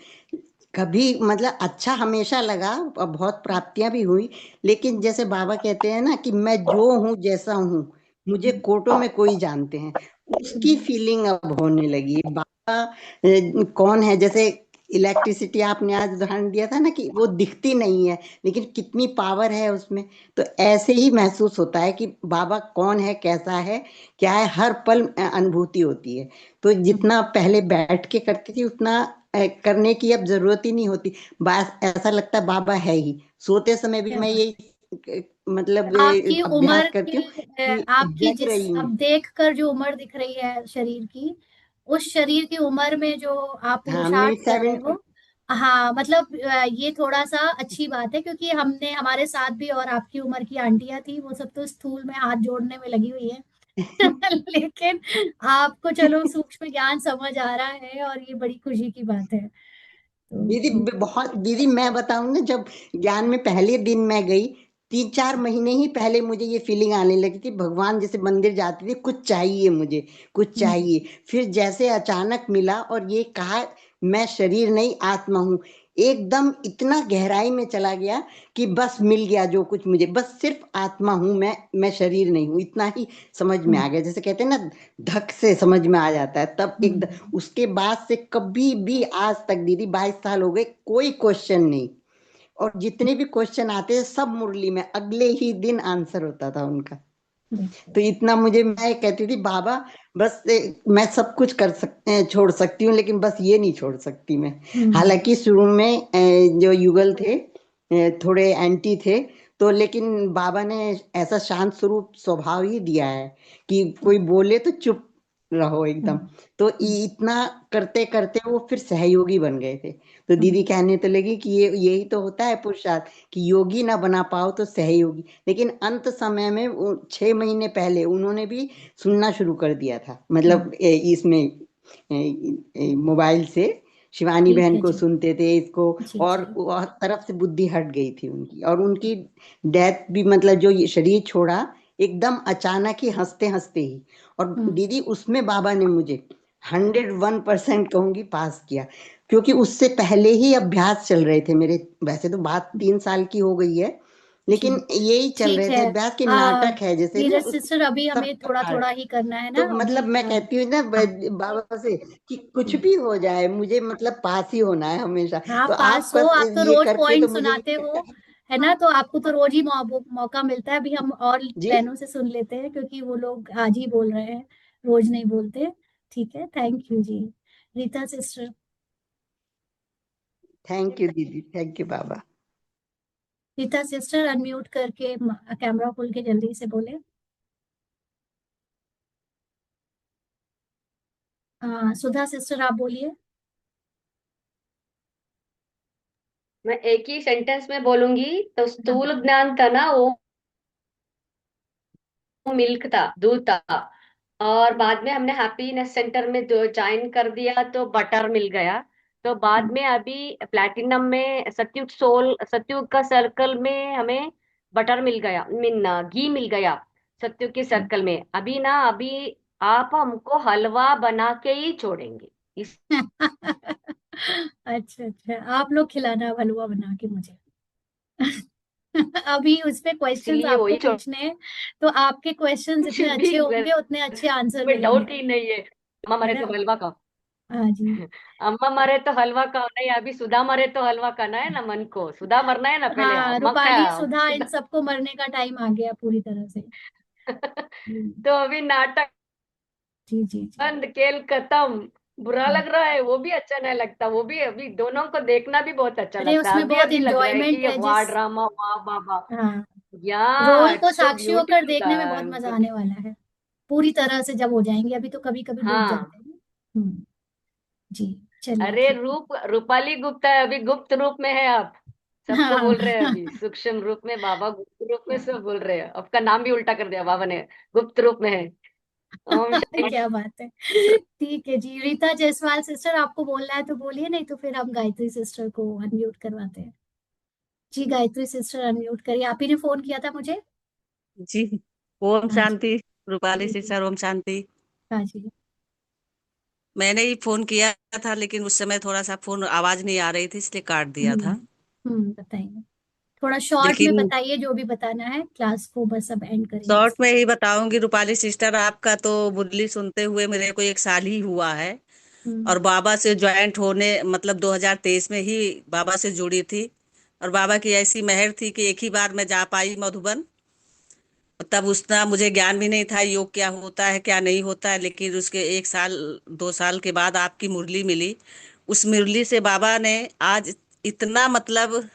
कभी मतलब अच्छा हमेशा लगा और बहुत प्राप्तियां भी हुई, लेकिन जैसे बाबा कहते हैं ना कि मैं जो हूँ जैसा हूँ, मुझे कोटों में कोई जानते हैं, उसकी फीलिंग अब होने लगी है। बाबा कौन है, जैसे इलेक्ट्रिसिटी आपने आज उदाहरण दिया था ना कि वो दिखती नहीं है लेकिन कितनी पावर है उसमें, तो ऐसे ही महसूस होता है कि बाबा कौन है, कैसा है, क्या है, हर पल अनुभूति होती है। तो जितना पहले बैठ के करती थी उतना करने की अब जरूरत ही नहीं होती, बस ऐसा लगता है बाबा है ही। सोते समय भी क्या मैं बात। यही मतलब आपकी अभ्यास उम्र करती हूँ की कि आपकी जग जिस रही हूँ। अब देख कर जो उम्र दिख रही है शरीर की, उस शरीर की उम्र में जो आप हाँ मेरी पुरुषार्थ कर रहे 70। हो, हाँ मतलब ये थोड़ा सा अच्छी बात है, क्योंकि हमने हमारे साथ भी और आपकी उम्र की आंटियां थी, वो सब तो स्थूल में हाथ जोड़ने में लगी हुई है। लेकिन आपको चलो सूक्ष्म ज्ञान समझ आ रहा है, और ये बड़ी खुशी की बात है। दीदी तो बहुत दीदी, मैं बताऊं ना, जब ज्ञान में पहले दिन मैं गई, 3-4 महीने ही पहले मुझे ये फीलिंग आने लगी थी, भगवान जैसे मंदिर जाती थी, कुछ चाहिए मुझे, कुछ चाहिए। फिर जैसे अचानक मिला और ये कहा मैं शरीर नहीं आत्मा हूँ, एकदम इतना गहराई में चला गया कि बस मिल गया जो कुछ मुझे, बस सिर्फ आत्मा हूँ मैं शरीर नहीं हूँ, इतना ही समझ में आ गया। जैसे कहते हैं ना, धक से समझ में आ जाता है, तब एकदम उसके बाद से कभी भी आज तक दीदी 22 साल हो गए, कोई क्वेश्चन नहीं, और जितने भी क्वेश्चन आते हैं सब मुरली में अगले ही दिन आंसर होता था उनका। तो इतना मुझे, मैं कहती थी बाबा बस मैं सब कुछ छोड़ सकती हूँ लेकिन बस ये नहीं छोड़ सकती मैं। हालांकि शुरू में जो युगल थे थोड़े एंटी थे, तो लेकिन बाबा ने ऐसा शांत स्वरूप स्वभाव ही दिया है कि कोई बोले तो चुप रहो एकदम। तो इतना करते करते वो फिर सहयोगी बन गए थे। तो दीदी कहने तो लगी कि ये यही तो होता है पुरुषार्थ, कि योगी ना बना पाओ तो सहयोगी। लेकिन अंत समय में 6 महीने पहले उन्होंने भी सुनना शुरू कर दिया था, मतलब इसमें मोबाइल से शिवानी ठीक बहन है को जी। सुनते थे इसको, जी और जी। वह तरफ से बुद्धि हट गई थी उनकी, और उनकी डेथ भी मतलब जो ये शरीर छोड़ा एकदम अचानक ही, हंसते हंसते ही। और दीदी उसमें बाबा ने मुझे 101% कहूंगी पास किया, क्योंकि उससे पहले ही अभ्यास चल रहे थे मेरे। वैसे तो बात 3 साल की हो गई है, जी लेकिन यही चल ठीक रहे थे है। अभ्यास के, नाटक है जैसे ना धीरज सिस्टर, अभी हमें सबका थोड़ा थोड़ा पार्ट। ही करना है ना तो अभी। मतलब मैं कहती हूँ ना बाबा से कि कुछ भी हो जाए मुझे मतलब पास ही होना है हमेशा। हाँ तो आप पास हो, बस आप तो ये रोज करके तो पॉइंट मुझे सुनाते हो, है ना, तो आपको तो रोज ही मौका मिलता है। अभी हम और जी बहनों से सुन लेते हैं, क्योंकि वो लोग आज ही बोल रहे हैं, रोज नहीं बोलते। ठीक है, थैंक यू जी। रीता सिस्टर। थैंक यू दीदी, थैंक यू बाबा। रीता सिस्टर अनम्यूट करके कैमरा खोल के जल्दी से बोले। सुधा सिस्टर आप बोलिए। मैं एक ही सेंटेंस में बोलूंगी। तो हाँ स्थूल ज्ञान था ना, वो मिल्क था, दूध था। और बाद में हमने हैप्पीनेस सेंटर में ज्वाइन कर दिया तो बटर मिल गया। तो बाद में अभी प्लैटिनम में सत्युग सोल, सत्युग का सर्कल में हमें बटर मिल गया, मीन घी मिल गया। सत्युग के सर्कल में अभी ना, अभी आप हमको हलवा बना के ही छोड़ेंगे इस अच्छा अच्छा, आप लोग खिलाना हलवा बना के मुझे। अभी उस पे क्वेश्चंस इसलिए आपको वही छोड़ पूछने हैं, तो आपके क्वेश्चंस कुछ जितने भी अच्छे होंगे उतने अच्छे आंसर में मिलेंगे, डाउट ही नहीं है। अम्मा है मरे ना। तो हलवा का, हाँ जी। अम्मा मरे तो हलवा का नहीं, अभी सुधा मरे तो हलवा का ना है ना, मन को सुधा मरना है ना पहले, हाँ अम्मा क्या रूपाली सुधा इन सुधा। सबको मरने का टाइम आ गया पूरी तरह से। हम्म, तो अभी नाटक जी जी जी। बंद, खेल खत्म। बुरा लग रहा है वो भी अच्छा नहीं लगता, वो भी अभी दोनों को देखना भी बहुत अच्छा अरे लगता है। उसमें अभी बहुत अभी लग रहा है कि इंजॉयमेंट ये है वाह जिस, ड्रामा, वाह बाबा, हाँ, रोल या को सो साक्षी होकर ब्यूटीफुल था। देखने में बहुत मजा आने वाला है, पूरी तरह से जब हो जाएंगे, अभी तो कभी कभी डूब हाँ, जाते हैं। जी, चलिए अरे ठीक रूपाली गुप्ता है, अभी गुप्त रूप में है आप। है। सबको हाँ बोल रहे हैं अभी सूक्ष्म रूप में, बाबा गुप्त रूप में, सब बोल रहे हैं। आपका नाम भी उल्टा कर दिया बाबा ने, गुप्त रूप में है। ओम शांति। क्या बात है। ठीक है जी, रीता जायसवाल सिस्टर आपको बोलना है तो बोलिए, नहीं तो फिर हम गायत्री सिस्टर को अनम्यूट करवाते हैं। जी गायत्री सिस्टर अनम्यूट करिए, आप ही ने फोन किया था मुझे। जी। ओम हाँ जी। शांति। रूपाली जी जी। सिस्टर, ओम शांति। हाँ जी। मैंने ही फोन किया था, लेकिन उस समय थोड़ा सा फोन आवाज नहीं आ रही थी, इसलिए काट दिया हम्म। था। बताइए, थोड़ा शॉर्ट में लेकिन बताइए जो भी बताना है, क्लास को बस अब एंड करेंगे शॉर्ट इसके। में ही बताऊंगी। रूपाली सिस्टर, आपका तो मुरली सुनते हुए मेरे को 1 साल ही हुआ है, हम्म। और बाबा से ज्वाइंट होने मतलब 2023 में ही बाबा से जुड़ी थी। और बाबा की ऐसी मेहर थी कि एक ही बार मैं जा पाई मधुबन। तब उतना मुझे ज्ञान भी नहीं था योग क्या होता है क्या नहीं होता है, लेकिन उसके 1 साल 2 साल के बाद आपकी मुरली मिली। उस मुरली से बाबा ने आज इतना मतलब,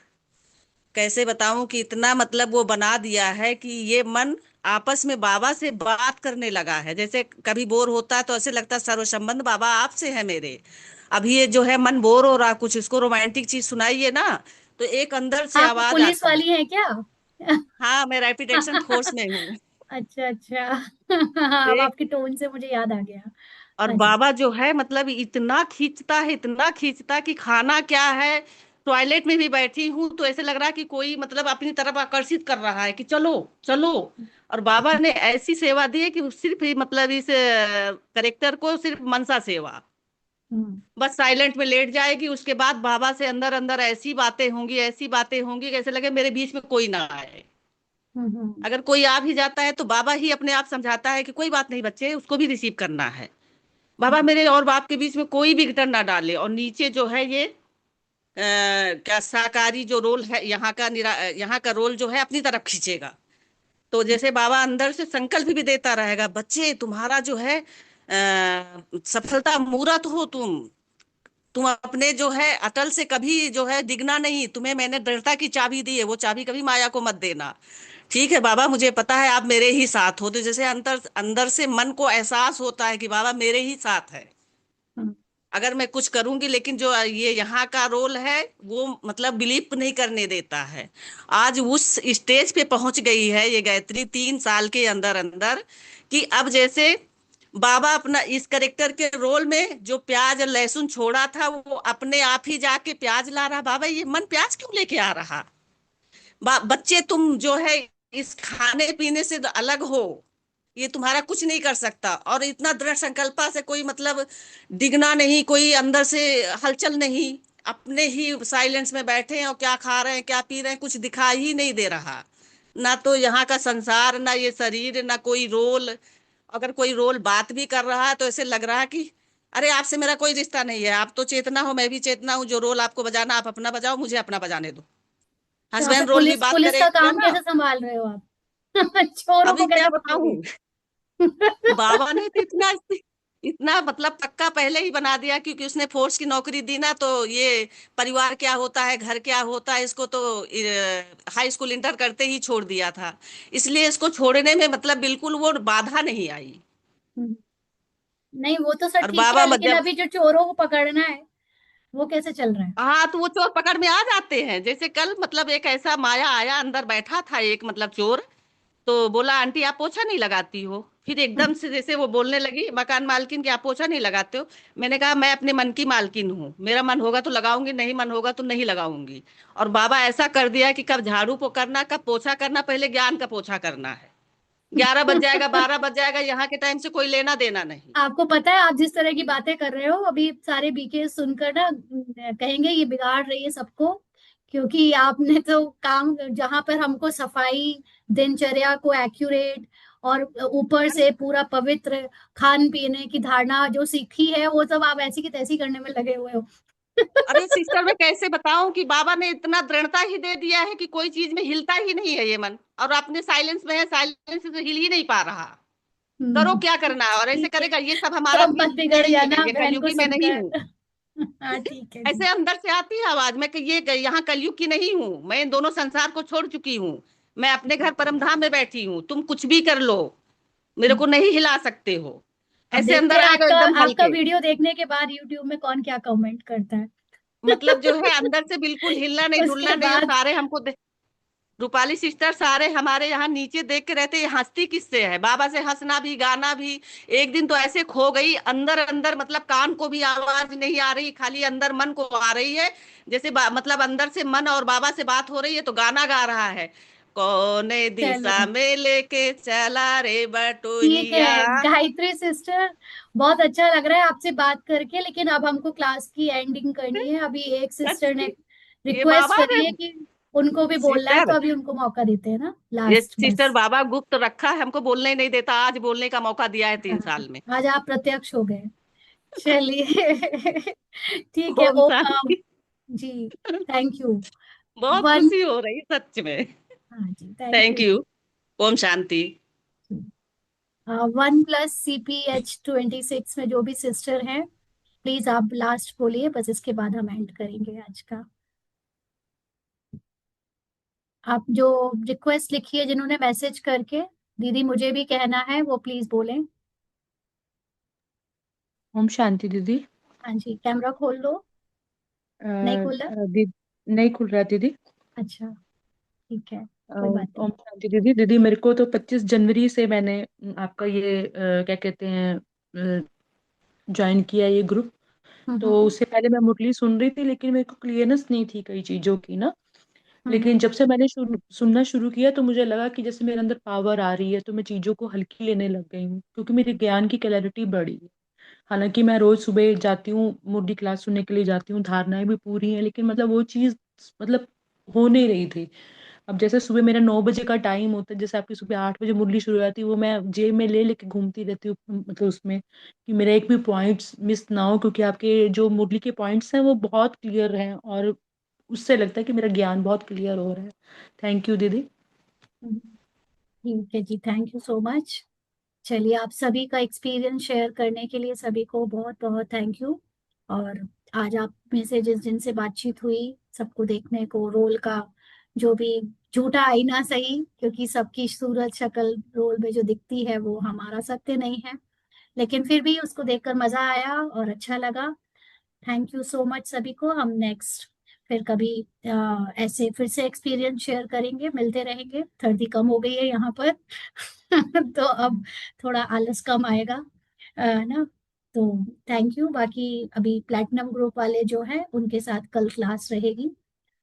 कैसे बताऊं कि इतना मतलब वो बना दिया है कि ये मन आपस में बाबा से बात करने लगा है। जैसे कभी बोर होता है तो ऐसे लगता है सर्व संबंध बाबा आपसे है मेरे। अभी ये जो है मन बोर हो रहा, कुछ इसको रोमांटिक चीज सुनाइए ना, तो एक अंदर से आप आवाज पुलिस आती है। वाली हैं क्या? हाँ, मैं रैपिड एक्शन फोर्स में हूँ। अच्छा अच्छा। अब एक आपकी टोन से मुझे याद आ गया। और हाँ जी। बाबा जो है मतलब इतना खींचता है, इतना खींचता कि खाना क्या है। टॉयलेट में भी बैठी हूँ तो ऐसे लग रहा है कि कोई मतलब अपनी तरफ आकर्षित कर रहा है कि चलो चलो। और बाबा ने ऐसी सेवा दी है कि सिर्फ मतलब इस करेक्टर को सिर्फ मनसा सेवा, हम्म। बस साइलेंट में लेट जाएगी, उसके बाद बाबा से अंदर अंदर ऐसी बातें होंगी, ऐसी बातें होंगी कि ऐसे लगे मेरे बीच में कोई ना आए। हम्म। अगर कोई आ भी जाता है तो बाबा ही अपने आप समझाता है कि कोई बात नहीं बच्चे, उसको भी रिसीव करना है। बाबा मेरे और बाप के बीच में कोई भी गिटर ना डाले। और नीचे जो है ये क्या साकारी जो रोल है यहाँ का, यहाँ का रोल जो है अपनी तरफ खींचेगा। तो जैसे बाबा अंदर से संकल्प भी देता रहेगा, बच्चे तुम्हारा जो है सफलता मूरत हो तुम अपने जो है अटल से कभी जो है दिगना नहीं। तुम्हें मैंने दृढ़ता की चाबी दी है, वो चाबी कभी माया को मत देना। ठीक है बाबा, मुझे पता है आप मेरे ही साथ हो। तो जैसे अंदर अंदर से मन को एहसास होता है कि बाबा मेरे ही साथ है हम्म। अगर मैं कुछ करूंगी। लेकिन जो ये यहाँ का रोल है वो मतलब बिलीव नहीं करने देता है। आज उस स्टेज पे पहुंच गई है ये गायत्री 3 साल के अंदर अंदर, कि अब जैसे बाबा अपना इस करेक्टर के रोल में जो प्याज और लहसुन छोड़ा था वो अपने आप ही जाके प्याज ला रहा। बाबा ये मन प्याज क्यों लेके आ रहा? बच्चे तुम जो है इस खाने पीने से अलग हो, ये तुम्हारा कुछ नहीं कर सकता। और इतना दृढ़ संकल्पा से कोई मतलब डिगना नहीं, कोई अंदर से हलचल नहीं, अपने ही साइलेंस में बैठे हैं और क्या खा रहे हैं क्या पी रहे हैं कुछ दिखाई ही नहीं दे रहा। ना तो यहाँ का संसार, ना ये शरीर, ना कोई रोल। अगर कोई रोल बात भी कर रहा है तो ऐसे लग रहा है कि अरे आपसे मेरा कोई रिश्ता नहीं है, आप तो चेतना हो मैं भी चेतना हूँ, जो रोल आपको बजाना आप अपना बजाओ, मुझे अपना बजाने दो। यहाँ पे हस्बैंड रोल भी पुलिस बात पुलिस का करेगा काम ना। कैसे संभाल रहे हो आप? चोरों अभी को क्या कैसे बताऊं, पकड़ोगे? बाबा ने तो इतना इतना मतलब पक्का पहले ही बना दिया, क्योंकि उसने फोर्स की नौकरी दी ना। तो ये परिवार क्या होता है, घर क्या होता है, इसको तो हाई स्कूल इंटर करते ही छोड़ दिया था। इसलिए इसको छोड़ने में मतलब बिल्कुल वो बाधा नहीं आई। हम्म। नहीं वो तो सर और ठीक है, बाबा लेकिन जब, अभी जो चोरों को पकड़ना है वो कैसे चल रहा है? हाँ तो वो चोर पकड़ में आ जाते हैं। जैसे कल मतलब एक ऐसा माया आया, अंदर बैठा था एक मतलब चोर, तो बोला आंटी आप पोछा नहीं लगाती हो। फिर एकदम से जैसे वो बोलने लगी मकान मालकिन कि आप पोछा नहीं लगाते हो। मैंने कहा मैं अपने मन की मालकिन हूँ, मेरा मन होगा तो लगाऊंगी, नहीं मन होगा तो नहीं लगाऊंगी। और बाबा ऐसा कर दिया कि कब झाड़ू को करना कब पोछा करना, पहले ज्ञान का पोछा करना है। 11 बज जाएगा 12 बज जाएगा, यहाँ के टाइम से कोई लेना देना नहीं। आपको पता है आप जिस तरह की बातें कर रहे हो, अभी सारे बीके सुनकर ना कहेंगे ये बिगाड़ रही है सबको, क्योंकि आपने तो काम जहां पर हमको सफाई, दिनचर्या को एक्यूरेट और ऊपर से पूरा पवित्र खान पीने की धारणा जो सीखी है, वो सब आप ऐसी की तैसी करने में लगे हुए हो। अरे सिस्टर मैं कैसे बताऊं कि बाबा ने इतना दृढ़ता ही दे दिया है कि कोई चीज में हिलता ही नहीं है ये मन। और अपने साइलेंस में है, साइलेंस से तो हिल ही नहीं पा रहा। करो क्या करना है, और ऐसे ठीक है, करेगा ये सब हमारा तो मत भी बिगड़ नहीं है, जाना ये बहन कलयुग को की मैं नहीं हूँ। सुनकर। हाँ ठीक है जी। ऐसे अंदर से आती है आवाज, मैं कि ये यहाँ कलयुग की नहीं हूँ, मैं इन दोनों संसार को छोड़ चुकी हूँ, मैं अपने घर परमधाम में बैठी हूँ, तुम कुछ भी कर लो, मेरे को नहीं हिला सकते हो। अब ऐसे देखते अंदर हैं आ गए आपका एकदम आपका हल्के, वीडियो देखने के बाद यूट्यूब में कौन क्या कमेंट करता है। मतलब जो है अंदर से बिल्कुल हिलना नहीं उसके डुलना नहीं, और बाद सारे हमको रूपाली सिस्टर सारे हमारे यहाँ नीचे देख के रहते, ये हंसती किससे है, बाबा से हंसना भी गाना भी। एक दिन तो ऐसे खो गई अंदर अंदर, मतलब कान को भी आवाज नहीं आ रही, खाली अंदर मन को आ रही है, जैसे मतलब अंदर से मन और बाबा से बात हो रही है, तो गाना गा रहा है, कौने दिशा चलो में लेके चला रे ठीक बटोहिया। है गायत्री सिस्टर, बहुत अच्छा लग रहा है आपसे बात करके, लेकिन अब हमको क्लास की एंडिंग करनी है। अभी एक सिस्टर ने ये रिक्वेस्ट बाबा ने करी है कि उनको भी बोलना है, तो सिस्टर, अभी उनको मौका देते हैं ना ये लास्ट सिस्टर बस। बाबा गुप्त रखा है, हमको बोलने ही नहीं देता, आज बोलने का मौका दिया है 3 साल में। आज आप प्रत्यक्ष हो गए। चलिए ठीक है। ओम ओ शांति। जी, थैंक यू। बहुत वन, खुशी हो रही सच में। हाँ जी थैंक थैंक यू। यू। ओम शांति। 1+CPH26 में जो भी सिस्टर हैं, प्लीज आप लास्ट बोलिए, बस इसके बाद हम एंड करेंगे आज का। आप जो रिक्वेस्ट लिखी है जिन्होंने मैसेज करके, दीदी मुझे भी कहना है, वो प्लीज बोलें। ओम शांति दीदी। हाँ जी, कैमरा खोल दो। नहीं खोला? नहीं खुल रहा दीदी। अच्छा ठीक है, अ, कोई बात नहीं। ओम शांति दीदी। दीदी मेरे को तो 25 जनवरी से मैंने आपका ये क्या कहते हैं ज्वाइन किया ये ग्रुप। तो हम्म उससे पहले मैं मुरली सुन रही थी, लेकिन मेरे को क्लियरनेस नहीं थी कई चीजों की ना। लेकिन हम्म जब से मैंने सुनना शुरू किया तो मुझे लगा कि जैसे मेरे अंदर पावर आ रही है, तो मैं चीजों को हल्की लेने लग गई हूँ, क्योंकि मेरे ज्ञान की क्लैरिटी बढ़ी है। हालांकि मैं रोज सुबह जाती हूँ, मुरली क्लास सुनने के लिए जाती हूँ, धारणाएं भी पूरी हैं, लेकिन मतलब वो चीज मतलब हो नहीं रही थी। अब जैसे सुबह मेरा 9 बजे का टाइम होता है, जैसे आपकी सुबह 8 बजे मुरली शुरू हो जाती है, वो मैं जेब में ले लेके घूमती रहती हूँ, मतलब उसमें कि मेरा एक भी पॉइंट्स मिस ना हो, क्योंकि आपके जो मुरली के पॉइंट्स हैं वो बहुत क्लियर हैं, और उससे लगता है कि मेरा ज्ञान बहुत क्लियर हो रहा है। थैंक यू दीदी। ठीक है जी, थैंक यू सो मच। चलिए, आप सभी का एक्सपीरियंस शेयर करने के लिए सभी को बहुत बहुत थैंक यू। और आज आप में से जिनसे बातचीत हुई, सबको देखने को रोल का जो भी झूठा आईना सही, क्योंकि सबकी सूरत शक्ल रोल में जो दिखती है वो हमारा सत्य नहीं है, लेकिन फिर भी उसको देखकर मजा आया और अच्छा लगा। थैंक यू सो मच सभी को। हम नेक्स्ट फिर कभी ऐसे फिर से एक्सपीरियंस शेयर करेंगे, मिलते रहेंगे। सर्दी कम हो गई है यहाँ पर तो अब थोड़ा आलस कम आएगा, ना। तो थैंक यू। बाकी अभी प्लैटिनम ग्रुप वाले जो है उनके साथ कल क्लास रहेगी,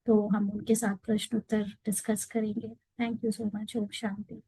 तो हम उनके साथ प्रश्न उत्तर डिस्कस करेंगे। Thank you so much. ओम शांति।